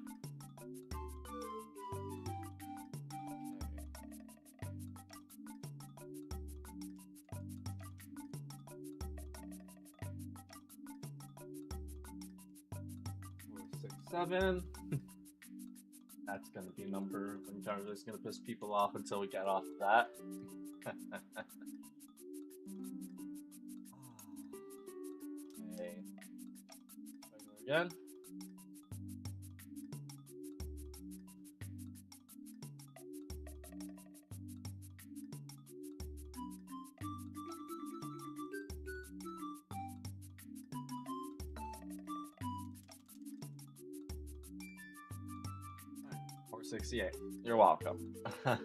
S1: 467. That's gonna be a number. I'm just gonna piss people off until we get off of that. Okay. Again. $468. You're welcome. I'm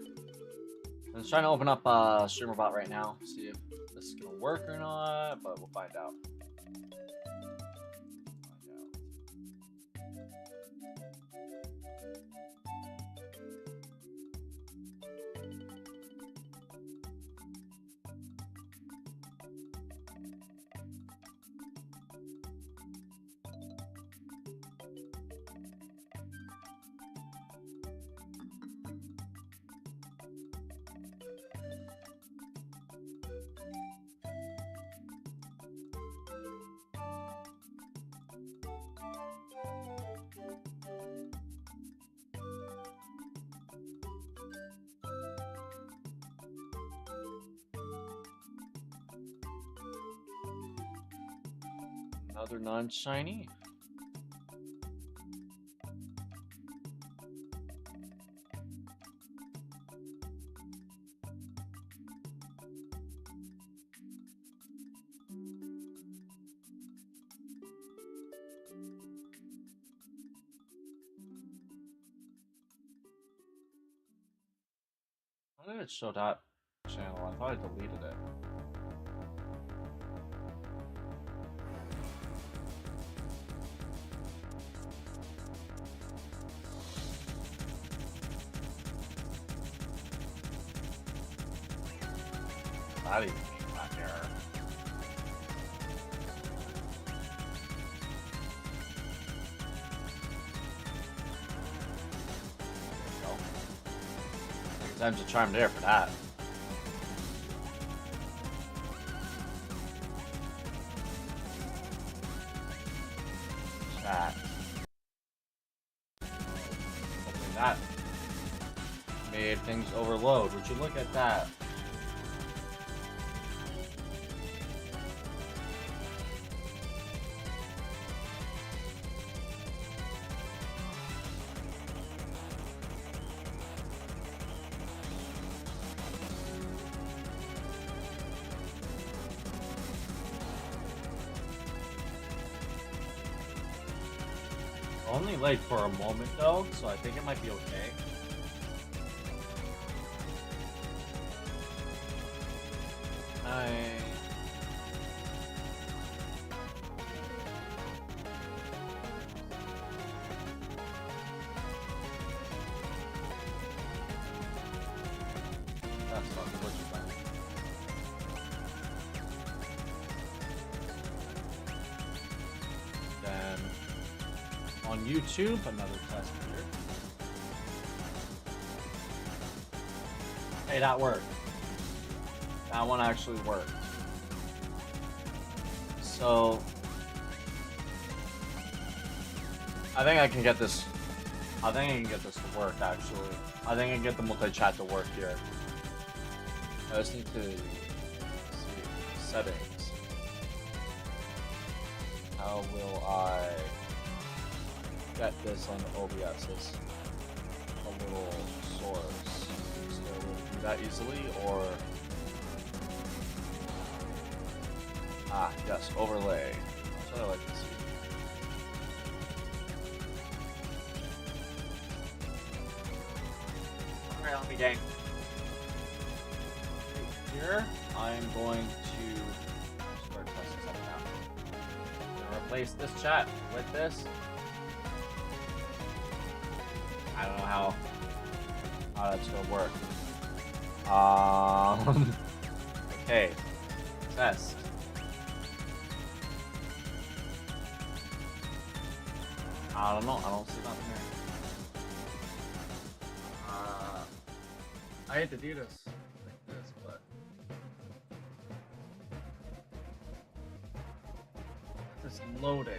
S1: just trying to open up StreamerBot right now, see if this is gonna work or not, but we'll find out. Another non-shiny. Why did it show that channel? I thought I deleted it. Not even that error. Times a charm there for that. Chat. Hopefully that made things overload. Would you look at that? Only like for a moment though, so I think it might be okay. That's not what you got. Then on YouTube, another test here. Hey, that worked. That one actually worked. So I think I can get this. I think I can get this to work actually. I think I can get the multi-chat to work here. I just need to see settings. How will I get this on OBS's a little source? So will it do that easily or yes, overlay. That's what I like to see. Alright, let me game. Here, I'm going to start testing something out. I'm gonna replace this chat with this. I don't know how that's gonna work. Okay, test. I don't know. I don't see nothing there. I hate to do this like this, but it's loading.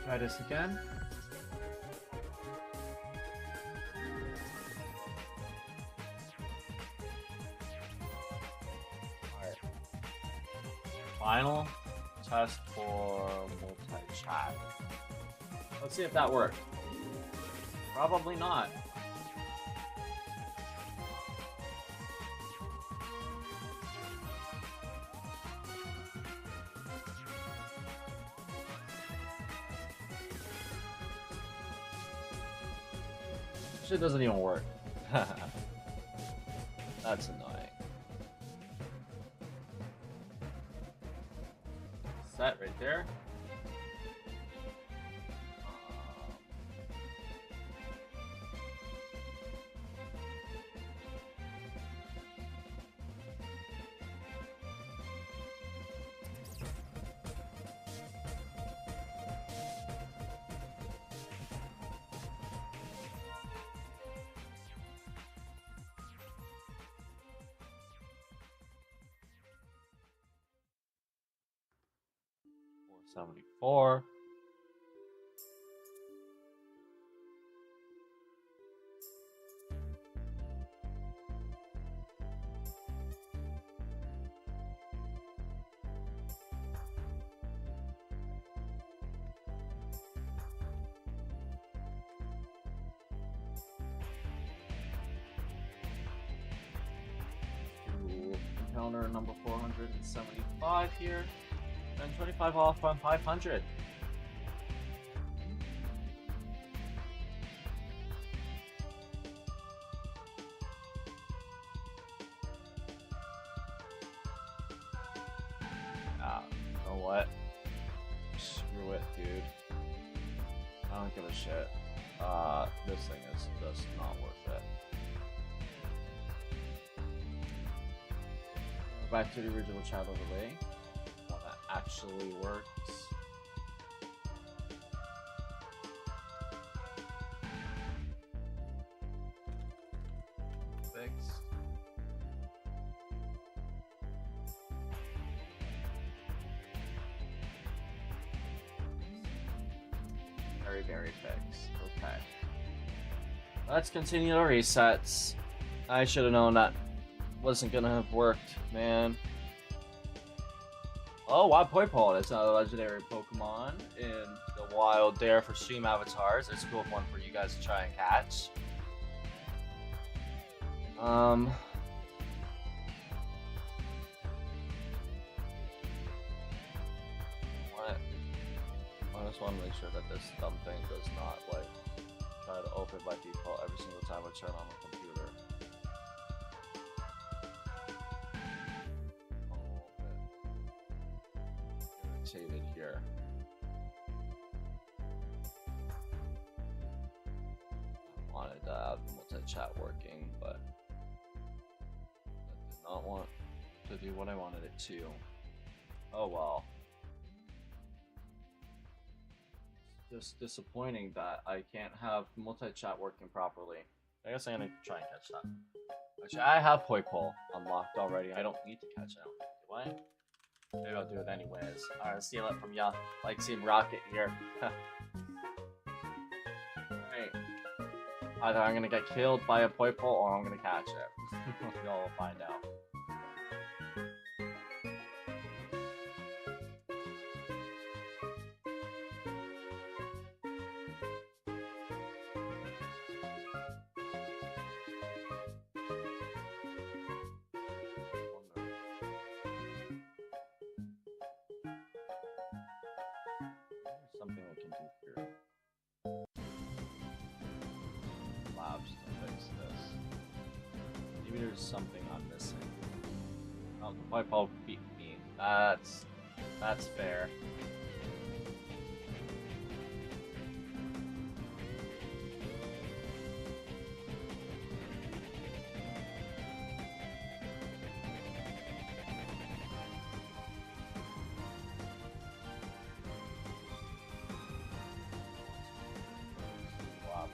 S1: Try this again. Alright. Final test for multi-chat. Let's see if that worked. Probably not. Shit doesn't even work. That's annoying. Set right there. 74. Encounter number 475 here, and 25 off on 500. You know what? Screw it, dude. I don't give a shit. This thing is just not worth it. Back to the original chat overlay. One that actually works. Fixed. Very fixed. Okay. Let's continue the resets. I should have known that wasn't gonna have worked, man. Oh, wow, Poipole. That's a legendary Pokemon in the wild there for StreamAvatars. It's a cool one for you guys to try and catch. I just want to make sure that this dumb thing does not, like, try to open by default every single time I turn on the computer. Save it here. I wanted to have multi-chat working, but I did not want to do what I wanted it to. Oh well. Just disappointing that I can't have multi-chat working properly. I guess I'm gonna try and catch that. Actually, I have Poipole unlocked already. I don't need to catch it. Do I? Maybe I'll do it anyways. Alright, steal it from ya. Like Team Rocket here. Alright. Either I'm gonna get killed by a Poipole or I'm gonna catch it. Y'all will find out. Something we can do here. Labs to fix this. Maybe there's something I'm missing. Oh, the Poipole beat me. That's fair.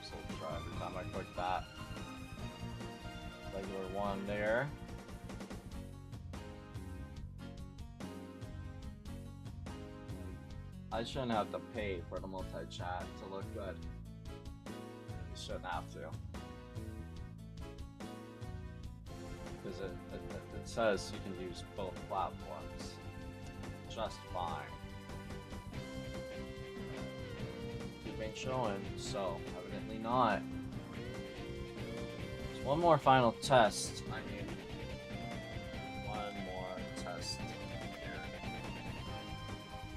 S1: So try every time I click that. Regular one there. I shouldn't have to pay for the multi-chat to look good. You shouldn't have to. Because it says you can use both platforms just fine. Ain't showing, so evidently not. There's one more final test. I need one more test here.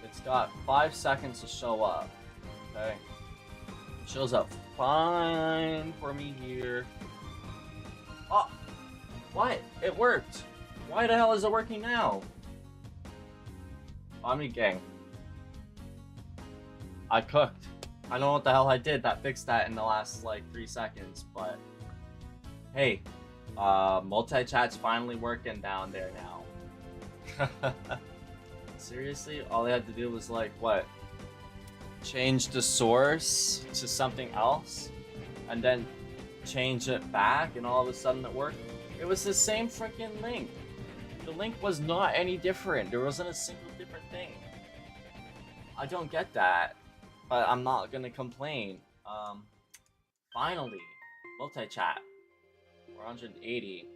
S1: It's got 5 seconds to show up. Okay. It shows up fine for me here. Oh! What? It worked! Why the hell is it working now? Omni Gang. I cooked. I don't know what the hell I did that fixed that in the last like 3 seconds, but hey, multi-chat's finally working down there now. Seriously, all I had to do was like what? Change the source to something else and then change it back and all of a sudden it worked. It was the same freaking link. The link was not any different. There wasn't a single different thing. I don't get that, but I'm not gonna complain. Finally, multi-chat, 480.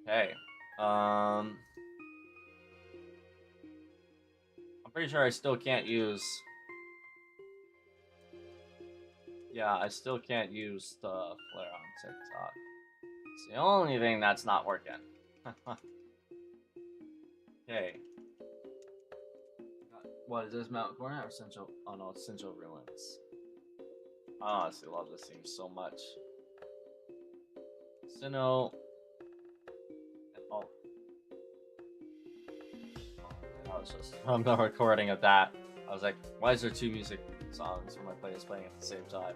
S1: Okay, I'm pretty sure I still can't use. Yeah, I still can't use the flare on TikTok. It's the only thing that's not working. Okay. What is this, Mount Corner or Central? Oh no, it's Central Ruins. I honestly love this theme so much. Sinnoh. Oh. I was just from the recording of that. I was like, why is there two music songs from my playlist playing at the same time?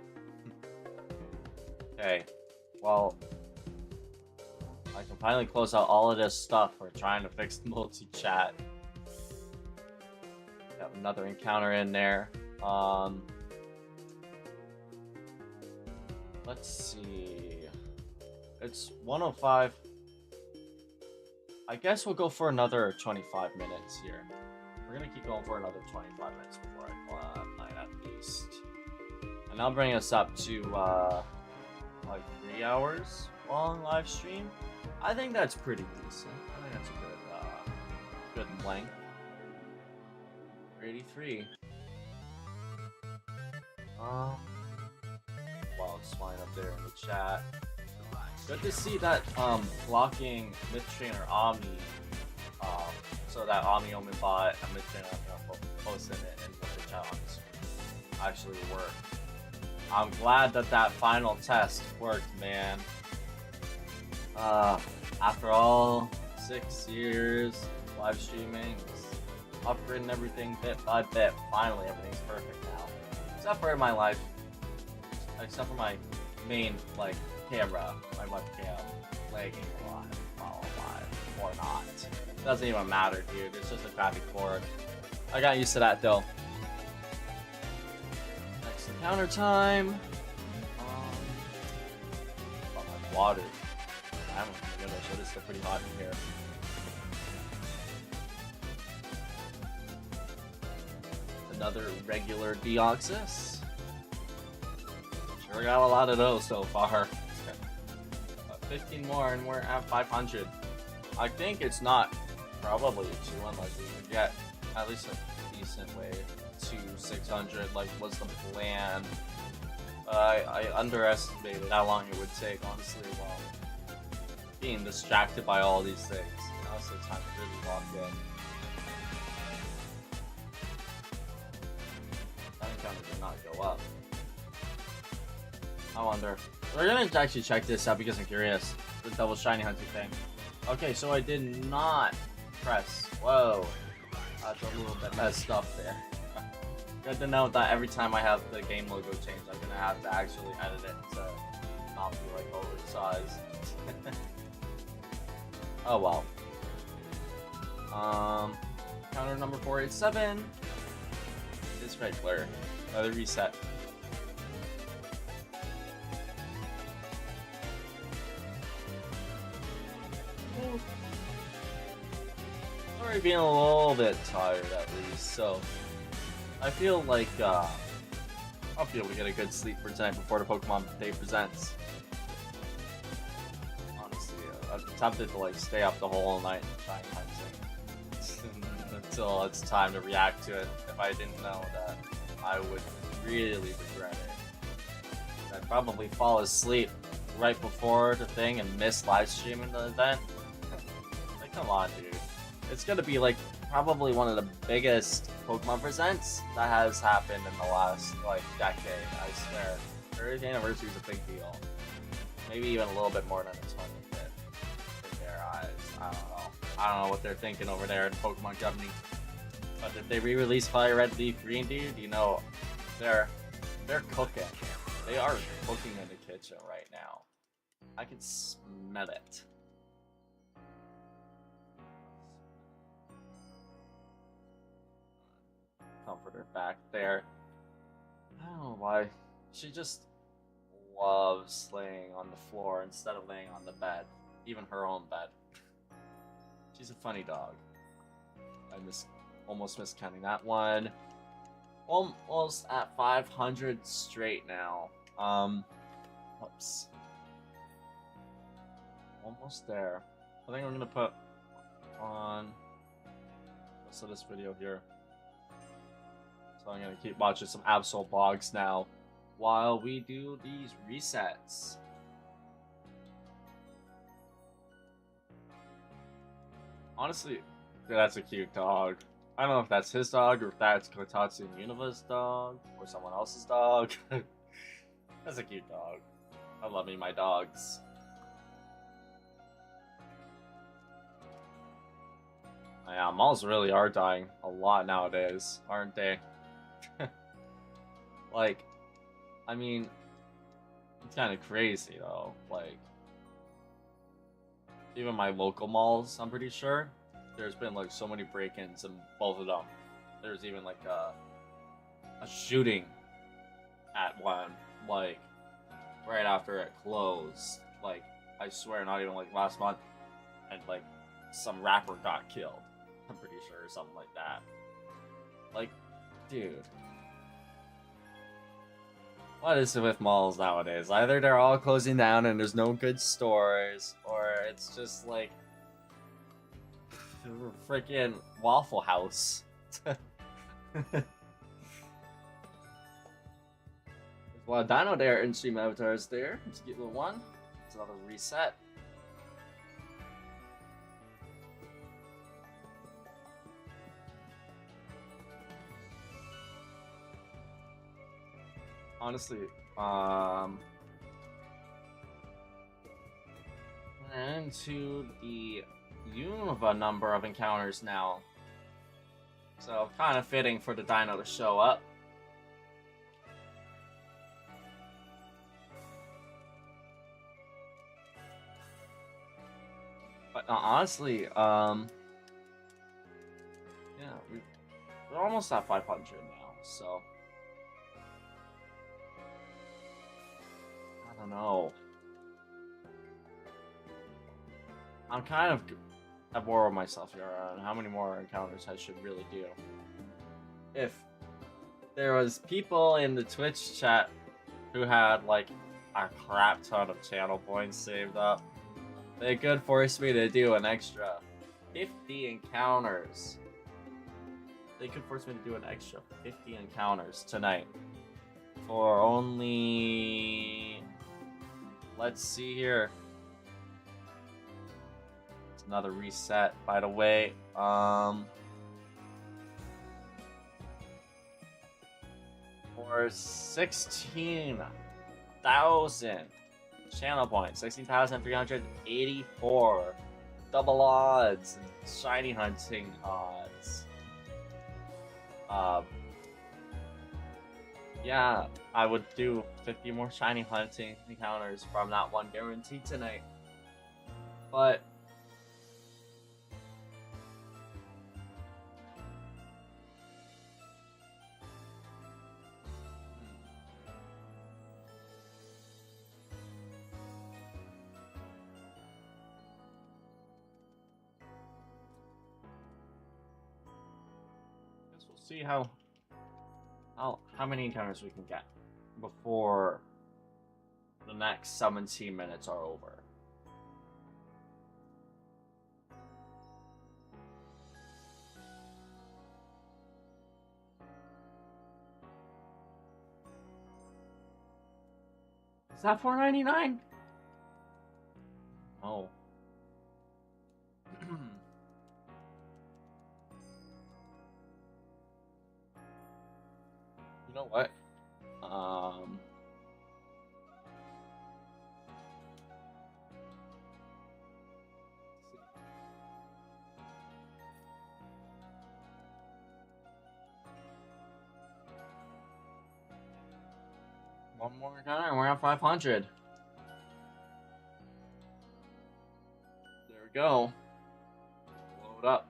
S1: Okay. Well, I can finally close out all of this stuff. We're trying to fix the multi-chat. Got another encounter in there. Let's see. It's 105. I guess we'll go for another 25 minutes here. We're gonna keep going for another 25 minutes before I play at least. And I'll bring us up to like 3 hours long live stream. I think that's pretty decent. I think that's a good length. 83. Well, just flying up there in the chat. Good to see that blocking mid-trainer Omni, so that Omni Omen bot and mid-trainer posting it in the chat on the screen actually worked. I'm glad that that final test worked, man. After all 6 years live streaming, upgrading everything bit by bit, finally everything's perfect now. Except for my life, except for my main like camera, my webcam lagging a lot while alive or not. It doesn't even matter, dude. It's just a crappy cord. I got used to that though. Next encounter time. About my water. I don't know, so it's still pretty hot in here. Another regular Deoxys. Sure got a lot of those so far. 15 more and we're at 500. I think it's not probably too unlikely to get at least a decent way to 600 like was the plan. I underestimated how long it would take, honestly, while being distracted by all these things. Now it's the time to really lock in. That encounter did not go up. I wonder. We're gonna actually check this out because I'm curious. The double shiny hunting thing. Okay, so I did not press. Whoa. That's a little bit messed up there. Good to know that every time I have the game logo change, I'm gonna have to actually edit it to not be like oversized. Oh well. Counter number 487 is regular. Another reset. Already being a little bit tired at least, so I feel like I'll be able to get a good sleep for tonight before the Pokemon Day presents. Honestly, I'm tempted to like stay up the whole night and try and hunt it until it's time to react to it. If I didn't know that, I would really regret it. I'd probably fall asleep right before the thing and miss live streaming the event. Like, come on, dude. It's gonna be like probably one of the biggest Pokemon presents that has happened in the last like decade. I swear, 30th anniversary is a big deal. Maybe even a little bit more than the 25th in their eyes. I don't know. I don't know what they're thinking over there at the Pokemon Company. But if they re-release FireRed Leaf Green, dude, you know, they're cooking. They are cooking in the kitchen right now. I can smell it. Comforter back there. I don't know why. She just loves laying on the floor instead of laying on the bed. Even her own bed. She's a funny dog. I miss almost miscounting that one. Almost at 500 straight now. Whoops. Almost there. I think I'm gonna put on most of this video here. So I'm gonna keep watching some Absol blogs now while we do these resets. Honestly, that's a cute dog. I don't know if that's his dog or if that's Kotatsu and Univa's dog or someone else's dog. That's a cute dog. I love me my dogs. Yeah, malls really are dying a lot nowadays, aren't they? Like, I mean, it's kind of crazy though. Like, even my local malls, I'm pretty sure, there's been like so many break-ins in both of them. There's even like a shooting at one, like right after it closed. Like, I swear, not even like last month, and like some rapper got killed. I'm pretty sure, or something like that. Like, dude. What is it with malls nowadays? Either they're all closing down and there's no good stores, or it's just like freaking Waffle House. There's a lot of Dino there in StreamAvatars there. Let's get little one. It's another reset. Honestly, into the Univa number of encounters now. So, kind of fitting for the dino to show up. But honestly, yeah, we're almost at 500 now, so I don't know. I'm kind of at war with myself here on how many more encounters I should really do. If there was people in the Twitch chat who had like a crap ton of channel points saved up, they could force me to do an extra 50 encounters. They could force me to do an extra 50 encounters tonight for only, let's see here. It's another reset, by the way. For 16,000 channel points, 16,384 double odds, and shiny hunting odds. Yeah, I would do 50 more shiny hunting encounters from that one guarantee tonight. But we'll see how many encounters we can get before the next 17 minutes are over. Is that $4.99? Oh. You know what? One more encounter and we're at 500. There we go. Load up.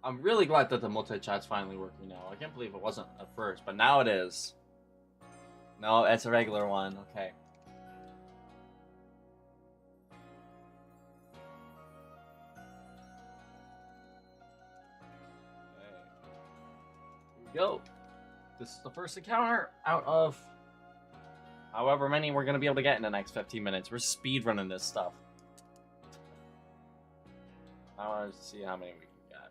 S1: I'm really glad that the multi-chat's finally working now. I can't believe it wasn't at first, but now it is. No, it's a regular one. Okay. go. This is the first encounter out of however many we're gonna be able to get in the next 15 minutes. We're speed running this stuff. I want to see how many we can get.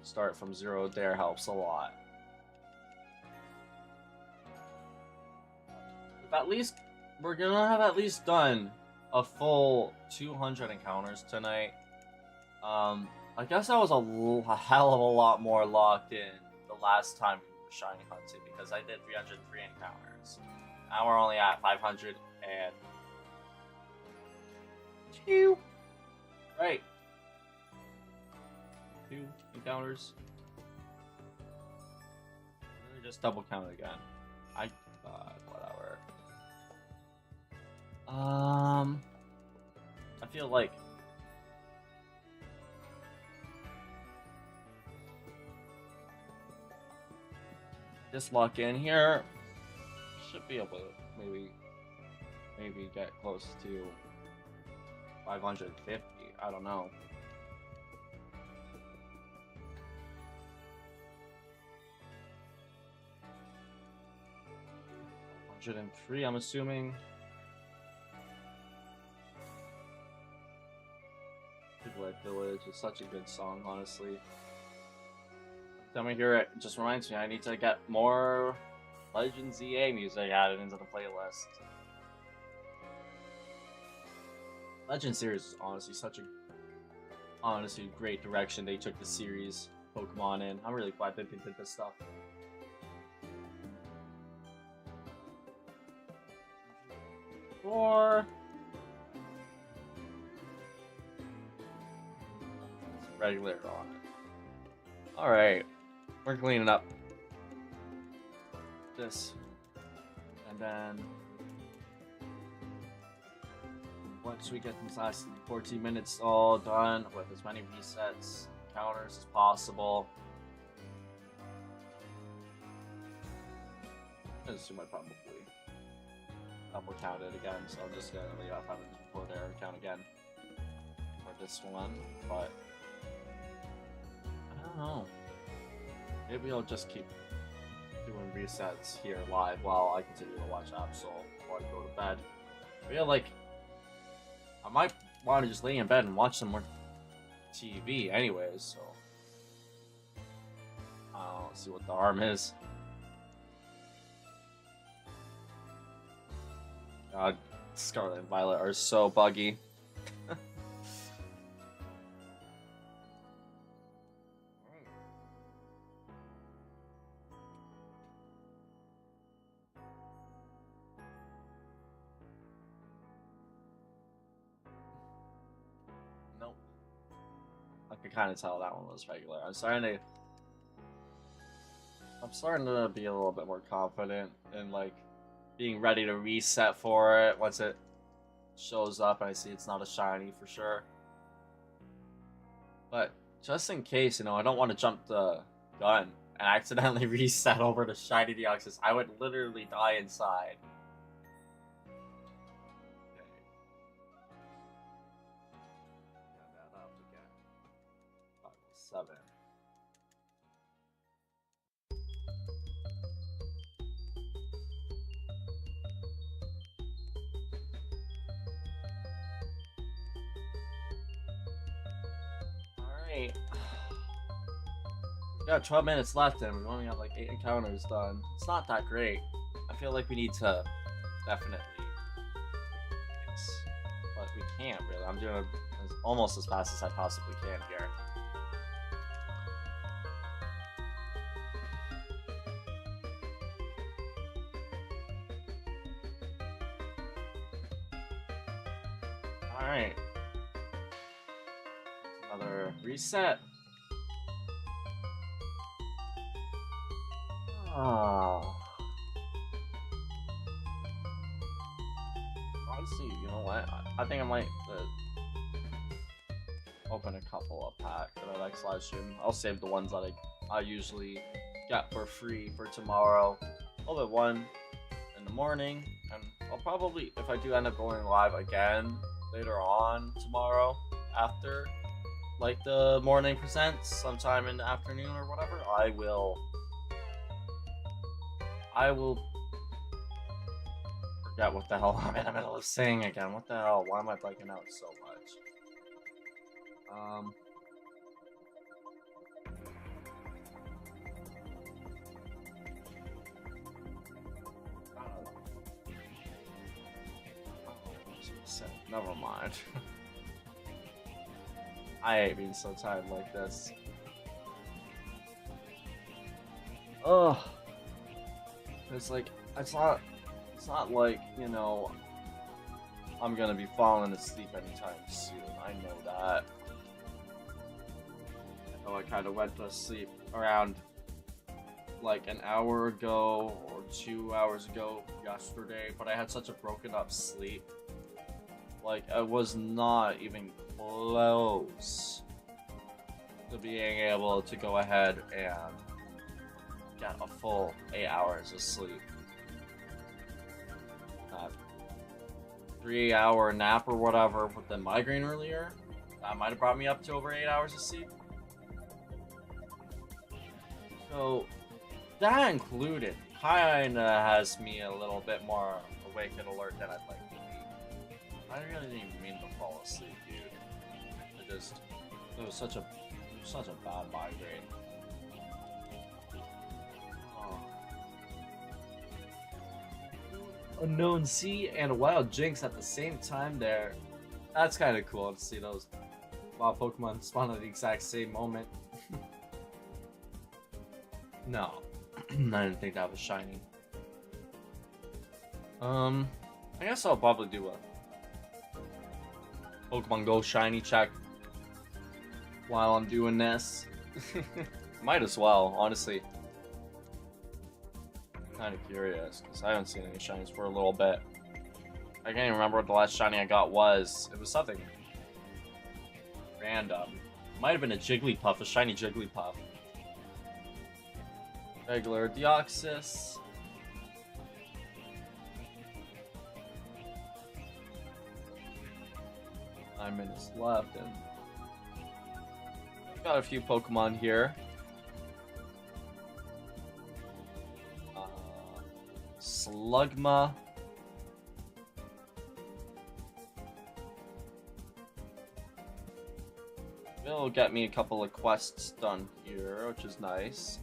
S1: Start from 0 there helps a lot. If at least we're gonna have at least done a full 200 encounters tonight. I guess I was a hell of a lot more locked in the last time we were shiny hunting because I did 303 encounters. Now we're only at 502. Right. 2 encounters. Let me just double count it again. Whatever. I feel like just lock in here. Should be able to maybe get close to 550. I don't know. 103, I'm assuming. Red Village is such a good song, honestly. Every time I hear it, it just reminds me I need to get more Legends EA music added into the playlist. Legend series is honestly such a great direction they took the series Pokemon in. I'm really glad they did this stuff. Regular on it. Alright, we're cleaning up this, and then once we get these last 14 minutes all done with as many resets, counters as possible, I assume I probably double count it again, so I'm just gonna leave out 504 there and count again for this one, but I don't know. Maybe I'll just keep doing resets here live while I continue to watch Absol before I go to bed. I feel like I might want to just lay in bed and watch some more TV anyways, so I don't know, see what the arm is. God, Scarlet and Violet are so buggy. Nope. I could kind of tell that one was regular. I'm starting to be a little bit more confident in like being ready to reset for it once it shows up and I see it's not a shiny for sure. But just in case, you know, I don't want to jump the gun and accidentally reset over to shiny Deoxys. I would literally die inside. Okay. Add that up again. 507. Alright. We've got 12 minutes left and we've only got like 8 encounters done. It's not that great. I feel like we need to definitely fix, but we can't really. I'm doing it almost as fast as I possibly can here. Alright. Another reset. Oh. Honestly, you know what? I think I might open a couple of packs for the next live stream. I'll save the ones that I usually get for free for tomorrow. I'll do one in the morning, and I'll probably, if I do end up going live again later on tomorrow after, like the morning presents sometime in the afternoon or whatever, I will forget what the hell I'm in the middle of saying again. What the hell? Why am I blanking out so much? Never mind. I hate being so tired like this. Ugh. It's like it's not like, you know, I'm gonna be falling asleep anytime soon. I know that. I know I kind of went to sleep around like an hour ago or 2 hours ago yesterday, but I had such a broken up sleep. Like, I was not even close to being able to go ahead and get a full 8 hours of sleep. That 3-hour nap or whatever with the migraine earlier, that might have brought me up to over 8 hours of sleep. So, that included kinda has me a little bit more awake and alert than I'd like to be. I really didn't even mean to fall asleep, dude. It was such a bad migraine. Oh. Unknown Sea and Wild Jinx at the same time there. That's kind of cool to see those wild Pokemon spawn at the exact same moment. No, I didn't think that was shiny. I guess I'll probably do a Pokemon Go shiny check while I'm doing this. Might as well, honestly. Kind of curious because I haven't seen any shinies for a little bit. I can't even remember what the last shiny I got was. It was something random. Might have been a Jigglypuff, a shiny Jigglypuff. Regular Deoxys. 9 minutes left, and got a few Pokemon here. Slugma. It'll get me a couple of quests done here, which is nice.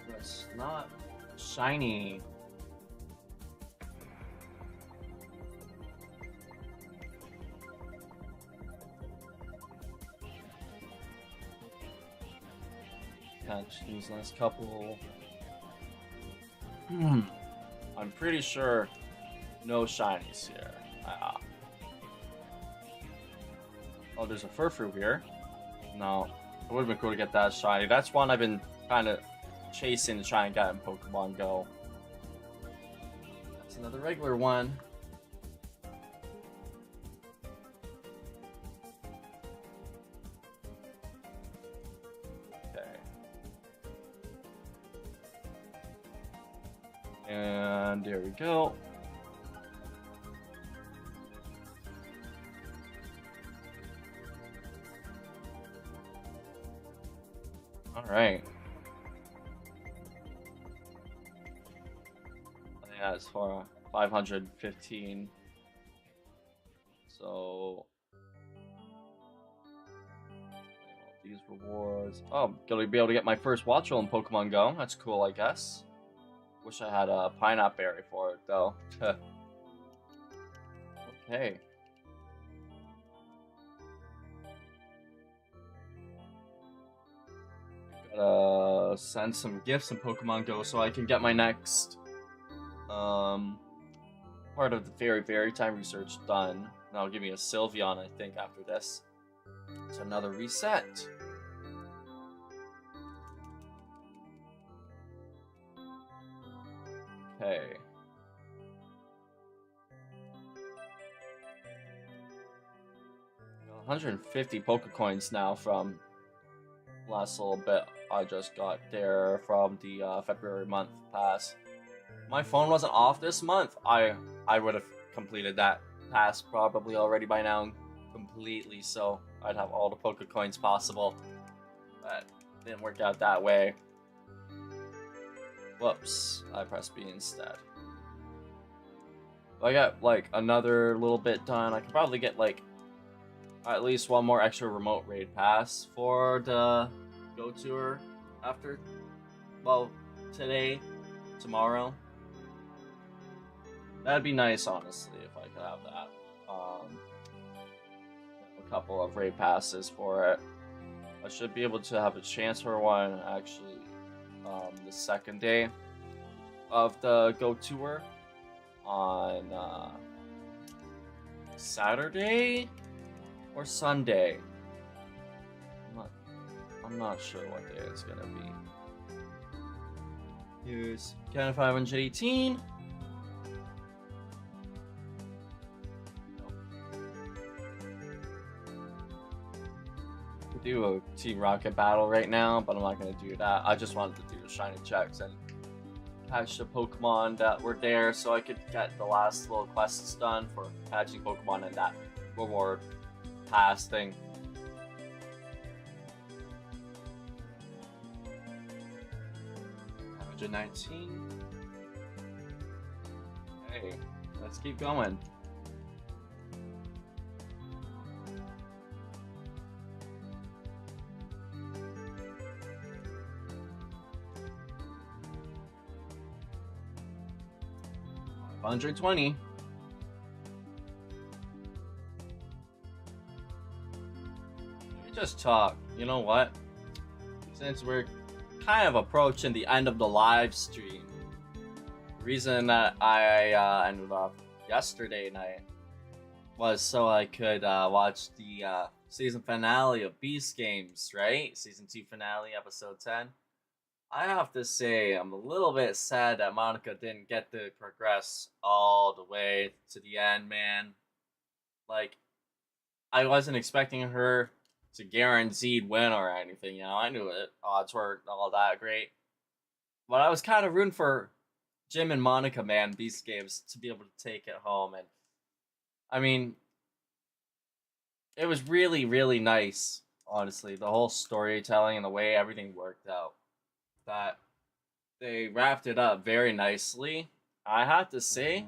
S1: That's not shiny. Catch these last couple. I'm pretty sure no shinies here. Oh, there's a Furfrou here. No, it would have been cool to get that shiny. That's one I've been kind of chasing to try and get in Pokemon Go. That's another regular one. And there we go. All right. Yeah, it's for 515. So these rewards. Oh, I'm gonna be able to get my first Watchel in Pokemon Go. That's cool, I guess. Wish I had a pineapple berry for it though. Okay. Gotta send some gifts in Pokemon Go so I can get my next part of the Fairy Time research done. That'll give me a Sylveon, I think, after this. It's another reset. Okay. 150 Pokecoins now from last little bit I just got there from the February month pass. my phone wasn't off this month, I would have completed that task probably already by now completely, so I'd have all the Poke Coins possible. But didn't work out that way. Whoops, I pressed B instead. If I got like another little bit done, I could probably get like at least one more extra remote raid pass for the Go Tour after, well, today, tomorrow. That'd be nice, honestly, if I could have that. A couple of raid passes for it. I should be able to have a chance for one actually the second day of the Go Tour on Saturday or Sunday. I'm not sure what day it's gonna be. Here's Canon 518. Do a Team Rocket battle right now, but I'm not gonna do that. I just wanted to do the shiny checks and catch the Pokemon that were there so I could get the last little quests done for catching Pokemon and that reward pass thing. $119. Hey, let's keep going. $120. Let me just talk. You know what? Since we're kind of approaching the end of the live stream, the reason that I ended up yesterday night was so I could watch the season finale of Beast Games, right? Season 2 finale, episode 10. I have to say, I'm a little bit sad that Monica didn't get to progress all the way to the end, man. Like, I wasn't expecting her to guaranteed win or anything, you know? I knew it. Odds weren't all that great. But I was kind of rooting for Jim and Monica, man, Beast Games, to be able to take it home. And, I mean, it was really, really nice, honestly. The whole storytelling and the way everything worked out. That they wrapped it up very nicely. I have to say,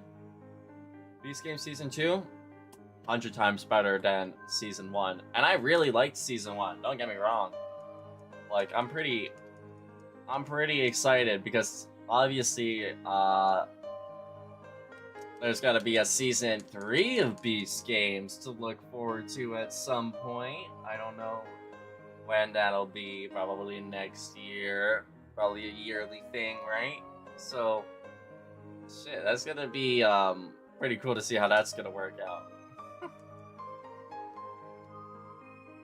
S1: Beast Game Season 2, 100 times better than Season 1. And I really liked Season 1, don't get me wrong. Like, I'm pretty excited because obviously, there's gotta be a Season 3 of Beast Games to look forward to at some point. I don't know when that'll be, probably next year. Probably a yearly thing, right? So, shit, that's gonna be pretty cool to see how that's gonna work out.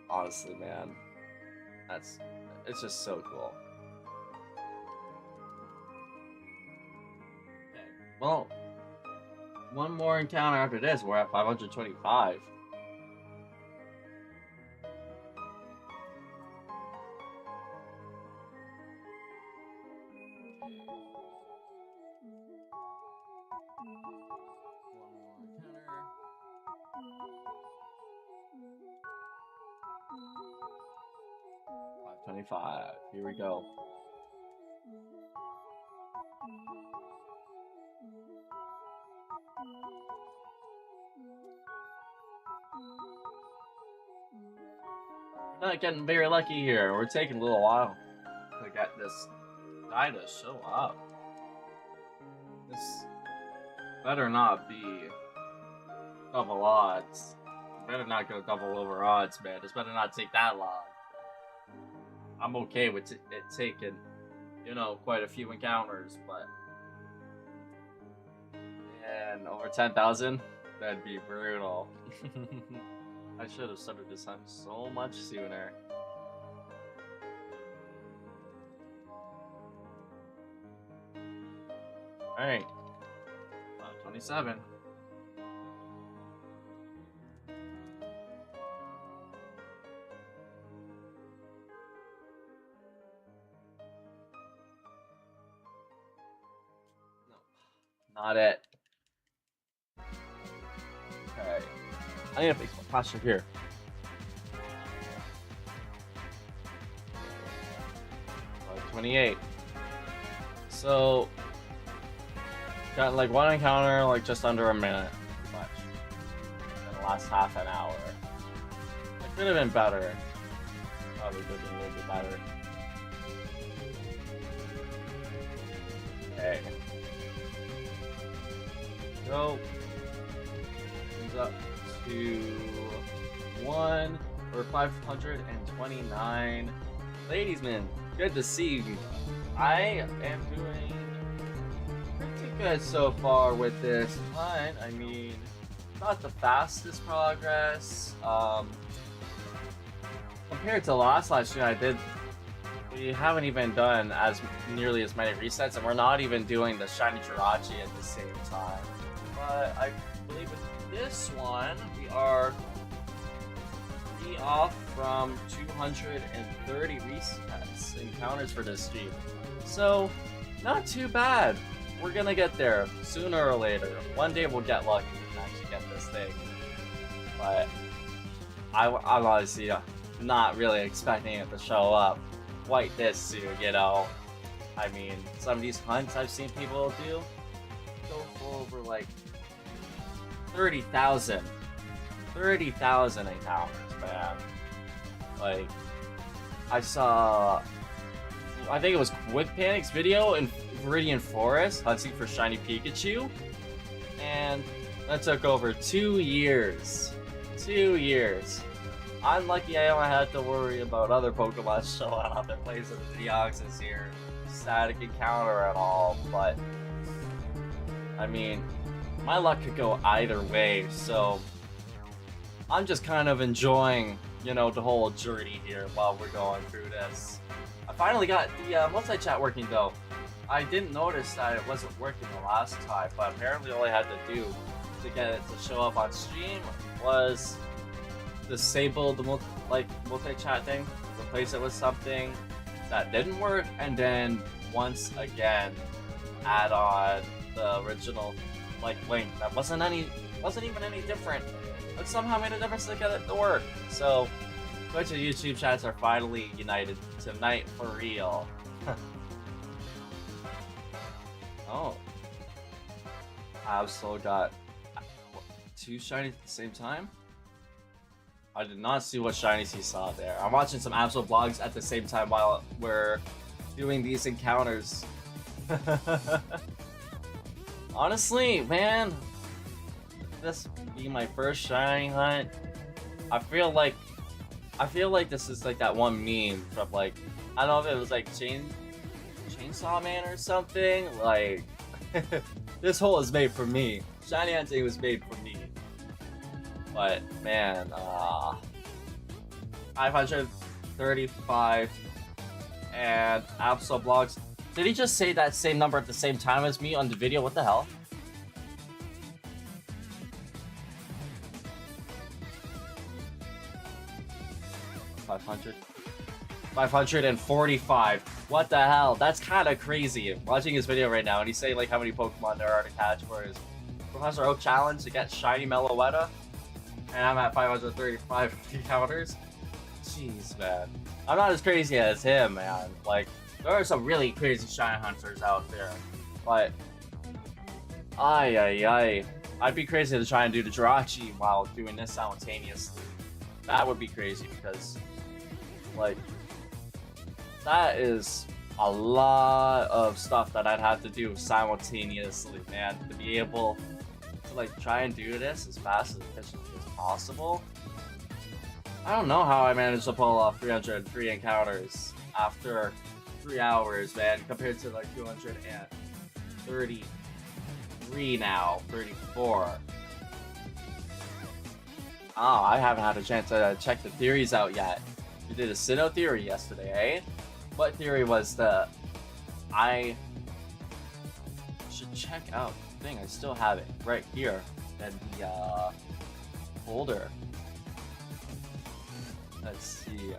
S1: Honestly, man, it's just so cool. Okay, well, one more encounter after this. We're at 525. Here we go. We're not getting very lucky here. We're taking a little while to get this guy to show up. This better not be double odds. Better not go double over odds, man. This better not take that long. I'm okay with it taking, you know, quite a few encounters, but man, over 10,000, that'd be brutal. I should have started this time so much sooner. Alright, 27. Not it. Okay. I need to fix my posture here. 28. So, got like one encounter, like just under a minute, pretty much. And the last half an hour. It could have been better. Probably could have been a little bit better. Okay. So, comes up to 1 or 529. Ladiesmen, good to see you. I am doing pretty good so far with this hunt. I mean, not the fastest progress. Compared to the last live stream I did, we haven't even done as nearly as many resets, and we're not even doing the shiny Jirachi at the same time. But I believe with this one, we are off from 230 resets encounters for this stream. So, not too bad. We're gonna get there sooner or later. One day we'll get lucky and actually get this thing. But I'm obviously not really expecting it to show up quite this soon, you know. I mean, some of these hunts I've seen people do go for over like 30,000 encounters, man. Like, I saw, I think it was Quick Panic's video in Viridian Forest hunting for shiny Pikachu, and that took over 2 years. 2 years. I'm lucky I don't have to worry about other Pokemon showing up in place of the Deoxys here. Static encounter and all, but I mean, my luck could go either way, so I'm just kind of enjoying, you know, the whole journey here while we're going through this. I finally got the multi-chat working though. I didn't notice that it wasn't working the last time, but apparently all I had to do to get it to show up on stream was disable the multi-chat thing, replace it with something that didn't work, and then once again add on the original link that wasn't even any different, but somehow made a difference to get it to work. So Twitch and YouTube chats are finally united tonight for real. Oh, I've still got 2 shinies at the same time. I did not see what shinies he saw there. I'm watching some Absol vlogs at the same time while we're doing these encounters. Honestly, man, this be my first shiny hunt. I feel like this is like that one meme from like, I don't know if it was like Chainsaw Man or something. Like, this hole is made for me. Shiny hunting was made for me. But man, 535 and Absol Blogs. Did he just say that same number at the same time as me on the video? What the hell? $500. 545. What the hell? That's kind of crazy. I'm watching his video right now, and he's saying like how many Pokemon there are to catch for his Professor Oak challenge to get shiny Meloetta. And I'm at 535 encounters. Jeez, man. I'm not as crazy as him, man. Like, there are some really crazy shiny hunters out there. But, I'd be crazy to try and do the Jirachi while doing this simultaneously. That would be crazy because, like, that is a lot of stuff that I'd have to do simultaneously, man. To be able to, like, try and do this as fast and efficiently as possible. I don't know how I managed to pull off 303 encounters after 3 hours, man, compared to like 233 now, 34. Oh, I haven't had a chance to check the theories out yet. We did a Sinnoh theory yesterday, eh? What theory was the... I should check out the thing. I still have it right here in the folder. Let's see.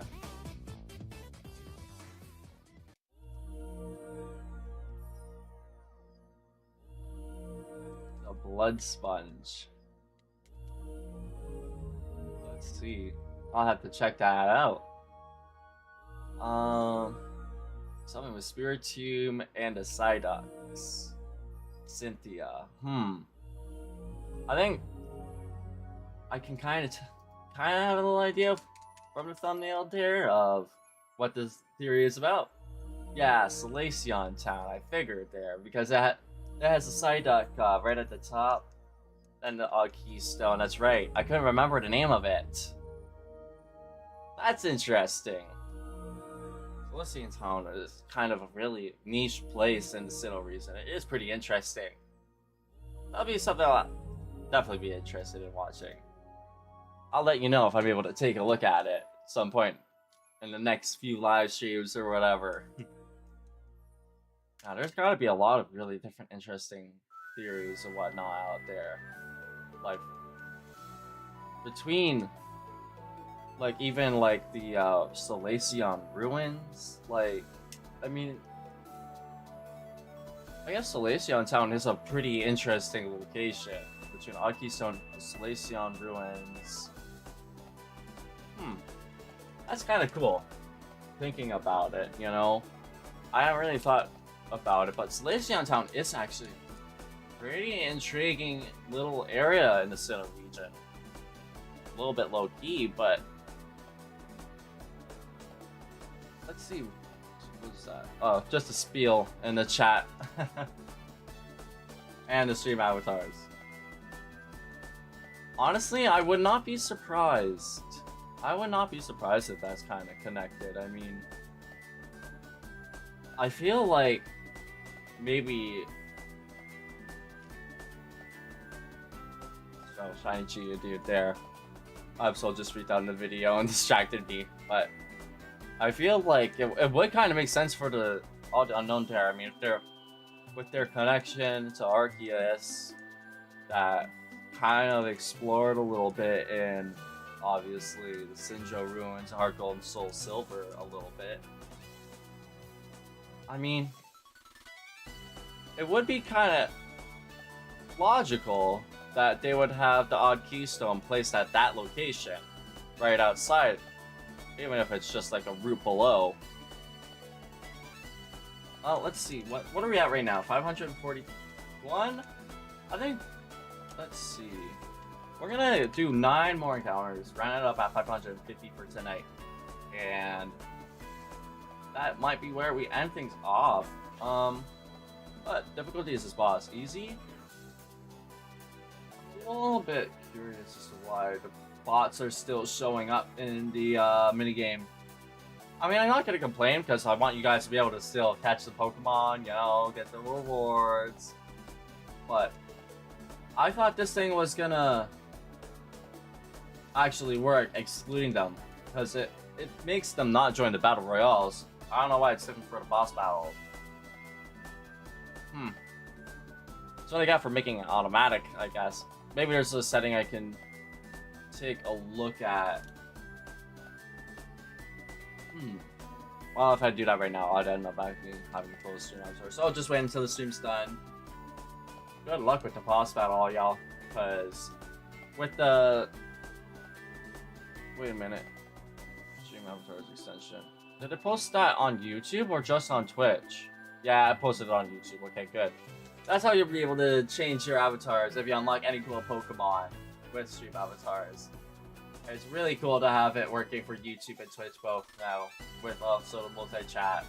S1: Blood Sponge. Let's see. I'll have to check that out. Something with Spiritomb and a Psyduck. Cynthia. I think I can kind of have a little idea from the thumbnail there of what this theory is about. Yeah, Salacion Town. I figured there because that has a Psyduck right at the top, and the Keystone. That's right. I couldn't remember the name of it. That's interesting. Salacion Town is kind of a really niche place in the Sinnoh region. It is pretty interesting. That'll be something I'll definitely be interested in watching. I'll let you know if I'm able to take a look at it at some point in the next few live streams or whatever. Now, there's got to be a lot of really different interesting theories and whatnot out there. Like, between, like, even, like, the Salacion ruins. Like, I mean, I guess Salacion Town is a pretty interesting location. Between Keystone and Salacion ruins. That's kind of cool. Thinking about it, you know? I haven't really thought about it, but Salacion Town is actually a pretty intriguing little area in the Sinnoh region. A little bit low-key, but... Let's see. What's that? Oh, just a spiel in the chat. And the StreamAvatars. Honestly, I would not be surprised. I would not be surprised if that's kind of connected. I mean, I feel like maybe... Oh, shiny cheetah dude there. Absol just freaked out in the video and distracted me, but I feel like it would kind of make sense for all the unknown there. I mean, if they're with their connection to Arceus, that kind of explored a little bit in obviously the Sinjo ruins, Heart Gold and Soul Silver a little bit. I mean, it would be kind of logical that they would have the odd keystone placed at that location, right outside, even if it's just like a route below. Oh, let's see, what are we at right now? 541? I think, let's see. We're gonna do 9 more encounters, round it up at 550 for tonight. And that might be where we end things off. But difficulty is this boss. Easy? A little bit curious as to why the bots are still showing up in the minigame. I mean, I'm not gonna complain because I want you guys to be able to still catch the Pokemon, you know, get the rewards. But I thought this thing was gonna actually work excluding them, because it makes them not join the battle royales. I don't know why it's looking for the boss battle. That's what I got for making it automatic, I guess. Maybe there's a setting I can take a look at. Well, if I do that right now, I'd end up actually having to close StreamAvatars. So I'll just wait until the stream's done. Good luck with the boss battle, y'all, because with the... Wait a minute. StreamAvatars extension. Did I post that on YouTube or just on Twitch? Yeah, I posted it on YouTube. Okay, good. That's how you'll be able to change your avatars if you unlock any cool Pokemon with StreamAvatars. It's really cool to have it working for YouTube and Twitch both now, with also the multi-chat.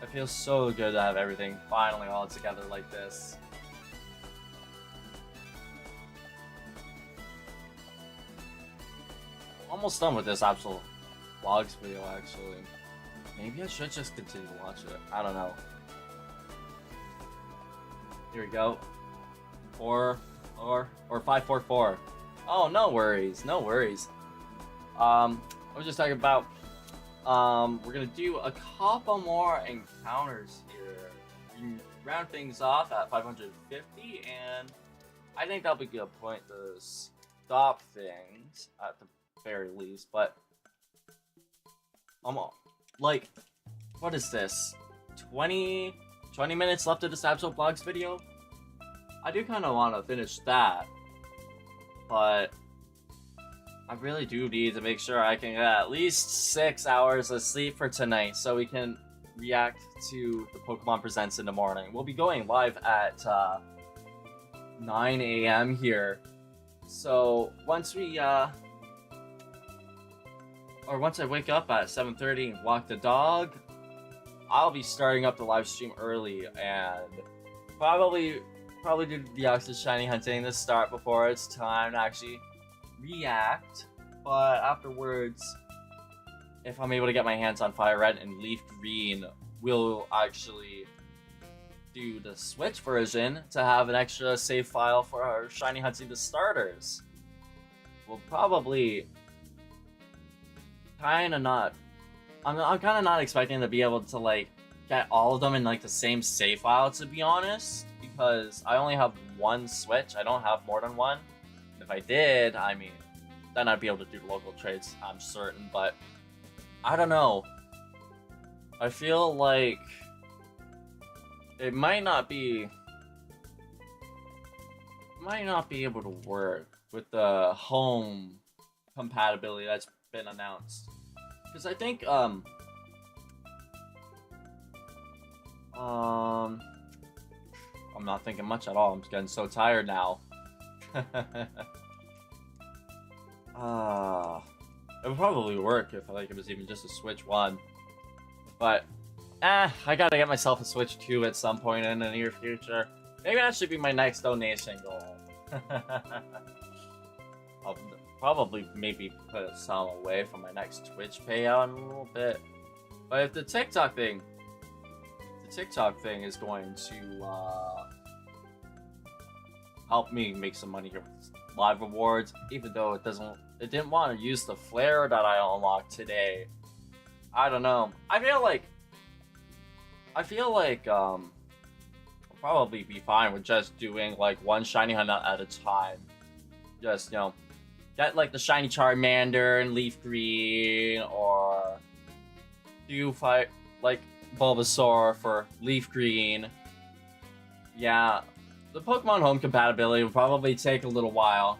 S1: It feels so good to have everything finally all together like this. Almost done with this absolute vlogs video, actually. Maybe I should just continue to watch it. I don't know. Here we go. 544. Oh, no worries, no worries. I was just talking about, we're gonna do a couple more encounters here. We can round things off at 550, and I think that'll be a good point to stop things at the very least. But like, what is this? 20 minutes left of this Absol Vlogs video? I do kind of want to finish that, but I really do need to make sure I can get at least 6 hours of sleep for tonight so we can react to the Pokemon Presents in the morning. We'll be going live at 9 a.m. here. So once we once I wake up at 7:30 and walk the dog, I'll be starting up the live stream early and probably do the Deoxys shiny hunting to start before it's time to actually react. But afterwards, if I'm able to get my hands on FireRed and Leaf Green, we'll actually do the Switch version to have an extra save file for our shiny hunting the starters. We'll probably kind of not. I'm kind of not expecting to be able to like get all of them in like the same save file, to be honest, because I only have one Switch. I don't have more than one. If I did, I mean, then I'd be able to do local trades, I'm certain, but I don't know. I feel like it might not be able to work with the home compatibility that's been announced. Because I think I'm not thinking much at all. I'm getting so tired now. It would probably work if it was even just a Switch 1. But I gotta get myself a Switch 2 at some point in the near future. Maybe that should be my next donation goal. I'll probably maybe put some away for my next Twitch payout in a little bit. But if the TikTok thing is going to help me make some money here with live rewards, even though it didn't want to use the flare that I unlocked today. I don't know. I feel like I'll probably be fine with just doing like one shiny hunt at a time. Just, you know, get like the shiny Charmander and Leaf Green, or do fight like Bulbasaur for Leaf Green. Yeah, the Pokemon home compatibility will probably take a little while.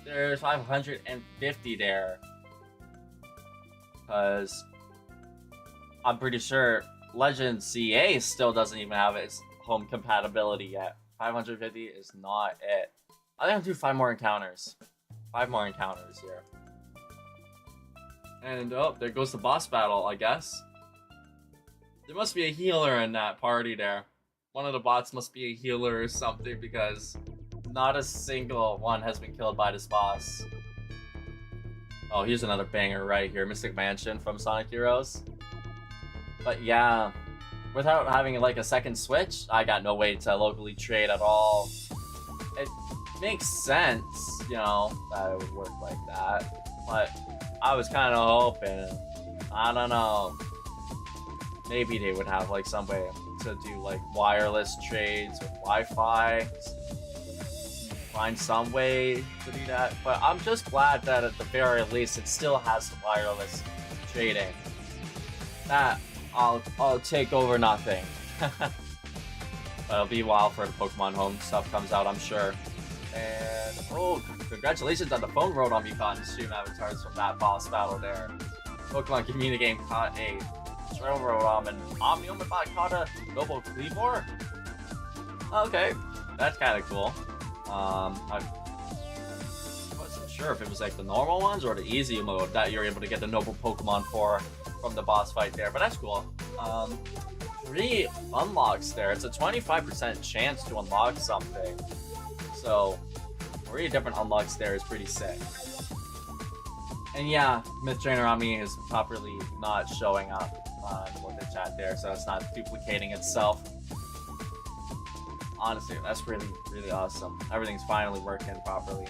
S1: There's 550 there, because I'm pretty sure Legend CA still doesn't even have its home compatibility yet. 550 is not it. I think I'll do 5 more encounters. 5 more encounters here. And oh, there goes the boss battle, I guess. There must be a healer in that party there. One of the bots must be a healer or something, because not a single one has been killed by this boss. Oh, here's another banger right here. Mystic Mansion from Sonic Heroes. But yeah, without having like a second Switch, I got no way to locally trade at all. It makes sense, you know, that it would work like that. But I was kind of hoping, I don't know, maybe they would have like some way to do like wireless trades with Wi-Fi. Find some way to do that. But I'm just glad that at the very least it still has the wireless trading. That I'll take over nothing. But it'll be a while for the Pokemon Home stuff comes out, I'm sure. And oh, congratulations on the phone road on me caught in StreamAvatars from that boss battle there. Pokemon Community Game caught a Trail Rotom, and Omniomabot caught a Noble Cleavor. Okay, that's kind of cool. I wasn't sure if it was like the normal ones or the easy mode that you're able to get the Noble Pokemon for from the boss fight there, but that's cool. 3 unlocks there. It's a 25% chance to unlock something. So 3 different unlocks there is pretty sick. And yeah, Myth Trainer on me is properly not showing up on the chat there, so it's not duplicating itself. Honestly, that's really, really awesome. Everything's finally working properly.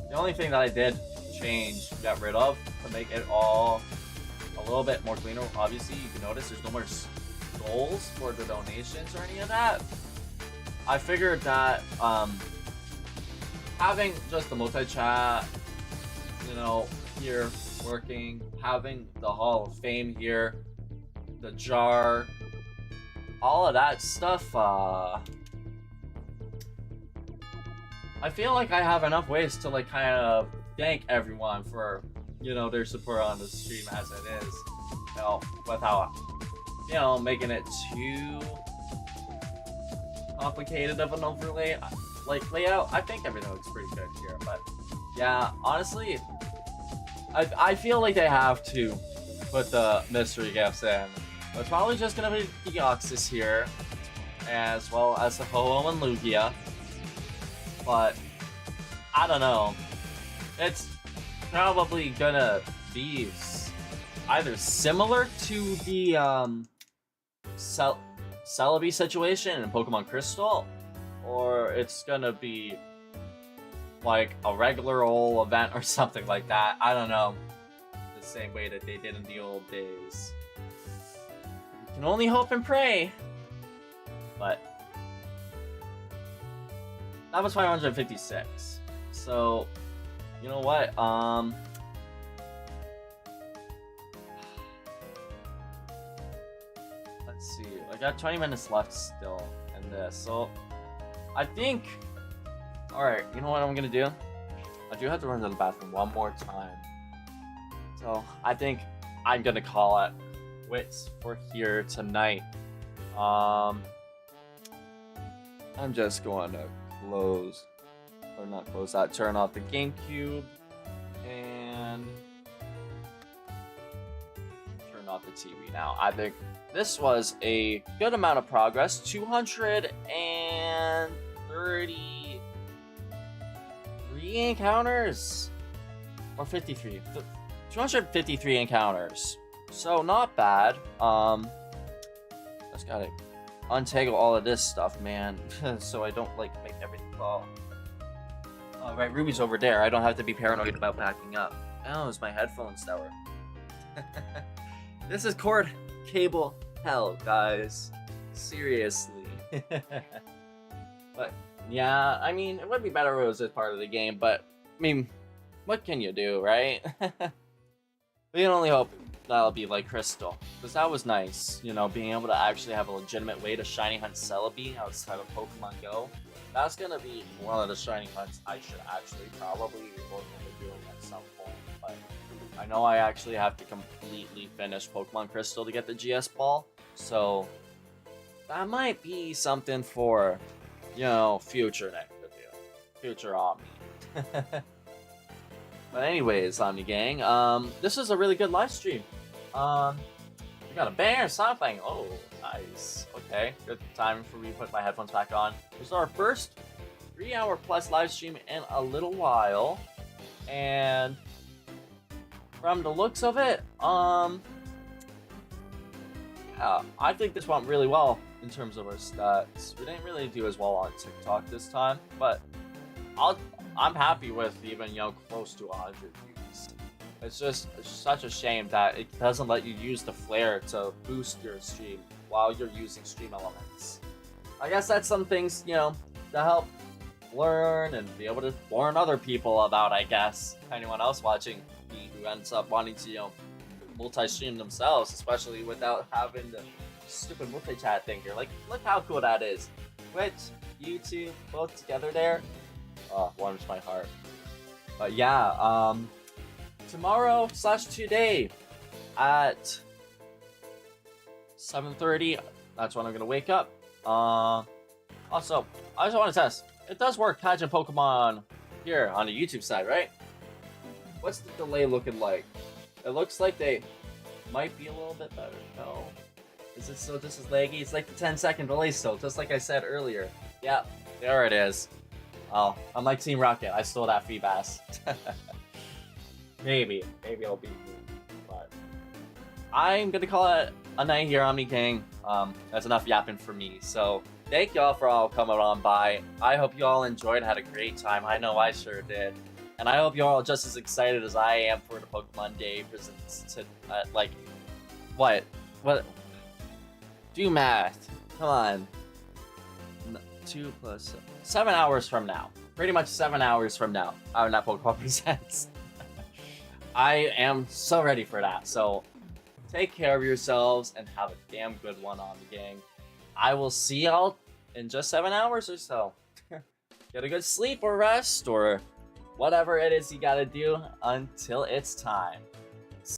S1: The only thing that I did get rid of to make it all a little bit more cleaner, obviously, you can notice there's no more goals for the donations or any of that. I figured that having just the multi-chat, you know, here working, having the Hall of Fame here, the jar, all of that stuff I feel like I have enough ways to like kind of thank everyone for, you know, their support on the stream as it is, you know, without, you know, making it too complicated of an overlay like layout. I think everything looks pretty good here, but yeah, honestly, I feel like they have to put the mystery gifts in. It's probably just gonna be Deoxys here, as well as the Ho-Oh and Lugia. But I don't know. It's probably gonna be either similar to the Celebi situation in Pokemon Crystal, or it's gonna be like a regular old event or something like that. I don't know. The same way that they did in the old days. You can only hope and pray. But that was 556. So, you know what? Let's see. I got 20 minutes left still in this. So, I think. Alright, you know what I'm gonna do? I do have to run to the bathroom one more time. So, I think I'm gonna call it quits for here tonight. I'm just going to close, or not close that, turn off the GameCube, and turn off the TV now. I think this was a good amount of progress. 233 encounters? Or 53? 253 encounters. So, not bad. Just gotta untangle all of this stuff, man, so I don't like make everything fall. Oh, right, Ruby's over there. I don't have to be paranoid about backing up. Oh, it's my headphones that were. This is cord cable hell, guys. Seriously. But yeah, I mean, it would be better if it was this part of the game, but I mean, what can you do, right? We can only hope that'll be like Crystal, because that was nice, you know, being able to actually have a legitimate way to shiny hunt Celebi outside of Pokemon Go. That's gonna be one of the shiny hunts I should actually probably look into doing at some point, but I know I actually have to completely finish Pokemon Crystal to get the GS Ball, so that might be something for, you know, future next video, future Omni. But anyways, Omni Gang, this is a really good live stream. We got a banger something. Oh, nice. Okay, good time for me to put my headphones back on. This is our first 3-hour plus live stream in a little while, and from the looks of it, yeah, I think this went really well in terms of our stats. We didn't really do as well on TikTok this time, but I'm happy with even, you know, close to 100 views. It's just such a shame that it doesn't let you use the flare to boost your stream while you're using stream elements. I guess that's some things, you know, to help learn and be able to warn other people about, I guess. Anyone else watching me who ends up wanting to, you know, multi-stream themselves, especially without having the stupid multi-chat thing here. Like, look how cool that is. Twitch, YouTube, both together there. Oh, warms my heart. But yeah, tomorrow/today at 7:30, that's when I'm gonna wake up. Also, I just want to test. It does work catching Pokemon here on the YouTube side, right? What's the delay looking like? It looks like they might be a little bit better. No. Is it still just as laggy? It's like the 10-second delay still, just like I said earlier. Yeah, there it is. Oh, I'm like Team Rocket. I stole that Feebas. Maybe it'll be me. But I'm gonna call it a night here, Omni Gang. That's enough yapping for me. So thank y'all for all coming on by. I hope you all enjoyed, had a great time. I know I sure did. And I hope you all are just as excited as I am for the Pokemon Day presents to like what? Do math. Come on. 2 plus 7 hours from now. Pretty much 7 hours from now. Not Pokemon Presents. I am so ready for that. So take care of yourselves and have a damn good one, on the gang. I will see y'all in just 7 hours or so. get a good sleep or rest or whatever it is you gotta do until it's time.